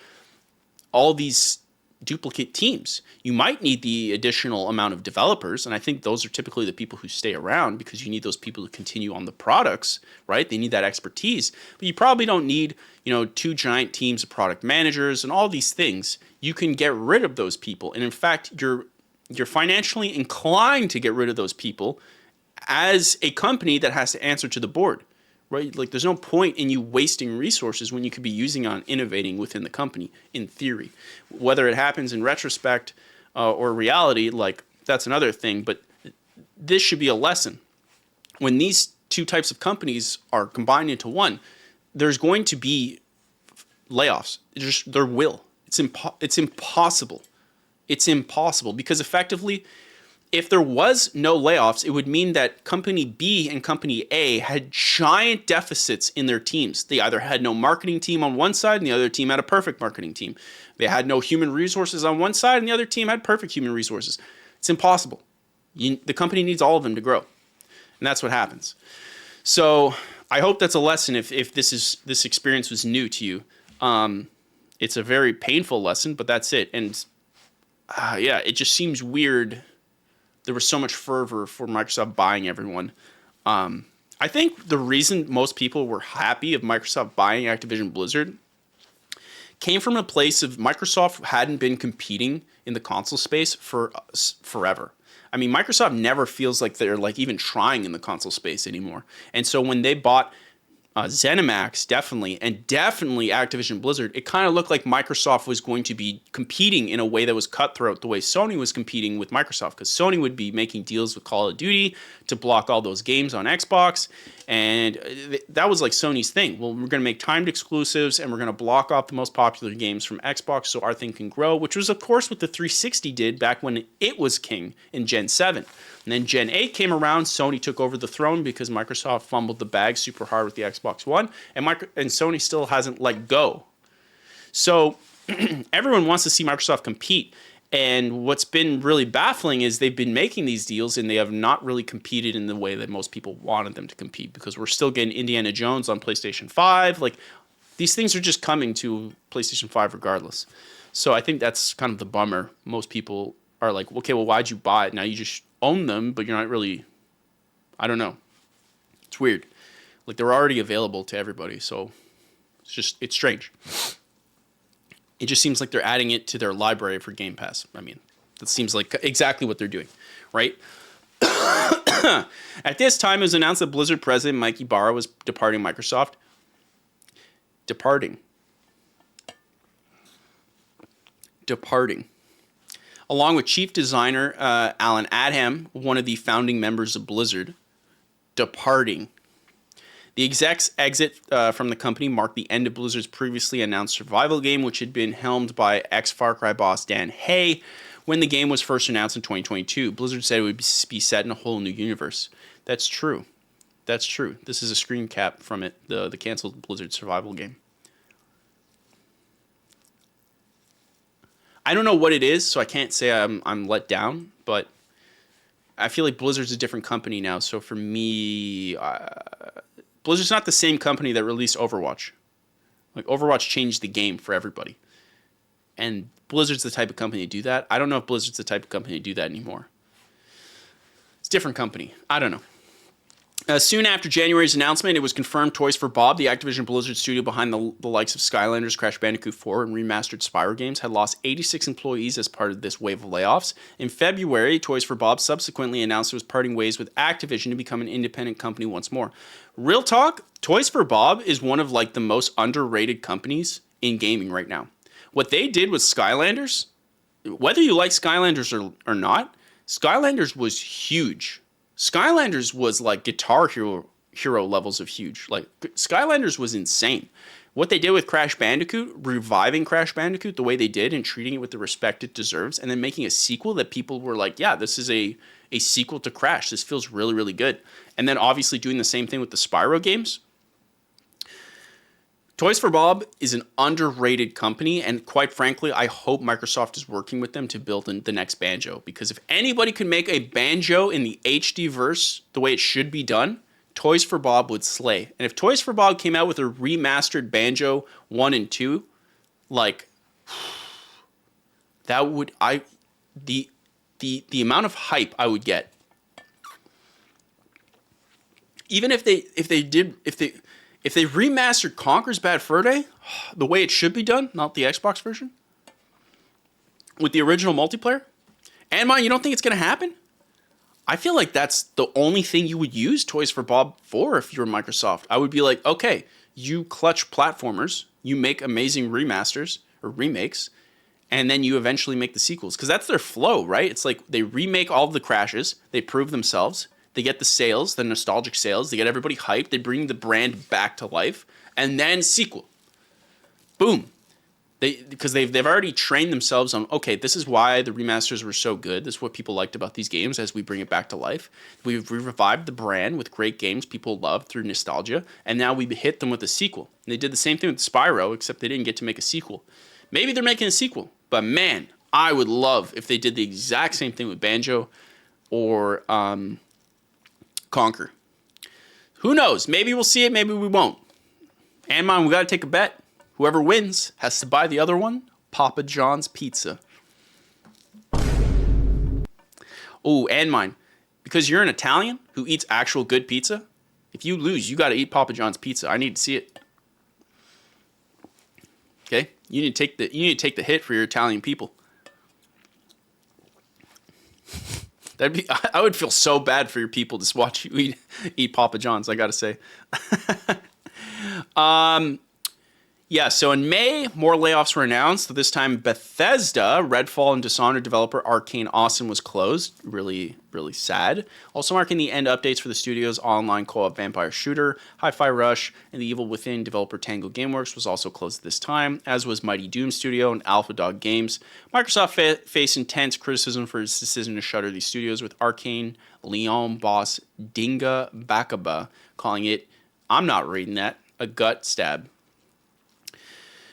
all these duplicate teams. You might need the additional amount of developers, and I think those are typically the people who stay around because you need those people to continue on the products, right? They need that expertise, but you probably don't need, two giant teams of product managers and all these things. You can get rid of those people, and in fact, you're financially inclined to get rid of those people as a company that has to answer to the board. Right? Like, there's no point in you wasting resources when you could be using on innovating within the company, in theory. Whether it happens in retrospect or reality, like, that's another thing. But this should be a lesson. When these two types of companies are combined into one, there's going to be layoffs. There will. It's impossible. It's impossible because effectively, if there was no layoffs, it would mean that company B and company A had giant deficits in their teams. They either had no marketing team on one side and the other team had a perfect marketing team. They had no human resources on one side and the other team had perfect human resources. It's impossible. The company needs all of them to grow. And that's what happens. So I hope that's a lesson if this experience was new to you. It's a very painful lesson, but that's it. And it just seems weird. There was so much fervor for Microsoft buying everyone. I think the reason most people were happy of Microsoft buying Activision Blizzard came from a place of Microsoft hadn't been competing in the console space for forever. I mean, Microsoft never feels like they're like even trying in the console space anymore. And so when they bought ZeniMax, definitely Activision Blizzard, it kind of looked like Microsoft was going to be competing in a way that was cutthroat the way Sony was competing with Microsoft, because Sony would be making deals with Call of Duty to block all those games on Xbox, and that was like Sony's thing. Well, we're going to make timed exclusives, and we're going to block off the most popular games from Xbox so our thing can grow, which was, of course, what the 360 did back when it was king in Gen 7. And then Gen 8 came around, Sony took over the throne because Microsoft fumbled the bag super hard with the Xbox One, and Sony still hasn't let go. So everyone wants to see Microsoft compete, and what's been really baffling is they've been making these deals and they have not really competed in the way that most people wanted them to compete, because we're still getting Indiana Jones on PlayStation 5. Like, these things are just coming to PlayStation 5 regardless. So I think that's kind of the bummer. Most people are like, okay, well, why'd you buy it? Now you just own them, but you're not really, I don't know. It's weird. Like, they're already available to everybody, so it's strange. It just seems like they're adding it to their library for Game Pass. I mean, that seems like exactly what they're doing, right? At this time, it was announced that Blizzard president Mike Ibarra was departing Microsoft. Departing. Along with chief designer Alan Adham, one of the founding members of Blizzard. Departing. The exec's exit from the company marked the end of Blizzard's previously announced survival game, which had been helmed by ex-Far Cry boss Dan Hay when the game was first announced in 2022. Blizzard said it would be set in a whole new universe. That's true. That's true. This is a screen cap from it, the canceled Blizzard survival game. I don't know what it is, so I can't say I'm let down, but I feel like Blizzard's a different company now. So for me, Blizzard's not the same company that released Overwatch. Like, Overwatch changed the game for everybody. And Blizzard's the type of company to do that. I don't know if Blizzard's the type of company to do that anymore. It's a different company. I don't know. Soon after January's announcement, it was confirmed Toys for Bob, the Activision Blizzard studio behind the likes of Skylanders, Crash Bandicoot 4, and remastered Spyro games, had lost 86 employees as part of this wave of layoffs. In February, Toys for Bob subsequently announced it was parting ways with Activision to become an independent company once more. Real talk, Toys for Bob is one of like the most underrated companies in gaming right now. What they did with Skylanders, whether you like Skylanders or not, Skylanders was huge. Skylanders was like Guitar Hero levels of huge. Like, Skylanders was insane. What they did with Crash Bandicoot, reviving Crash Bandicoot the way they did and treating it with the respect it deserves, and then making a sequel that people were like, yeah, this is a sequel to Crash. This feels really, really good. And then obviously doing the same thing with the Spyro games. Toys for Bob is an underrated company, and quite frankly, I hope Microsoft is working with them to build the next Banjo, because if anybody could make a Banjo in the HD verse the way it should be done, Toys for Bob would slay. And if Toys for Bob came out with a remastered Banjo 1 and 2, like, that would, the amount of hype I would get. Even if they remastered Conker's Bad Fur Day the way it should be done, not the Xbox version, with the original multiplayer, and mind, you don't think it's going to happen? I feel like that's the only thing you would use Toys for Bob for if you were Microsoft. I would be like, okay, you clutch platformers, you make amazing remasters or remakes, and then you eventually make the sequels. Because that's their flow, right? It's like they remake all of the Crashes, they prove themselves, they get the sales, the nostalgic sales, they get everybody hyped, they bring the brand back to life, and then sequel. Boom. Because they've already trained themselves on, okay, this is why the remasters were so good. This is what people liked about these games as we bring it back to life. We've revived the brand with great games people love through nostalgia, and now we hit them with a sequel. And they did the same thing with Spyro, except they didn't get to make a sequel. Maybe they're making a sequel, but man, I would love if they did the exact same thing with Banjo or Conker. Who knows? Maybe we'll see it, maybe we won't. And man, we got to take a bet. Whoever wins has to buy the other one Papa John's pizza. Oh, and mine. Because you're an Italian who eats actual good pizza, if you lose, you got to eat Papa John's pizza. I need to see it. Okay? You need to take the hit for your Italian people. I would feel so bad for your people to watch you eat Papa John's, I got to say. Yeah, so in May, more layoffs were announced. This time, Bethesda, Redfall, and Dishonored developer Arcane Austin was closed. Really, really sad. Also marking the end updates for the studio's online co-op vampire shooter, Hi-Fi Rush, and the Evil Within developer Tango Gameworks was also closed at this time, as was Mighty Doom Studio and Alpha Dog Games. Microsoft faced intense criticism for its decision to shutter these studios, with Arcane Leon boss Dinga Bakaba calling it, I'm not reading that, a gut stab.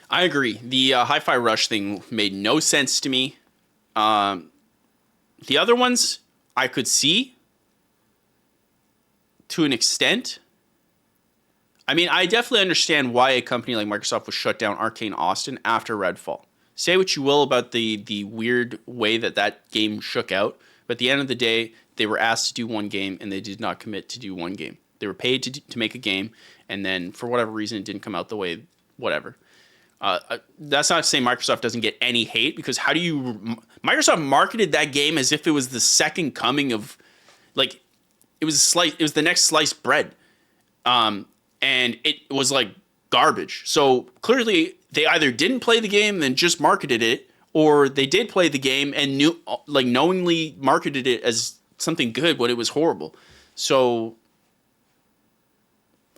I agree. The Hi-Fi Rush thing made no sense to me. The other ones I could see to an extent. I mean, I definitely understand why a company like Microsoft would shut down Arcane Austin after Redfall. Say what you will about the weird way that game shook out, but at the end of the day, they were asked to do one game, and they did not commit to do one game. They were paid to make a game, and then for whatever reason, it didn't come out the way, whatever. That's not to say Microsoft doesn't get any hate, because Microsoft marketed that game as if it was the second coming of, like, it was the next sliced bread. And it was like garbage. So clearly they either didn't play the game and then just marketed it, or they did play the game and knowingly marketed it as something good when it was horrible. So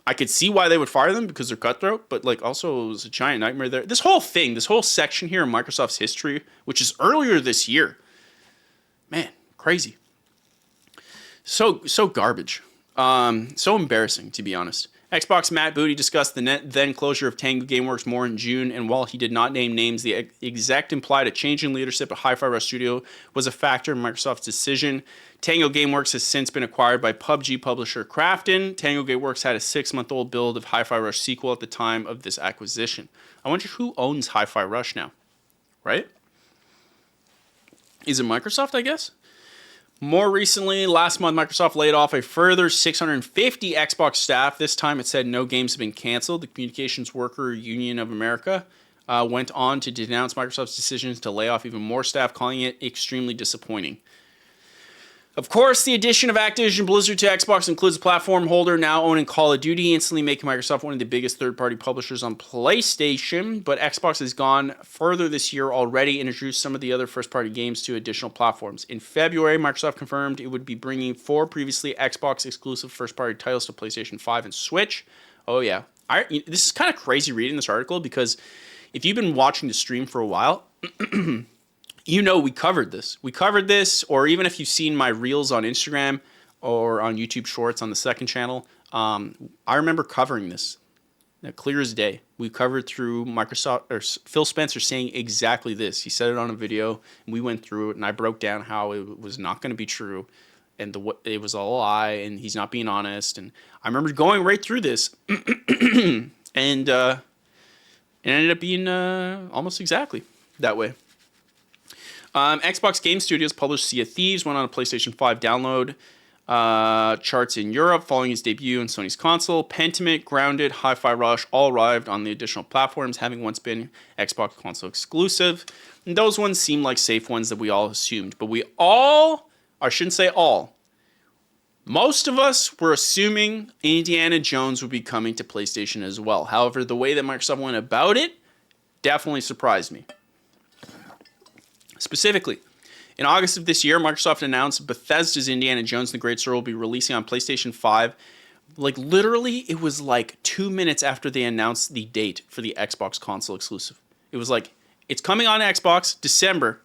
I could see why they would fire them because they're cutthroat, but like also it was a giant nightmare there. This whole thing, this whole section here in Microsoft's history, which is earlier this year, man, crazy. So garbage. So embarrassing, to be honest. Xbox Matt Booty discussed the then closure of Tango Gameworks more in June, and while he did not name names, the exec implied a change in leadership at Hi-Fi Rush Studio was a factor in Microsoft's decision. Tango Gameworks has since been acquired by PUBG publisher Krafton. Tango Gameworks had a 6-month-old build of Hi-Fi Rush sequel at the time of this acquisition. I wonder who owns Hi-Fi Rush now, right? Is it Microsoft, I guess? More recently, last month, Microsoft laid off a further 650 Xbox staff. This time it said no games have been canceled. The Communications Worker Union of America went on to denounce Microsoft's decisions to lay off even more staff, calling it extremely disappointing. Of course, the addition of Activision Blizzard to Xbox includes a platform holder now owning Call of Duty, instantly making Microsoft one of the biggest third-party publishers on PlayStation. But Xbox has gone further this year already, introduced some of the other first-party games to additional platforms. In February, Microsoft confirmed it would be bringing 4 previously Xbox-exclusive first-party titles to PlayStation 5 and Switch. Oh yeah, this is kind of crazy reading this article because if you've been watching the stream for a while, you know we covered this. Or even if you've seen my reels on Instagram or on YouTube Shorts on the second channel, I remember covering this. Clear as day. We covered through Microsoft, or Phil Spencer saying exactly this. He said it on a video, and we went through it, and I broke down how it was not going to be true, and it was all a lie, and he's not being honest. And I remember going right through this, and it ended up being almost exactly that way. Xbox Game Studios published Sea of Thieves, went on a PlayStation 5 download charts in Europe following its debut on Sony's console. Pentiment, Grounded, Hi-Fi Rush all arrived on the additional platforms, having once been Xbox console exclusive. And those ones seem like safe ones that we all assumed. But I shouldn't say all, most of us were assuming Indiana Jones would be coming to PlayStation as well. However, the way that Microsoft went about it definitely surprised me. Specifically, in August of this year, Microsoft announced Bethesda's Indiana Jones and the Great Sword will be releasing on PlayStation 5. Like, literally, it was like 2 minutes after they announced the date for the Xbox console exclusive. It was like, it's coming on Xbox, December.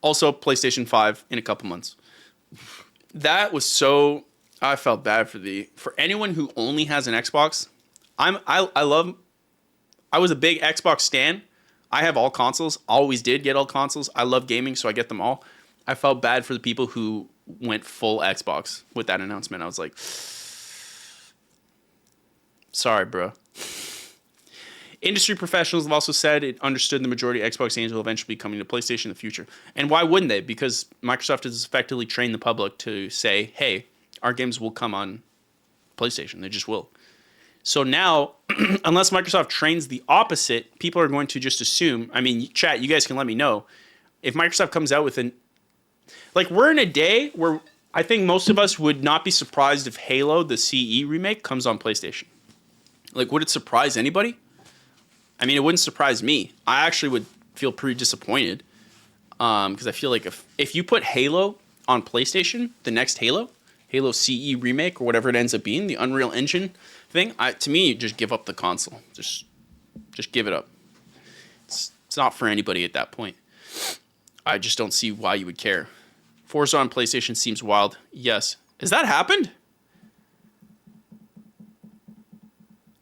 Also, PlayStation 5 in a couple months. That was so... I felt bad for anyone who only has an Xbox. I was a big Xbox stan. I have all consoles, always did get all consoles. I love gaming, so I get them all. I felt bad for the people who went full Xbox with that announcement. I was like, sorry, bro. Industry professionals have also said it understood the majority of Xbox games will eventually be coming to PlayStation in the future. And why wouldn't they? Because Microsoft has effectively trained the public to say, hey, our games will come on PlayStation. They just will. So now, unless Microsoft trains the opposite, people are going to just assume, I mean, chat, you guys can let me know, if Microsoft comes out with we're in a day where I think most of us would not be surprised if Halo, the CE remake, comes on PlayStation. Like, would it surprise anybody? I mean, it wouldn't surprise me. I actually would feel pretty disappointed because I feel like if you put Halo on PlayStation, the next Halo CE remake or whatever it ends up being, the Unreal Engine thing, to me, you just give up the console. Just give it up. It's not for anybody at that point. I just don't see why you would care. Forza on PlayStation seems wild. Yes. Has that happened?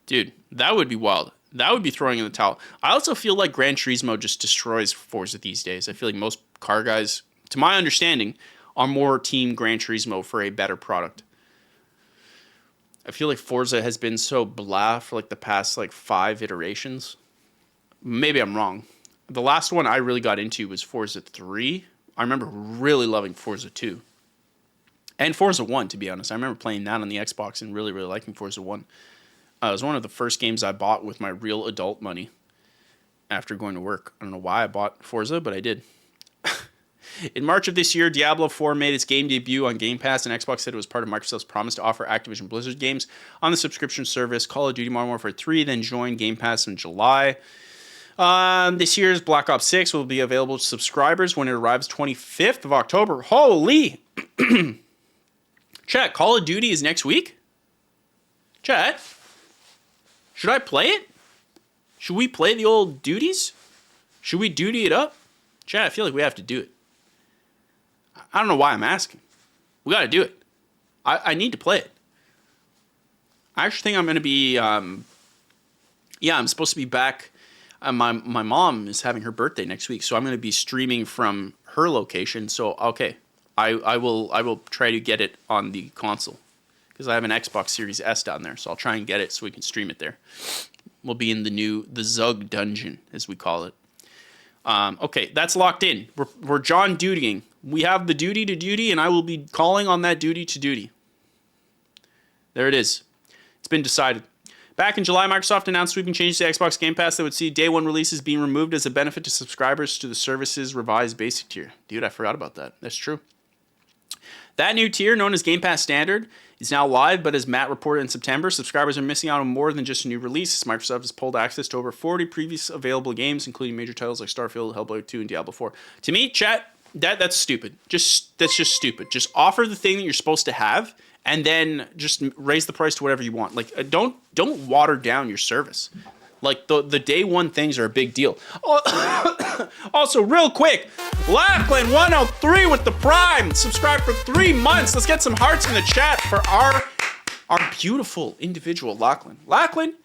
Dude, that would be wild. That would be throwing in the towel. I also feel like Gran Turismo just destroys Forza these days. I feel like most car guys, to my understanding, are more team Gran Turismo for a better product. I feel like Forza has been so blah for like the past 5 iterations. Maybe I'm wrong. The last one I really got into was Forza 3. I remember really loving Forza 2. And Forza 1, to be honest. I remember playing that on the Xbox and really, really liking Forza 1. It was one of the first games I bought with my real adult money after going to work. I don't know why I bought Forza, but I did. In March of this year, Diablo 4 made its game debut on Game Pass, and Xbox said it was part of Microsoft's promise to offer Activision Blizzard games on the subscription service. Call of Duty Modern Warfare 3 then joined Game Pass in July. This year's Black Ops 6 will be available to subscribers when it arrives 25th of October. Holy! Chat, Call of Duty is next week? Chat, should I play it? Should we play the old duties? Should we duty it up? Chat, I feel like we have to do it. I don't know why I'm asking. We got to do it. I need to play it. I actually think I'm going to be... I'm supposed to be back. My mom is having her birthday next week, so I'm going to be streaming from her location. So, okay, I will try to get it on the console because I have an Xbox Series S down there, so I'll try and get it so we can stream it there. We'll be in the Zug dungeon, as we call it. Okay, that's locked in. We're John dutying. We have the duty to duty, and I will be calling on that duty to duty. There it is. It's been decided. Back in July, Microsoft announced sweeping changes to Xbox Game Pass that would see day one releases being removed as a benefit to subscribers to the service's revised basic tier. Dude, I forgot about that. That's true. That new tier, known as Game Pass Standard, is now live, but as Matt reported in September, subscribers are missing out on more than just a new release. Microsoft has pulled access to over 40 previous available games, including major titles like Starfield, Hellblade 2, and Diablo 4. To me, chat, that's stupid. That's just stupid. Just offer the thing that you're supposed to have, and then just raise the price to whatever you want. Like, don't water down your service. Like, the day one things are a big deal. Also, real quick, Lachlan 103 with the Prime. Subscribe for 3 months. Let's get some hearts in the chat for our beautiful individual Lachlan. Lachlan,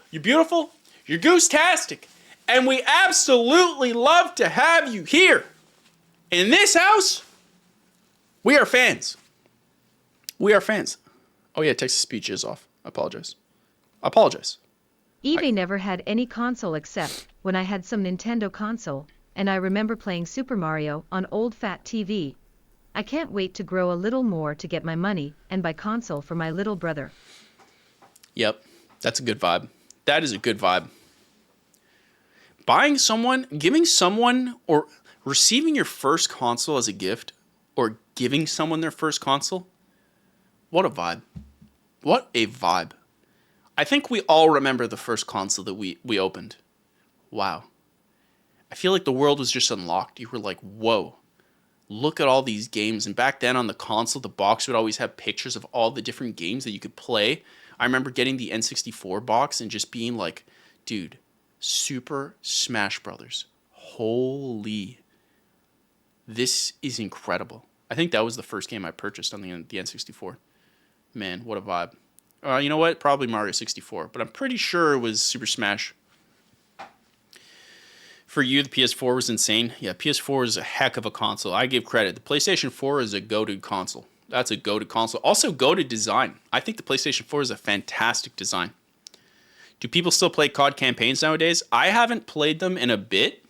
you're beautiful. You're goose-tastic. And we absolutely love to have you here. In this house, we are fans. We are fans. Oh, yeah, text-to-speech is off. I apologize. Evie never had any console except when I had some Nintendo console, and I remember playing Super Mario on old fat TV. I can't wait to grow a little more to get my money and buy console for my little brother. Yep, that's a good vibe. That is a good vibe. Buying someone, giving someone, or receiving your first console as a gift, or giving someone their first console, what a vibe. What a vibe. I think we all remember the first console that we opened. Wow. I feel like the world was just unlocked. You were like, whoa, look at all these games. And back then on the console, the box would always have pictures of all the different games that you could play. I remember getting the N64 box and just being like, dude, Super Smash Brothers. Holy. This is incredible. I think that was the first game I purchased on the N64. Man, what a vibe. You know what? Probably Mario 64, but I'm pretty sure it was Super Smash. For you, the PS4 was insane. Yeah, PS4 is a heck of a console. I give credit. The PlayStation 4 is a goated console. That's a goated console. Also, goated design. I think the PlayStation 4 is a fantastic design. Do people still play COD campaigns nowadays? I haven't played them in a bit,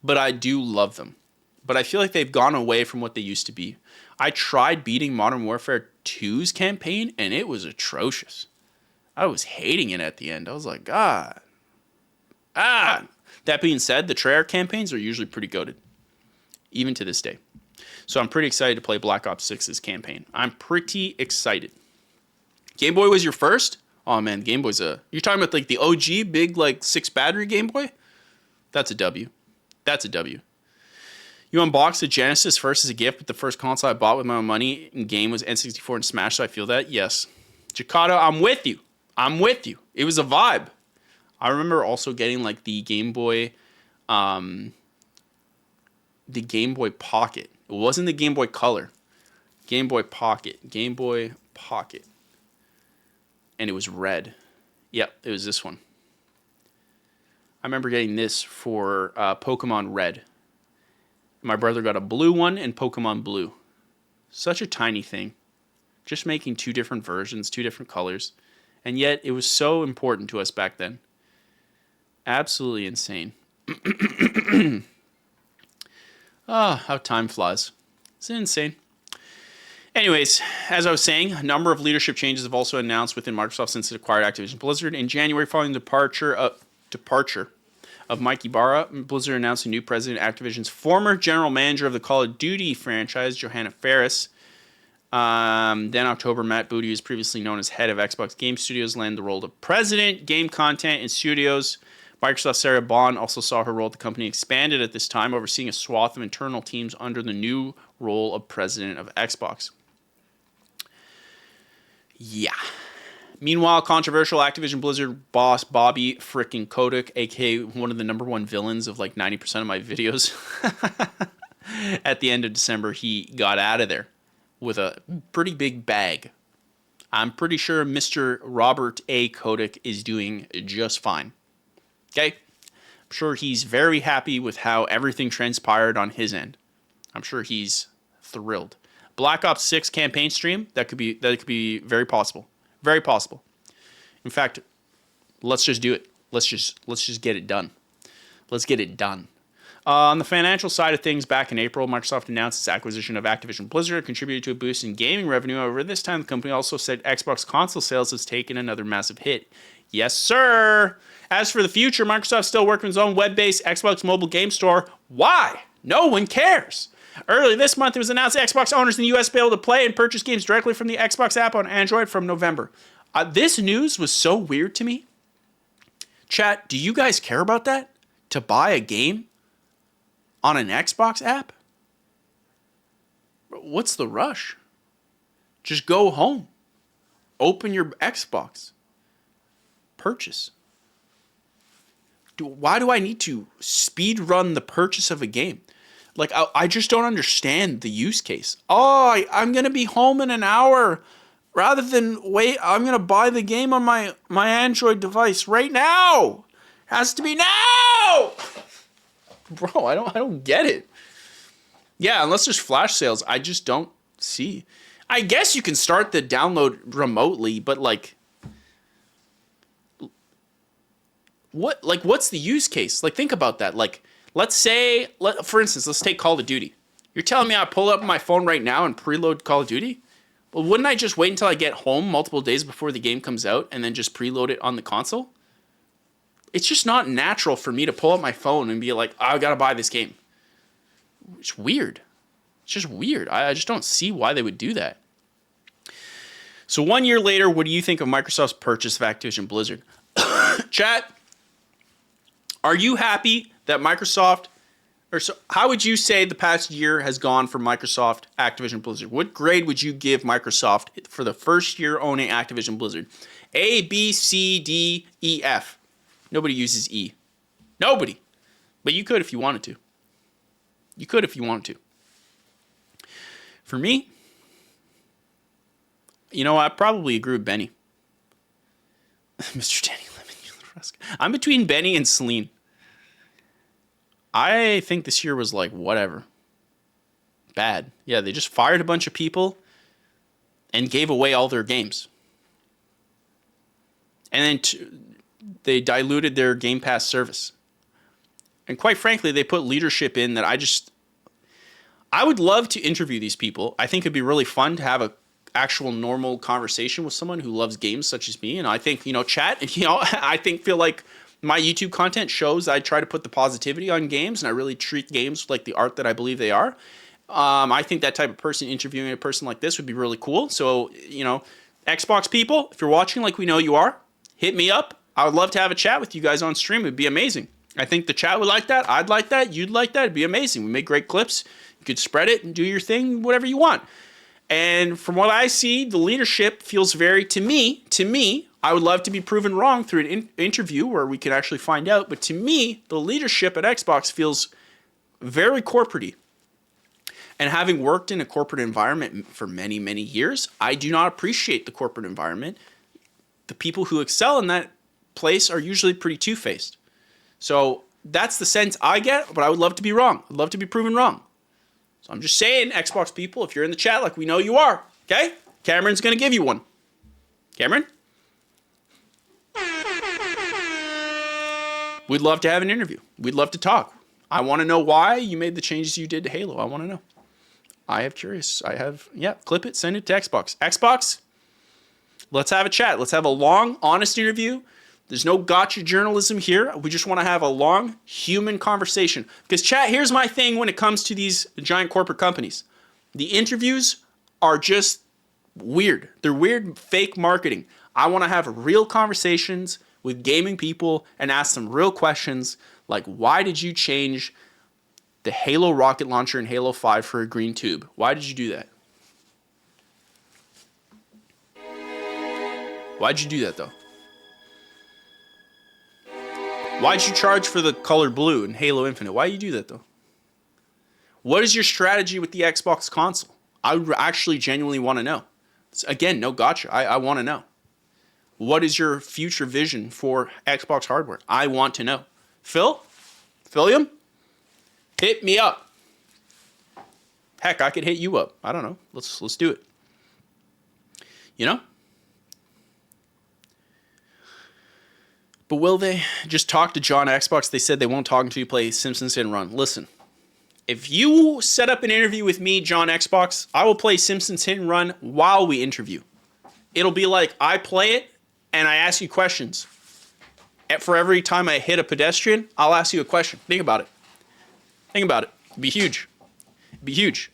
but I do love them. But I feel like they've gone away from what they used to be. I tried beating Modern Warfare 2's campaign, and it was atrocious. I was hating it at the end. I was like, God. That being said, the Treyarch campaigns are usually pretty goated, even to this day. So I'm pretty excited to play Black Ops 6's campaign. I'm pretty excited. Game Boy was your first? Oh, man, Game Boy's You're talking about, like, the OG big, like, 6-battery Game Boy? That's a W. That's a W. You unboxed the Genesis first as a gift, but the first console I bought with my own money in game was N64 and Smash, so I feel that. Yes. Jakarta, I'm with you. It was a vibe. I remember also getting like the Game Boy Pocket. It wasn't the Game Boy Color. Game Boy Pocket. And it was red. Yep, it was this one. I remember getting this for Pokemon Red. My brother got a blue one and Pokemon Blue. Such a tiny thing. Just making 2 different versions, 2 different colors. And yet, it was so important to us back then. Absolutely insane. How time flies. It's insane. Anyways, as I was saying, a number of leadership changes have also announced within Microsoft since it acquired Activision Blizzard. In January, following the departure of Mike Ibarra, Blizzard announced a new president, Activision's former general manager of the Call of Duty franchise, Johanna Ferris. Then October, Matt Booty, who was previously known as head of Xbox Game Studios, landed the role of president, game content, and studios. Microsoft's Sarah Bond also saw her role at the company expanded at this time, overseeing a swath of internal teams under the new role of president of Xbox. Yeah. Meanwhile, controversial Activision Blizzard boss Bobby frickin' Kotick, aka one of the number one villains of like 90% of my videos, at the end of December, he got out of there with a pretty big bag. I'm pretty sure Mr. Robert A. Kotick is doing just fine. Okay? I'm sure he's very happy with how everything transpired on his end. I'm sure he's thrilled. Black Ops 6 campaign stream, that could be very possible. Very possible. In fact, let's just do it. Let's just get it done. Let's get it done. On the financial side of things, back in April, Microsoft announced its acquisition of Activision Blizzard, contributed to a boost in gaming revenue. However, this time the company also said Xbox console sales has taken another massive hit. Yes, sir. As for the future, Microsoft's still working on its own web-based Xbox mobile game store. Why? No one cares. Earlier this month, it was announced that Xbox owners in the U.S. will be able to play and purchase games directly from the Xbox app on Android from November. This news was so weird to me. Chat, do you guys care about that? To buy a game on an Xbox app? What's the rush? Just go home. Open your Xbox. Purchase. Why do I need to speed run the purchase of a game? Like, I just don't understand the use case. Oh, I'm going to be home in an hour. Rather than wait, I'm going to buy the game on my Android device right now. It has to be now. Bro, I don't get it. Yeah, unless there's flash sales, I just don't see. I guess you can start the download remotely, but like, what's the use case? Like, think about that. Like, let's say, for instance, let's take Call of Duty. You're telling me I pull up my phone right now and preload Call of Duty? Well, wouldn't I just wait until I get home multiple days before the game comes out and then just preload it on the console? It's just not natural for me to pull up my phone and be like, oh, I gotta buy this game. It's weird. It's just weird. I just don't see why they would do that. So 1 year later, what do you think of Microsoft's purchase of Activision Blizzard? Chat, are you happy that Microsoft, how would you say the past year has gone for Microsoft, Activision Blizzard? What grade would you give Microsoft for the first year owning Activision Blizzard? A, B, C, D, E, F. Nobody uses E. Nobody. But you could if you wanted to. You could if you wanted to. For me, you know, I probably agree with Benny. Mr. Danny Lemon. I'm between Benny and Celine. I think this year was like, whatever. Bad. Yeah, they just fired a bunch of people and gave away all their games. And then they diluted their Game Pass service. And quite frankly, they put leadership in that I would love to interview these people. I think it'd be really fun to have a actual normal conversation with someone who loves games such as me. And I think, chat, I feel like my YouTube content shows I try to put the positivity on games and I really treat games like the art that I believe they are. I think that type of person interviewing a person like this would be really cool. So, Xbox people, if you're watching like we know you are, hit me up. I would love to have a chat with you guys on stream. It'd be amazing. I think the chat would like that. I'd like that. You'd like that. It'd be amazing. We make great clips. You could spread it and do your thing, whatever you want. And from what I see, the leadership feels very, to me, I would love to be proven wrong through an interview where we can actually find out. But to me, the leadership at Xbox feels very corporate-y. And having worked in a corporate environment for many, many years, I do not appreciate the corporate environment. The people who excel in that place are usually pretty two-faced. So that's the sense I get, but I would love to be wrong. I'd love to be proven wrong. So I'm just saying, Xbox people, if you're in the chat like we know you are, okay? Cameron's going to give you one. Cameron? We'd love to have an interview. We'd love to talk. I want to know why you made the changes you did to Halo. I want to know. Clip it, send it to Xbox. Xbox, let's have a chat. Let's have a long, honest interview. There's no gotcha journalism here. We just want to have a long human conversation. Because chat, here's my thing when it comes to these giant corporate companies. The interviews are just weird. They're weird fake marketing. I want to have real conversations with gaming people and ask them real questions like, why did you change the Halo rocket launcher in Halo 5 for a green tube? Why did you do that? Why'd you do that though? Why'd you charge for the color blue in Halo Infinite? Why do you do that though? What is your strategy with the Xbox console? I actually genuinely want to know. Again, no gotcha. I want to know. What is your future vision for Xbox hardware? I want to know. Philium, hit me up. Heck, I could hit you up. I don't know. Let's do it. You know? But will they just talk to John Xbox? They said they won't talk until you play Simpsons Hit and Run. Listen, if you set up an interview with me, John Xbox, I will play Simpsons Hit and Run while we interview. It'll be like I play it and I ask you questions. For every time I hit a pedestrian, I'll ask you a question. Think about it. Think about it. It'd be huge. It'd be huge.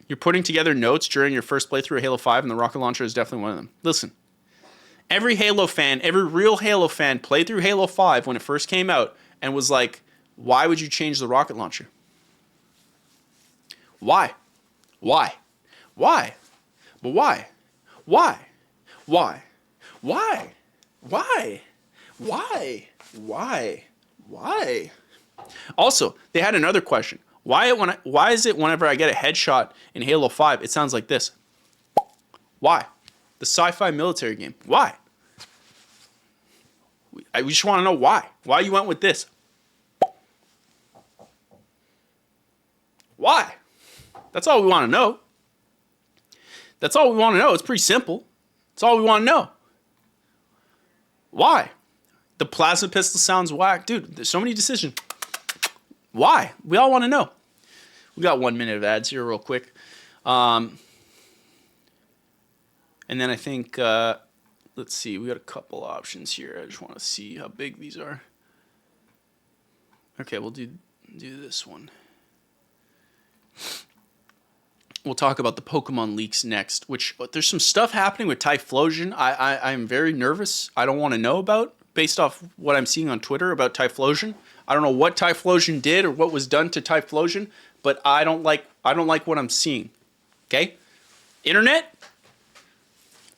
You're putting together notes during your first playthrough of Halo 5, and the rocket launcher is definitely one of them. Listen. Every Halo fan, every real Halo fan played through Halo 5 when it first came out and was like, why would you change the rocket launcher? Why? Why? Why? But why? Why? Why? Why? Why? Why? Why? Why? Also, they had another question. Why is it whenever I get a headshot in Halo 5, it sounds like this? Why? The sci-fi military game. Why? We just want to know why. Why you went with this. Why? That's all we want to know. That's all we want to know. It's pretty simple. That's all we want to know. Why? The plasma pistol sounds whack. Dude, there's so many decisions. Why? We all want to know. We got 1 minute of ads here real quick. And then I think, let's see, we got a couple options here. I just want to see how big these are. Okay, we'll do this one. We'll talk about the Pokemon leaks next, which there's some stuff happening with Typhlosion I'm very nervous. I don't want to know about, based off what I'm seeing on Twitter about Typhlosion. I don't know what Typhlosion did or what was done to Typhlosion, but I don't like what I'm seeing. Okay? Internet?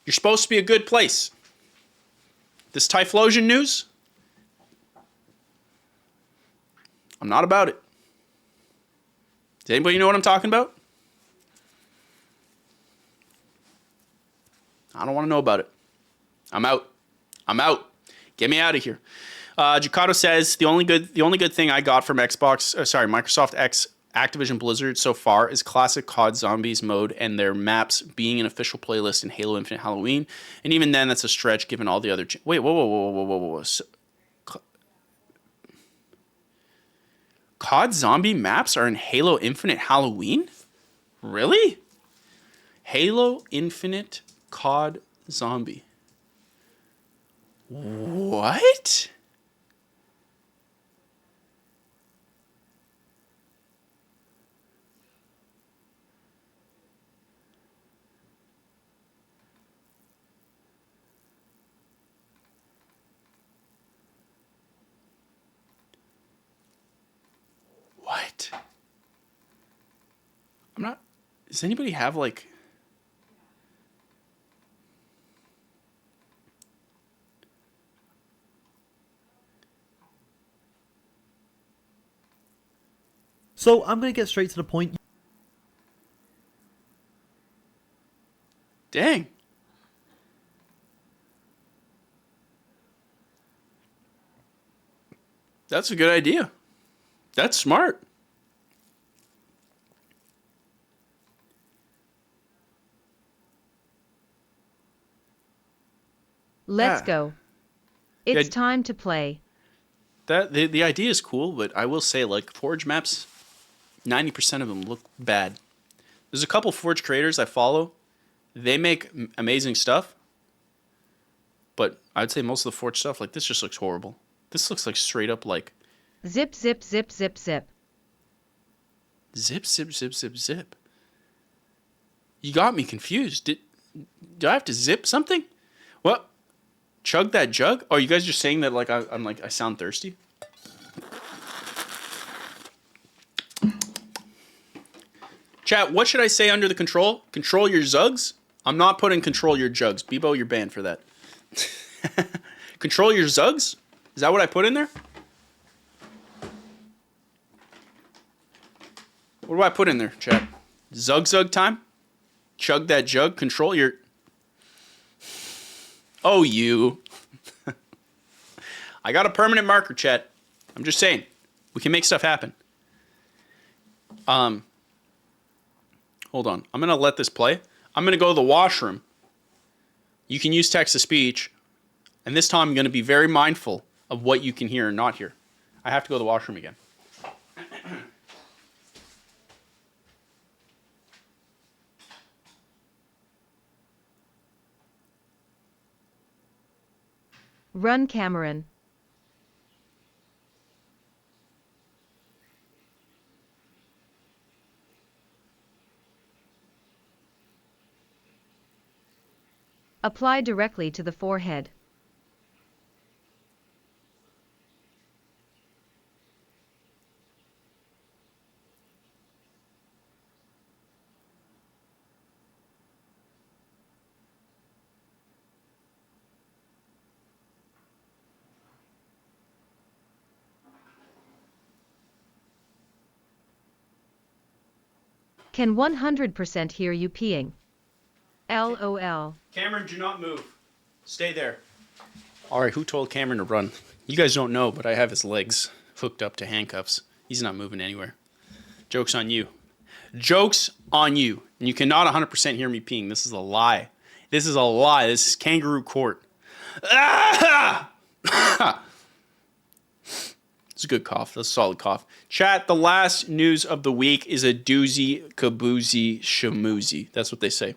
You're supposed to be a good place. This Typhlosion news? I'm not about it. Does anybody know what I'm talking about? I don't want to know about it. I'm out. I'm out. Get me out of here. Jacato says the only good thing I got from Microsoft X Activision Blizzard so far is classic COD Zombies mode and their maps being an official playlist in Halo Infinite Halloween. And even then, that's a stretch given all the other... Wait, whoa. So, COD Zombie maps are in Halo Infinite Halloween? Really? Halo Infinite COD Zombie. What? What? I'm not... Does anybody have, like... So I'm going to get straight to the point. Dang. That's a good idea. That's smart. Let's Yeah. go. It's Yeah. time to play. That the idea is cool, but I will say, like, Forge maps, 90% of them look bad. There's a couple Forge creators I follow. They make amazing stuff, but I'd say most of the Forge stuff, like, this just looks horrible. This looks like straight up, like... Zip, zip, zip, zip, zip. Zip, zip, zip, zip, zip. You got me confused. Do I have to zip something? What? Chug that jug? Oh, you guys just saying that like I'm like I sound thirsty? Chat, what should I say under the control? Control your zugs? I'm not putting control your jugs. Bebo, you're banned for that. Control your zugs? Is that what I put in there? What do I put in there, chat? Zug time? Chug that jug? Control your... Oh, you. I got a permanent marker, chat. I'm just saying. We can make stuff happen. Hold on. I'm going to let this play. I'm going to go to the washroom. You can use text-to-speech. And this time I'm going to be very mindful of what you can hear and not hear. I have to go to the washroom again. Run, Cameron. Apply directly to the forehead. Can 100% hear you peeing. LOL. Cameron, do not move. Stay there. All right, who told Cameron to run? You guys don't know, but I have his legs hooked up to handcuffs. He's not moving anywhere. Joke's on you. Joke's on you. And you cannot 100% hear me peeing. This is a lie. This is a lie. This is kangaroo court. Ah! It's a good cough. That's a solid cough. Chat, the last news of the week is a doozy, kaboozy, shamoozy. That's what they say.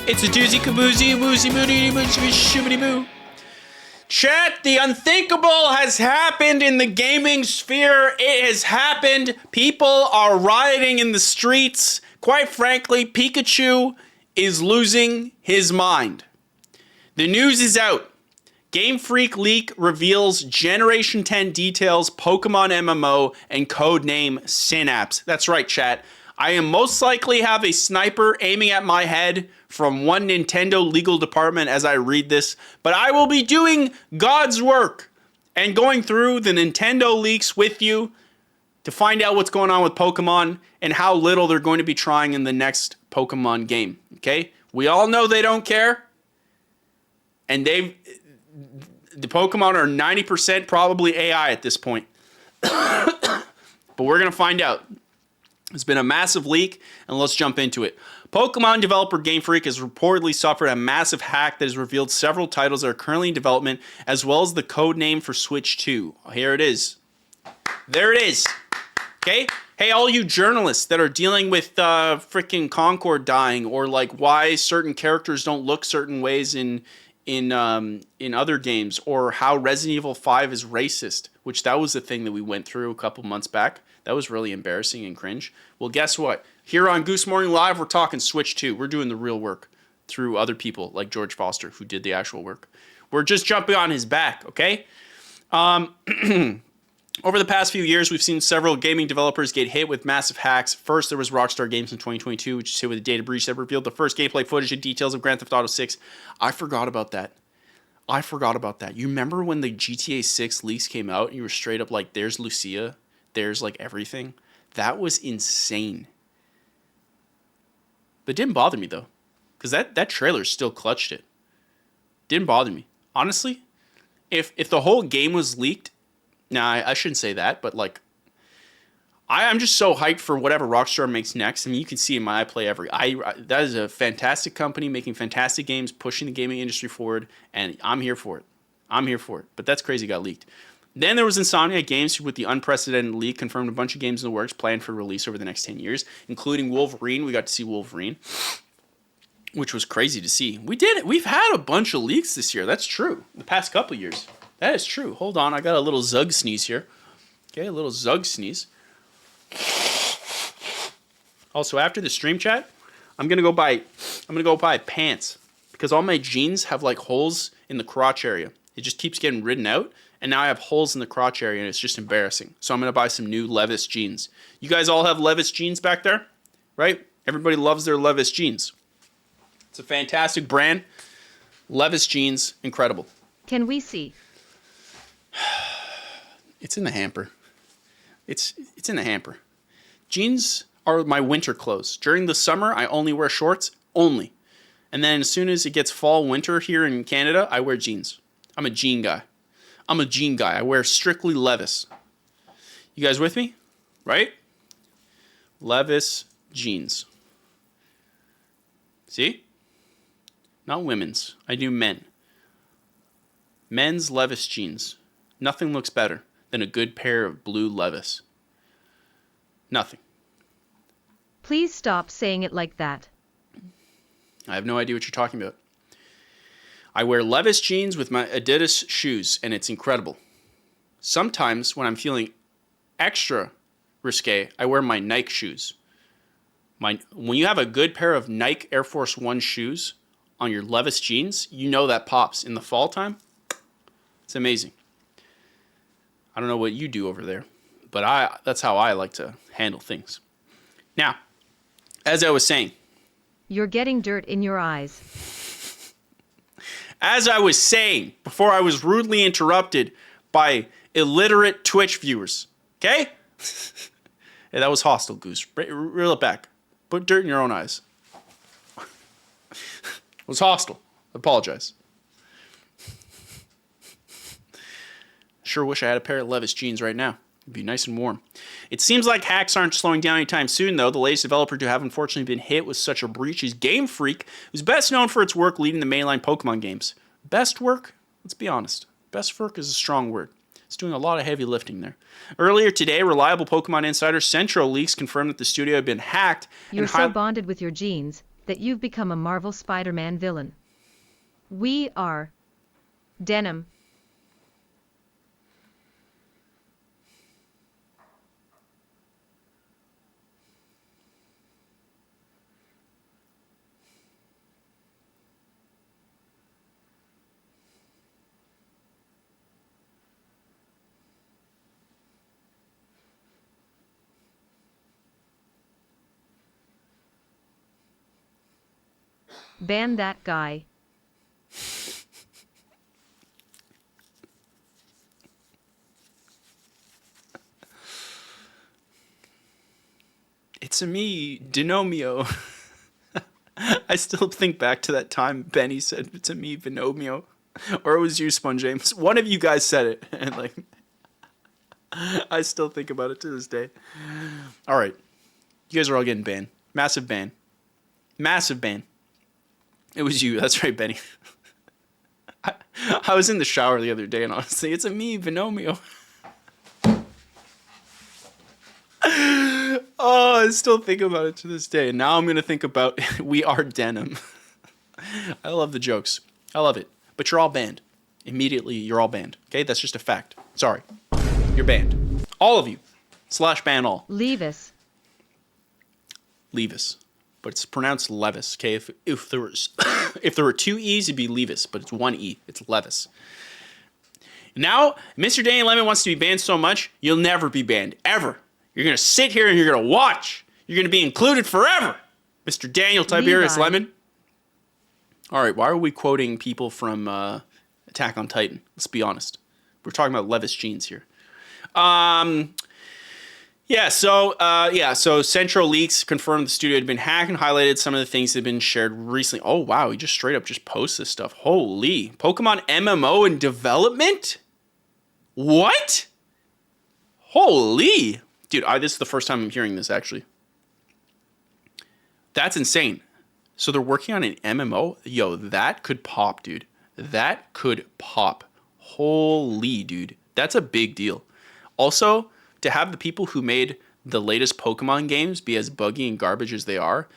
It's a doozy, kaboozy, woozy, moody, shimmy moo. Chat, the unthinkable has happened in the gaming sphere. It has happened. People are rioting in the streets. Quite frankly, Pikachu is losing his mind. The news is out. Game Freak leak reveals Generation 10 details, Pokemon MMO, and codename Synapse. That's right, chat. I am most likely have a sniper aiming at my head from one Nintendo legal department as I read this, but I will be doing God's work and going through the Nintendo leaks with you to find out what's going on with Pokemon and how little they're going to be trying in the next Pokemon game. Okay? We all know they don't care. And the Pokemon are 90% probably AI at this point. But we're going to find out. It's been a massive leak, and let's jump into it. Pokemon developer Game Freak has reportedly suffered a massive hack that has revealed several titles that are currently in development, as well as the code name for Switch 2. Here it is. There it is. Okay? Hey, all you journalists that are dealing with freaking Concord dying, or like why certain characters don't look certain ways in other games, or how Resident Evil 5 is racist, which that was the thing that we went through a couple months back. That was really embarrassing and cringe. Well, guess what? Here on Goose Morning Live, we're talking Switch 2. We're doing the real work through other people like George Foster, who did the actual work. We're just jumping on his back, okay? Over the past few years, we've seen several gaming developers get hit with massive hacks. First, there was Rockstar Games in 2022, which is hit with a data breach that revealed the first gameplay footage and details of Grand Theft Auto 6. I forgot about that. You remember when the GTA 6 leaks came out and you were straight up like, there's Lucia, there's like everything? That was insane. But it didn't bother me though, because that trailer still clutched it. Didn't bother me. Honestly, if the whole game was leaked, I shouldn't say that, but like, I'm just so hyped for whatever Rockstar makes next. I mean, you can see in my that is a fantastic company making fantastic games, pushing the gaming industry forward, and I'm here for it. But that's crazy, it got leaked. Then there was Insomniac Games, who with the unprecedented leak confirmed a bunch of games in the works planned for release over the next 10 years, including Wolverine. We got to see Wolverine. which was crazy to see. We've had a bunch of leaks this year. That's true. The past couple years. That is true. Hold on. I got a little Zug sneeze here. Okay, a little Zug sneeze. Also, after the stream chat, I'm gonna go buy pants because all my jeans have like holes in the crotch area. It just keeps getting ridden out, and now I have holes in the crotch area, and it's just embarrassing. So I'm gonna buy some new Levis jeans. You guys all have Levis jeans back there, right? Everybody loves their Levis jeans. It's a fantastic brand. Levis jeans, incredible. Can we see? It's in the hamper. It's in the hamper. Jeans are my winter clothes. During the summer, I only wear shorts, only. And then as soon as it gets fall, winter here in Canada, I wear jeans. I'm a jean guy. I wear strictly Levis. You guys with me? Right? Levis jeans. See? Not women's. I do men. Men's Levis jeans. Nothing looks better than a good pair of blue Levis. Nothing. Please stop saying it like that. I have no idea what you're talking about. I wear Levis jeans with my Adidas shoes, and it's incredible. Sometimes when I'm feeling extra risque, I wear my Nike shoes. When you have a good pair of Nike Air Force One shoes on your Levis jeans, you know that pops in the fall time. It's amazing. I don't know what you do over there, but that's how I like to handle things. Now, as I was saying. You're getting dirt in your eyes. As I was saying, before I was rudely interrupted by illiterate Twitch viewers. Okay? Hey, that was hostile, Goose. Reel it back. Put dirt in your own eyes. It was hostile. I apologize. Sure wish I had a pair of Levis jeans right now. It'd be nice and warm. It seems like hacks aren't slowing down anytime soon, though. The latest developer to have unfortunately been hit with such a breach is Game Freak, who's best known for its work leading the mainline Pokemon games. Best work? Let's be honest. Best work is a strong word. It's doing a lot of heavy lifting there. Earlier today, reliable Pokemon insider Central Leaks confirmed that the studio had been hacked. You're so bonded with your jeans that you've become a Marvel Spider-Man villain. We are denim. Ban that guy. It's a me, Denomio. I still think back to that time Benny said, it's a me, Vinomio. Or it was you, Sponge James. One of you guys said it. And like, I still think about it to this day. All right. You guys are all getting banned. Massive ban. Massive ban. It was you. That's right, Benny. I was in the shower the other day, and honestly, it's a me, Vinomio. Oh, I still think about it to this day. And now I'm going to think about We Are Denim. I love the jokes. I love it. But you're all banned. Immediately, you're all banned. Okay? That's just a fact. Sorry. You're banned. All of you. / ban all. Levis. Levis. But it's pronounced Levis, okay? If there was if there were 2 E's, it'd be Levis, but it's 1 E. It's Levis. Now, Mr. Danny Lemon wants to be banned so much, you'll never be banned, ever. You're going to sit here and you're going to watch. You're going to be included forever, Mr. Daniel Tiberius Levi. Lemon. All right, why are we quoting people from Attack on Titan? Let's be honest. We're talking about Levis jeans here. So Central Leaks confirmed the studio had been hacked and highlighted some of the things that had been shared recently. Oh, wow, he just straight up just posts this stuff. Holy. Pokemon MMO in development? What? Holy. Dude, this is the first time I'm hearing this, actually. That's insane. So they're working on an MMO? Yo, that could pop, dude. That could pop. Holy, dude. That's a big deal. Also, to have the people who made the latest Pokemon games be as buggy and garbage as they are,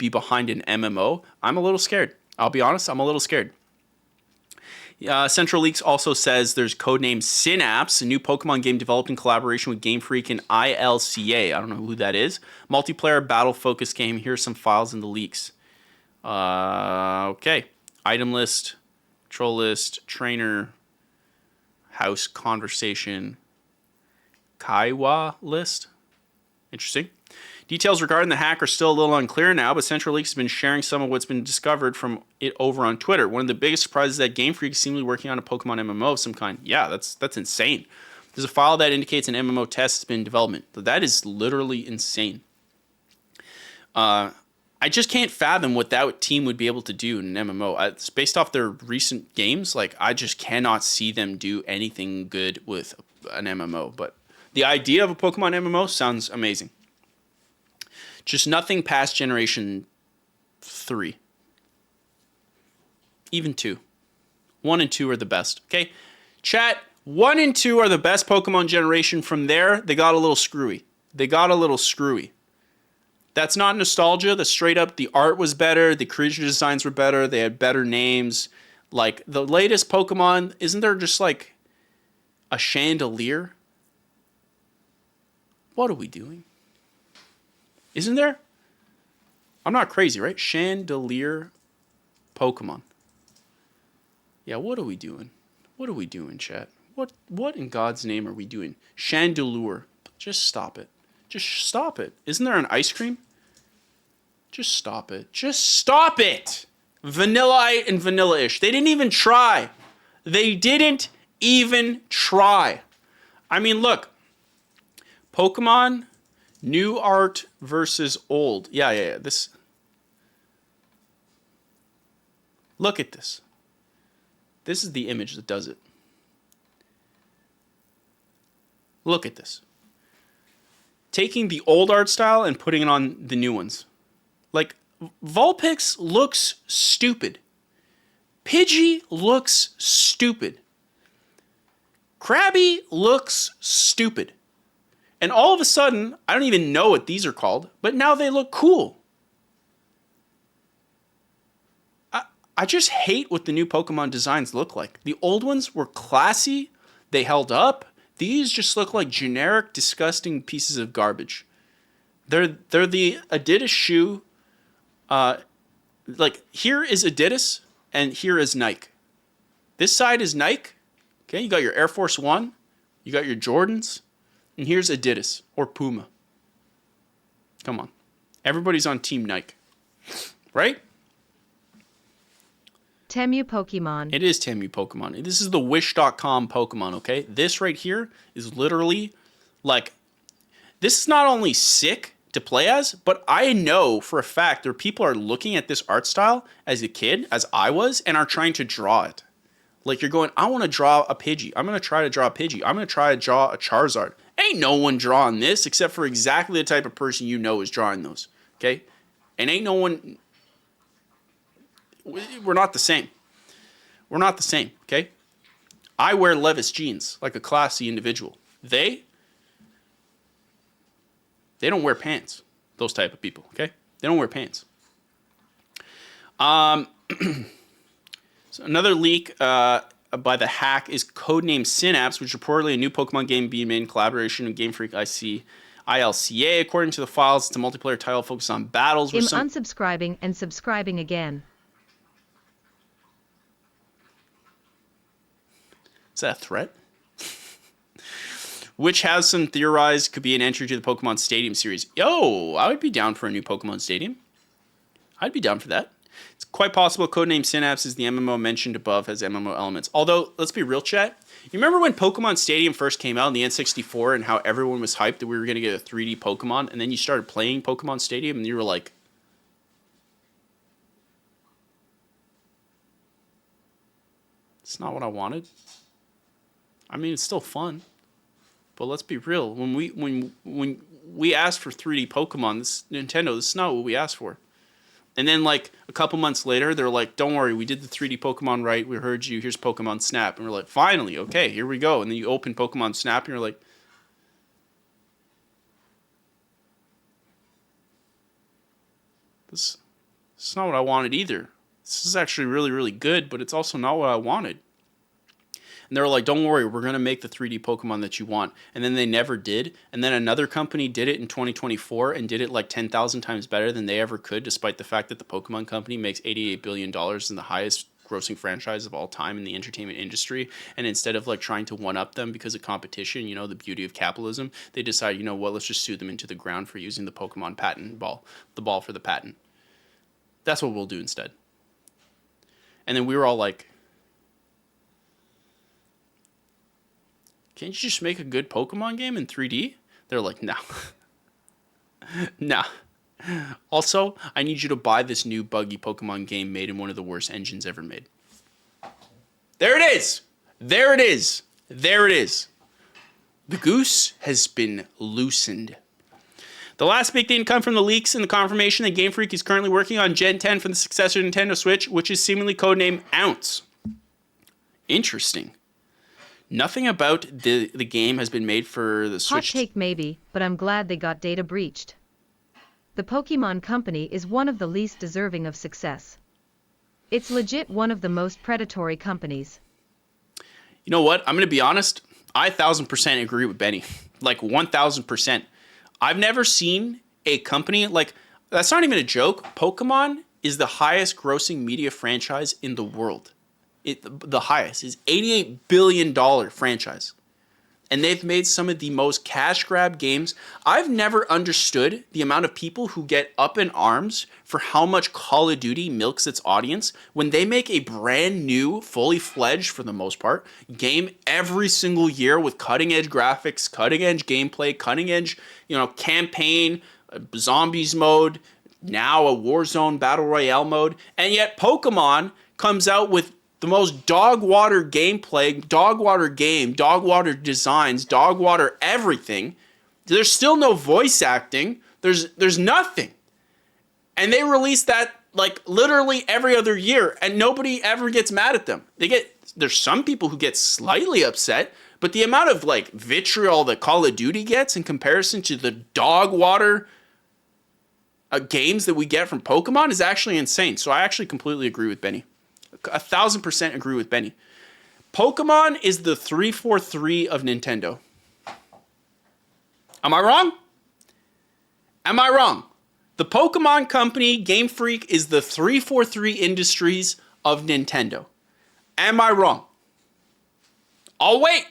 be behind an MMO, I'm a little scared. I'll be honest, I'm a little scared. Central Leaks also says there's codename Synapse, a new Pokemon game developed in collaboration with Game Freak and ILCA. I don't know who that is. Multiplayer battle-focused game. Here's some files in the leaks. Okay. Item list, troll list, trainer, house conversation, Kaiwa list. Interesting. Details regarding the hack are still a little unclear now, but Central Leaks has been sharing some of what's been discovered from it over on Twitter. One of the biggest surprises is that Game Freak is seemingly working on a Pokemon MMO of some kind. Yeah, that's insane. There's a file that indicates an MMO test has been in development. That is literally insane. I just can't fathom what that team would be able to do in an MMO. It's based off their recent games. Like, I just cannot see them do anything good with an MMO. But the idea of a Pokemon MMO sounds amazing. Just nothing past Generation 3. Even 2. 1 and 2 are the best. Okay? Chat, 1 and 2 are the best Pokemon generation. From there, they got a little screwy. That's not nostalgia. That's straight up, the art was better. The creature designs were better. They had better names. Like, the latest Pokemon, isn't there just like a chandelier? What are we doing? Isn't there? I'm not crazy, right? Chandelier Pokemon. Yeah, what are we doing? What are we doing, chat? What in God's name are we doing? Chandelure. Just stop it. Just stop it. Isn't there an ice cream? Just stop it. Just stop it! Vanilla-ite and vanilla-ish. They didn't even try. They didn't even try. I mean, look. Pokemon... New art versus old. Yeah. This. Look at this. This is the image that does it. Look at this. Taking the old art style and putting it on the new ones. Like, Vulpix looks stupid. Pidgey looks stupid. Krabby looks stupid. And all of a sudden, I don't even know what these are called, but now they look cool. I just hate what the new Pokemon designs look like. The old ones were classy. They held up. These just look like generic, disgusting pieces of garbage. They're the Adidas shoe. Like, here is Adidas, and here is Nike. This side is Nike. Okay, you got your Air Force One. You got your Jordans. And here's Adidas or Puma. Come on. Everybody's on Team Nike. Right? Temu Pokemon. It is Temu Pokemon. This is the Wish.com Pokemon, okay? This right here is literally, like, this is not only sick to play as, but I know for a fact there are people are looking at this art style as a kid, as I was, and are trying to draw it. Like, you're going, I want to draw a Pidgey. I'm going to try to draw a Pidgey. I'm going to try to draw a Charizard. Ain't no one drawing this except for exactly the type of person you know is drawing those. Okay? And ain't no one... We're not the same. We're not the same. Okay? I wear Levi's jeans like a classy individual. They don't wear pants. Those type of people. Okay? They don't wear pants. So another leak by the hack is codename Synapse, which is reportedly a new Pokemon game being made in collaboration with Game Freak ILCA. According to the files, it's a multiplayer title focused on battles. I'm unsubscribing and subscribing again. Is that a threat? Which has some theorized could be an entry to the Pokemon Stadium series. Yo, I would be down for a new Pokemon Stadium. I'd be down for that. It's quite possible codename Synapse is the MMO mentioned above has MMO elements. Although, let's be real, chat. You remember when Pokemon Stadium first came out in the N64 and how everyone was hyped that we were going to get a 3D Pokemon, and then you started playing Pokemon Stadium and you were like, it's not what I wanted. I mean, it's still fun. But let's be real. When we asked for 3D Pokemon, this is not what we asked for. And then, like, a couple months later, they're like, don't worry, we did the 3D Pokemon right. We heard you. Here's Pokemon Snap. And we're like, finally, okay, here we go. And then you open Pokemon Snap, and you're like, this It's not what I wanted either. This is actually really, really good, but it's also not what I wanted. And they were like, don't worry, we're going to make the 3D Pokemon that you want. And then they never did. And then another company did it in 2024 and did it like 10,000 times better than they ever could, despite the fact that the Pokemon company makes $88 billion in the highest grossing franchise of all time in the entertainment industry. And instead of like trying to one up them because of competition, you know, the beauty of capitalism, they decided, you know what, let's just sue them into the ground for using the Pokemon patent ball, the ball for the patent. That's what we'll do instead. And then we were all like, can't you just make a good Pokemon game in 3D? They're like, no. Nah. Also, I need you to buy this new buggy Pokemon game made in one of the worst engines ever made. There it is. There it is. There it is. The goose has been loosened. The last big thing to come from the leaks and the confirmation that Game Freak is currently working on Gen 10 for the successor Nintendo Switch, which is seemingly codenamed Ounce. Interesting. Nothing about the game has been made for the Switch. Hot take maybe, but I'm glad they got data breached. The Pokemon Company is one of the least deserving of success. It's legit one of the most predatory companies. You know what? I'm going to be honest. I 1,000% agree with Benny. Like 1,000%. I've never seen a company like, that's not even a joke. Pokemon is the highest grossing media franchise in the world. The highest is $88 billion franchise. And they've made some of the most cash grab games. I've never understood the amount of people who get up in arms for how much Call of Duty milks its audience when they make a brand new, fully fledged, for the most part, game every single year with cutting edge graphics, cutting edge gameplay, cutting edge, campaign, zombies mode, now a Warzone Battle Royale mode. And yet Pokemon comes out with the most dog water gameplay, dog water game, dog water designs, dog water everything. There's still no voice acting. There's nothing. And they release that like literally every other year and nobody ever gets mad at them. There's some people who get slightly upset, but the amount of like vitriol that Call of Duty gets in comparison to the dog water games that we get from Pokemon is actually insane. So I actually completely agree with Benny. 1,000% agree with Benny. Pokemon is the 343 of Nintendo. Am I wrong? Am I wrong? The Pokemon Company, Game Freak, is the 343 Industries of Nintendo. Am I wrong? I'll wait.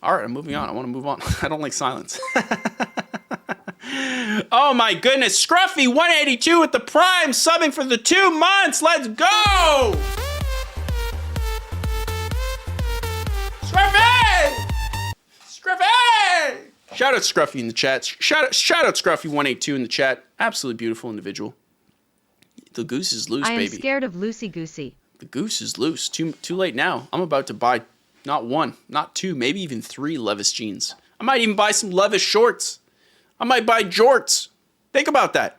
All right, I'm moving on. I want to move on. I don't like silence. Oh my goodness, Scruffy 182 with the Prime subbing for the 2 months. Let's go! Scruffy! Scruffy! Shout out Scruffy in the chat. Shout out Scruffy 182 in the chat. Absolutely beautiful individual. The goose is loose, baby. I am scared of Loosey Goosey. The goose is loose. Too late now. I'm about to buy not one, not two, maybe even 3 Levis jeans. I might even buy some Levis shorts. I might buy jorts. Think about that.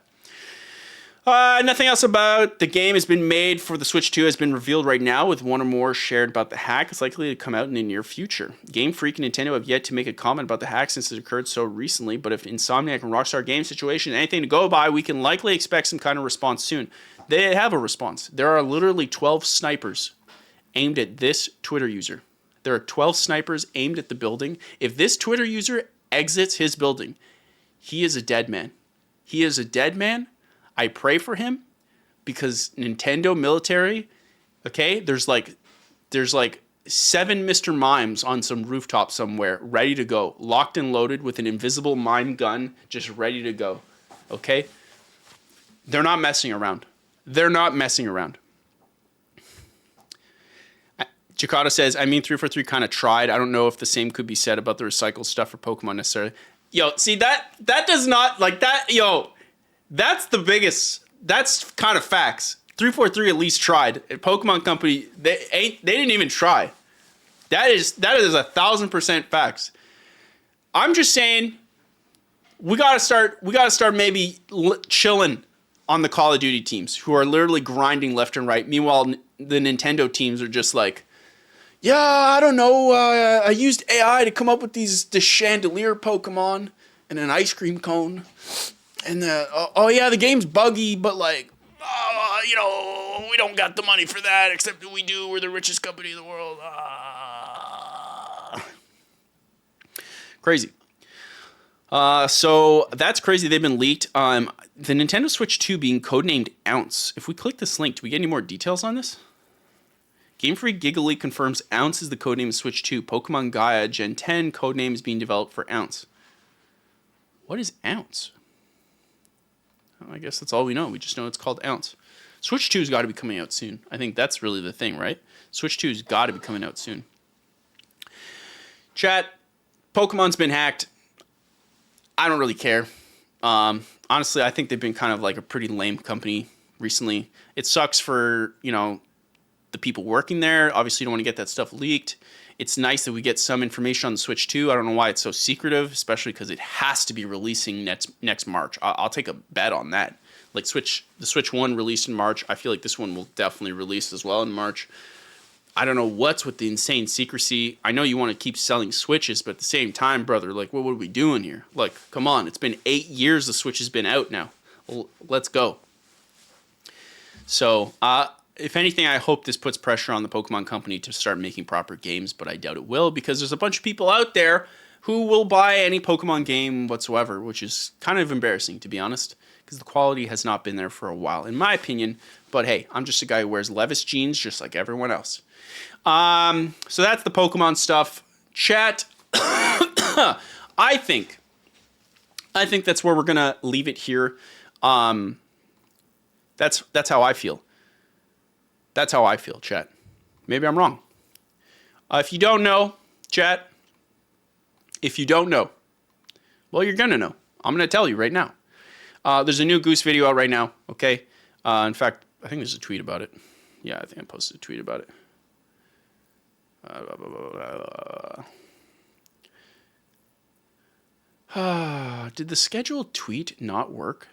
Nothing else about the game has been made for the Switch 2 has been revealed right now, with one or more shared about the hack. It's likely to come out in the near future. Game Freak and Nintendo have yet to make a comment about the hack since it occurred so recently, but if Insomniac and Rockstar Games situation is anything to go by, we can likely expect some kind of response soon. They have a response. There are literally 12 snipers aimed at this Twitter user. There are 12 snipers aimed at the building. If this Twitter user exits his building, he is a dead man. He is a dead man. I pray for him because Nintendo military, okay, there's like 7 Mr. Mimes on some rooftop somewhere ready to go, locked and loaded with an invisible mime gun just ready to go, okay? They're not messing around. They're not messing around. Chikata says, I mean, 343 kind of tried. I don't know if the same could be said about the recycled stuff for Pokemon necessarily. Yo, see, that does not, like, that, yo, that's the biggest, that's kind of facts. 343 at least tried. Pokemon Company, they didn't even try. That is 1,000% facts. I'm just saying, we gotta start maybe chilling on the Call of Duty teams who are literally grinding left and right. Meanwhile, the Nintendo teams are just like, yeah, I don't know. I used AI to come up with this chandelier Pokemon and an ice cream cone. And oh yeah, the game's buggy, but like, we don't got the money for that, except that we do. We're the richest company in the world. Crazy. So that's crazy. They've been leaked. The Nintendo Switch 2 being codenamed Ounce. If we click this link, do we get any more details on this? Game Freak Giga confirms Ounce is the codename of Switch 2. Pokemon Gaia Gen 10 codename is being developed for Ounce. What is Ounce? Well, I guess that's all we know. We just know it's called Ounce. Switch 2's got to be coming out soon. I think that's really the thing, right? Switch 2's got to be coming out soon. Chat, Pokemon's been hacked. I don't really care. Honestly, I think they've been kind of like a pretty lame company recently. It sucks for, the people working there. Obviously, you don't want to get that stuff leaked. It's nice that we get some information on the Switch 2. I don't know why it's so secretive, especially because it has to be releasing next March. I'll take a bet on that. Like the Switch 1 released in March. I feel like this one will definitely release as well in March. I don't know what's with the insane secrecy. I know you want to keep selling Switches, but at the same time, brother, like, what are we doing here? Like, come on. It's been 8 years the Switch has been out now. Let's go. So, if anything, I hope this puts pressure on the Pokemon Company to start making proper games, but I doubt it will, because there's a bunch of people out there who will buy any Pokemon game whatsoever, which is kind of embarrassing, to be honest, because the quality has not been there for a while, in my opinion. But hey, I'm just a guy who wears Levis jeans just like everyone else. So that's the Pokemon stuff. Chat, I think that's where we're going to leave it here. That's how I feel. That's how I feel, chat. Maybe I'm wrong. If you don't know, chat, well, you're going to know. I'm going to tell you right now. There's a new Goose video out right now, okay? In fact, I think there's a tweet about it. Yeah, I think I posted a tweet about it. Did the scheduled tweet not work?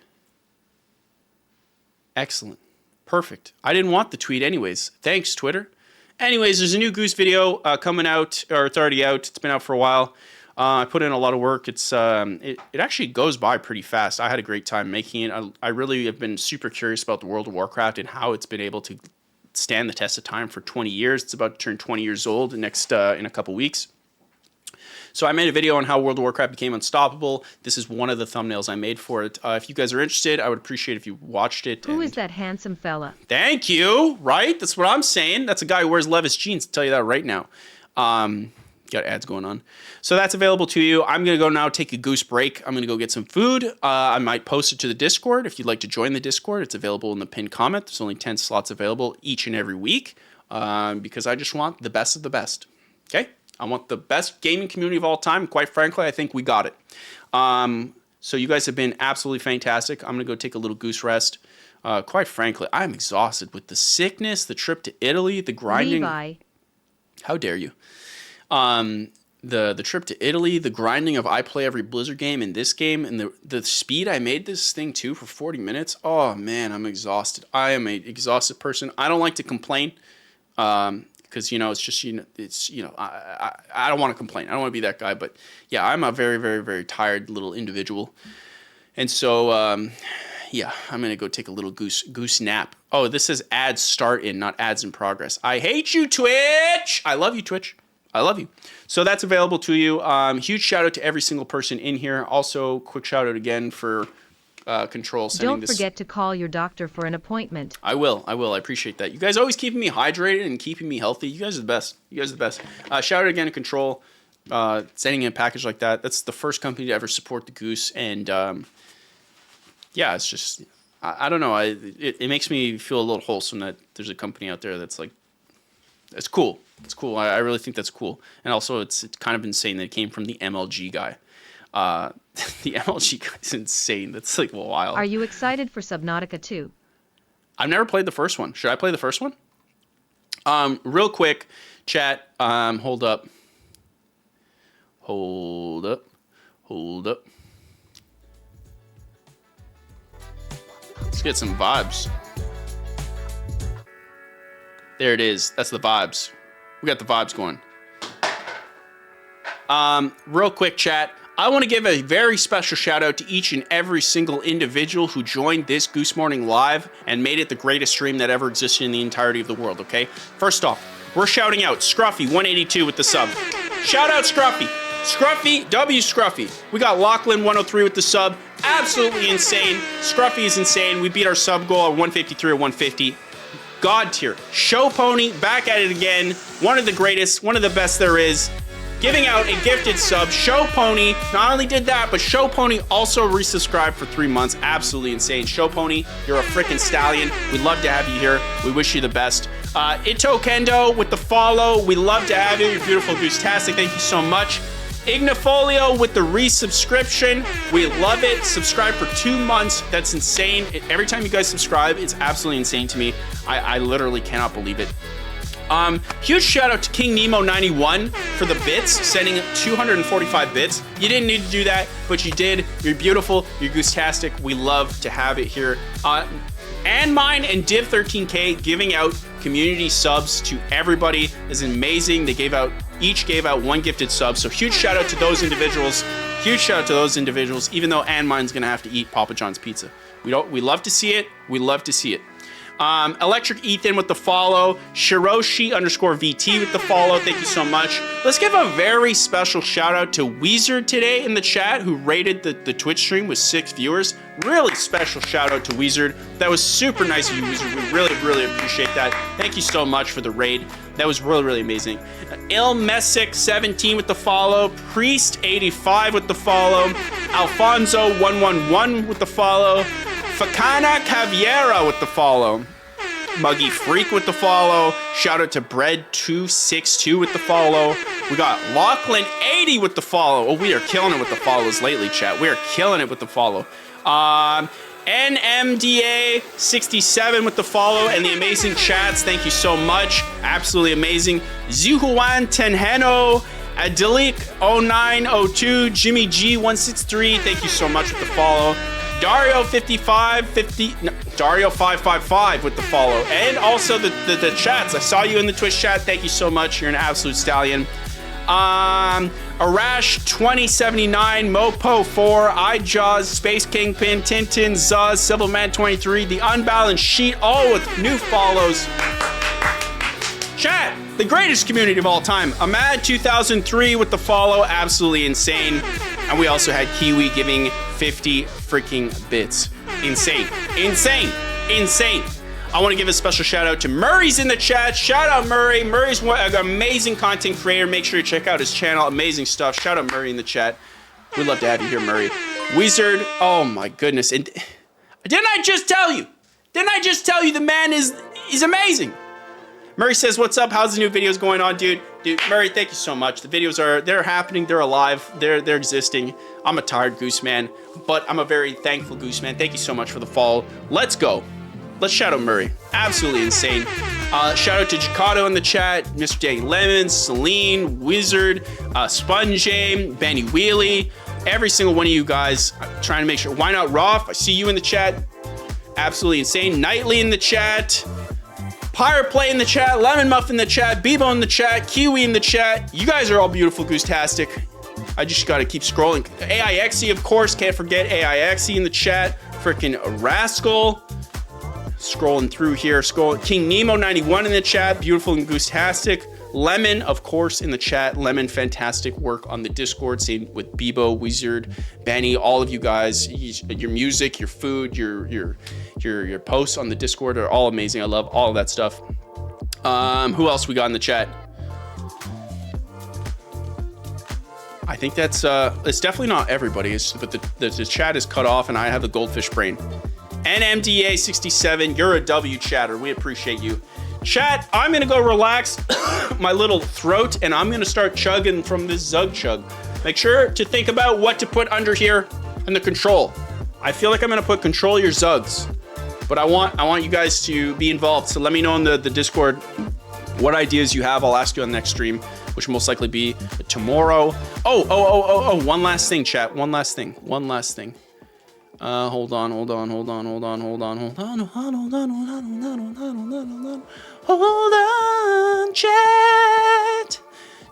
Excellent. Perfect. I didn't want the tweet anyways. Thanks, Twitter. Anyways, there's a new Goose video coming out, or it's already out. It's been out for a while. I put in a lot of work. It actually goes by pretty fast. I had a great time making it. I really have been super curious about the World of Warcraft and how it's been able to stand the test of time for 20 years. It's about to turn 20 years old in a couple weeks. So I made a video on how World of Warcraft became unstoppable. This is one of the thumbnails I made for it. If you guys are interested, I would appreciate if you watched it. Who is that handsome fella? Thank you. Right? That's what I'm saying. That's a guy who wears Levis jeans. I'll tell you that right now. Got ads going on. So that's available to you. I'm going to go now take a goose break. I'm going to go get some food. I might post it to the Discord. If you'd like to join the Discord, it's available in the pinned comment. There's only 10 slots available each and every week because I just want the best of the best. Okay? I want the best gaming community of all time. Quite frankly, I think we got it. So you guys have been absolutely fantastic. I'm going to go take a little goose rest. Quite frankly, I'm exhausted with the sickness, the trip to Italy, the grinding. Levi. How dare you? The trip to Italy, the grinding of I play every Blizzard game in this game, and the speed I made this thing to for 40 minutes. Oh man, I'm exhausted. I am an exhausted person. I don't like to complain. Because, it's just, I don't want to complain. I don't want to be that guy. But, yeah, I'm a very, very, very tired little individual. And so, I'm going to go take a little goose nap. Oh, this says ads start in, not ads in progress. I hate you, Twitch. I love you, Twitch. I love you. So that's available to you. Huge shout out to every single person in here. Also, quick shout out again for Control sending this. Don't forget to call your doctor for an appointment. I will. I appreciate that. You guys always keeping me hydrated and keeping me healthy. You guys are the best. Shout out again to Control. Sending in a package like that. That's the first company to ever support the Goose. And it's just, I don't know. It makes me feel a little wholesome that there's a company out there that's like, it's cool. It's cool. I really think that's cool. And also it's kind of insane that it came from the MLG guy. The MLG guy's insane. That's like wild. Are you excited for Subnautica 2? I've never played the first one. Should I play the first one? Real quick, chat. Hold up. Let's get some vibes. There it is. That's the vibes. We got the vibes going. Real quick, chat. I want to give a very special shout out to each and every single individual who joined this Goose Morning Live and made it the greatest stream that ever existed in the entirety of the world, okay? First off, we're shouting out Scruffy182 with the sub. Shout out Scruffy. Scruffy, W Scruffy. We got Lachlan103 with the sub. Absolutely insane. Scruffy is insane. We beat our sub goal at 153 or 150. God tier. Show Pony, back at it again. One of the greatest, one of the best there is. Giving out a gifted sub. Show Pony not only did that, but Show Pony also resubscribed for 3 months. Absolutely insane. Show Pony, you're a freaking stallion. We'd love to have you here. We wish you the best. Ito Kendo with the follow. We love to have you. You're beautiful, Goose-tastic. Thank you so much. Ignifolio with the resubscription. We love it. Subscribe for 2 months. That's insane. Every time you guys subscribe, it's absolutely insane to me. I literally cannot believe it. Huge shout out to King Nemo 91 for the bits, sending 245 bits. You didn't need to do that, but you did. You're beautiful. You're Goose-tastic. We love to have it here. And mine and Div13K giving out community subs to everybody is amazing. They each gave out 1 gifted sub. So huge shout out to those individuals. Huge shout out to those individuals, even though and mine's gonna have to eat Papa John's pizza. We love to see it. We love to see it. Electric Ethan with the follow. Shiroshi_VT with the follow. Thank you so much. Let's give a very special shout out to Weezer today in the chat, who rated the Twitch stream with 6 viewers. Really special shout out to Weezer. That was super nice of you, Weezer. We really, really appreciate that. Thank you so much for the raid. That was really, really amazing. Ilmesic17 with the follow. Priest85 with the follow. Alfonso111 with the follow. Fakana Caviera with the follow. Muggy Freak with the follow. Shout out to Bread262 with the follow. We got Lachlan80 with the follow. Oh, we are killing it with the follows lately, chat. We are killing it with the follow. NMDA67 with the follow and the amazing chats. Thank you so much. Absolutely amazing. Zuhuan Tenheno. Adilik0902. Jimmy G163. Thank you so much with the follow. Dario555 with the follow. And also the chats. I saw you in the Twitch chat. Thank you so much. You're an absolute stallion. Arash2079, Mopo4, iJaws, Space Kingpin, Tintin, Zuz, Civilman23, The Unbalanced Sheet, all with new follows. Chat, the greatest community of all time. Ahmad2003 with the follow, absolutely insane. And we also had Kiwi giving 50 freaking bits. Insane, insane, insane. I want to give a special shout out to Murray's in the chat. Shout out Murray. Murray's an amazing content creator. Make sure you check out his channel. Amazing stuff. Shout out Murray in the chat. We'd love to have you here, Murray. Wizard. Oh my goodness. And didn't I just tell you? Didn't I just tell you the man is amazing? Murray says, what's up? How's the new videos going on, dude? Dude, Murray, thank you so much. The videos they're happening. They're alive. They're existing. I'm a tired goose man, but I'm a very thankful goose man. Thank you so much for the follow. Let's go. Let's shout out Murray. Absolutely insane. Shout out to Jacato in the chat, Mr. Danny Lemons, Celine, Wizard, Sponge, Benny Wheelie, every single one of you guys. I'm trying to make sure. Why not Roth? I see you in the chat. Absolutely insane. Nightly in the chat. Pirate Play in the chat. Lemon Muff in the chat. Bebo in the chat. Kiwi in the chat. You guys are all beautiful, Goose-tastic. I just gotta keep scrolling. AIXE, of course. Can't forget AIXE in the chat. Freaking Rascal. Scrolling through here. King Nemo 91 in the chat. Beautiful and Goose-tastic. Lemon, of course, in the chat. Lemon, fantastic work on the Discord. Same with Bebo, Wizard, Benny, all of you guys. Your music, your food, your posts on the Discord are all amazing. I love all of that stuff. Who else we got in the chat? I think that's it's definitely not everybody. But the chat is cut off, and I have the goldfish brain. NMDA67, you're a W chatter. We appreciate you. Chat, I'm gonna go relax my little throat, and I'm gonna start chugging from this Zug Chug. Make sure to think about what to put under here and the control. I feel like I'm gonna put control your Zugs, but I want you guys to be involved. So let me know in the Discord what ideas you have. I'll ask you on the next stream, which will most likely be tomorrow. Oh, one last thing, chat. One last thing. Hold on, chat.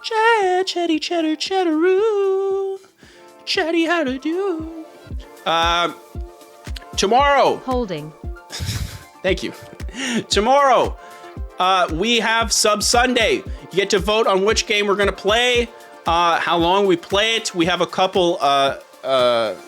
Chatty, chatter, chatteroo. Chatty how to do. Tomorrow. Holding. Thank you. Tomorrow, we have Sub Sunday. You get to vote on which game we're going to play, how long we play it. We have a couple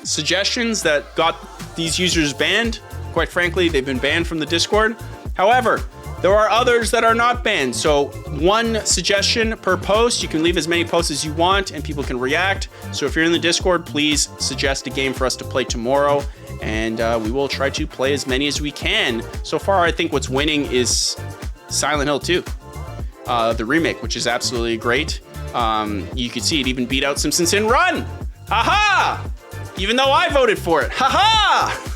suggestions that got these users banned. Quite frankly, they've been banned from the Discord. However, there are others that are not banned. So one suggestion per post. You can leave as many posts as you want and people can react. So if you're in the Discord, please suggest a game for us to play tomorrow. And we will try to play as many as we can. So far, I think what's winning is Silent Hill 2, the remake, which is absolutely great. You can see it even beat out Simpsons in Run. Ha-ha! Even though I voted for it. Ha-ha!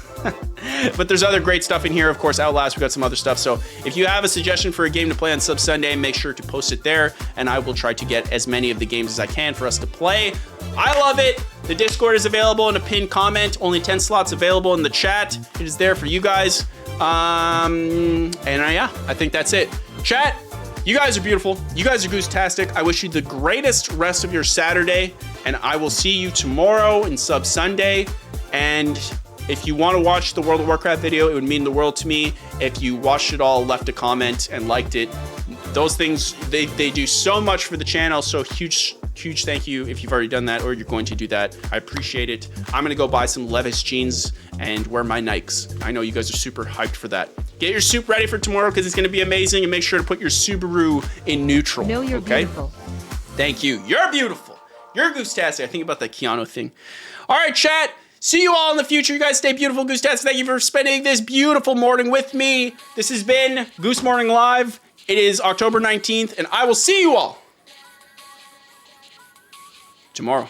But there's other great stuff in here. Of course, Outlast, we got some other stuff. So if you have a suggestion for a game to play on Sub Sunday, make sure to post it there. And I will try to get as many of the games as I can for us to play. I love it. The Discord is available in a pinned comment. Only 10 slots available in the chat. It is there for you guys. Yeah, I think that's it. Chat, you guys are beautiful. You guys are goose-tastic. I wish you the greatest rest of your Saturday. And I will see you tomorrow in Sub Sunday. And if you want to watch the World of Warcraft video, it would mean the world to me if you watched it all, left a comment, and liked it. Those things, they do so much for the channel. So huge thank you if you've already done that or you're going to do that. I appreciate it. I'm going to go buy some Levi's jeans and wear my Nikes. I know you guys are super hyped for that. Get your soup ready for tomorrow because it's going to be amazing, and make sure to put your Subaru in neutral. No, you're beautiful. Thank you. You're beautiful. You're goose-tastic. I think about that Keanu thing. All right, chat. See you all in the future. You guys stay beautiful, goose-tastic. Thank you for spending this beautiful morning with me. This has been Goose Morning Live. It is October 19th, and I will see you all tomorrow.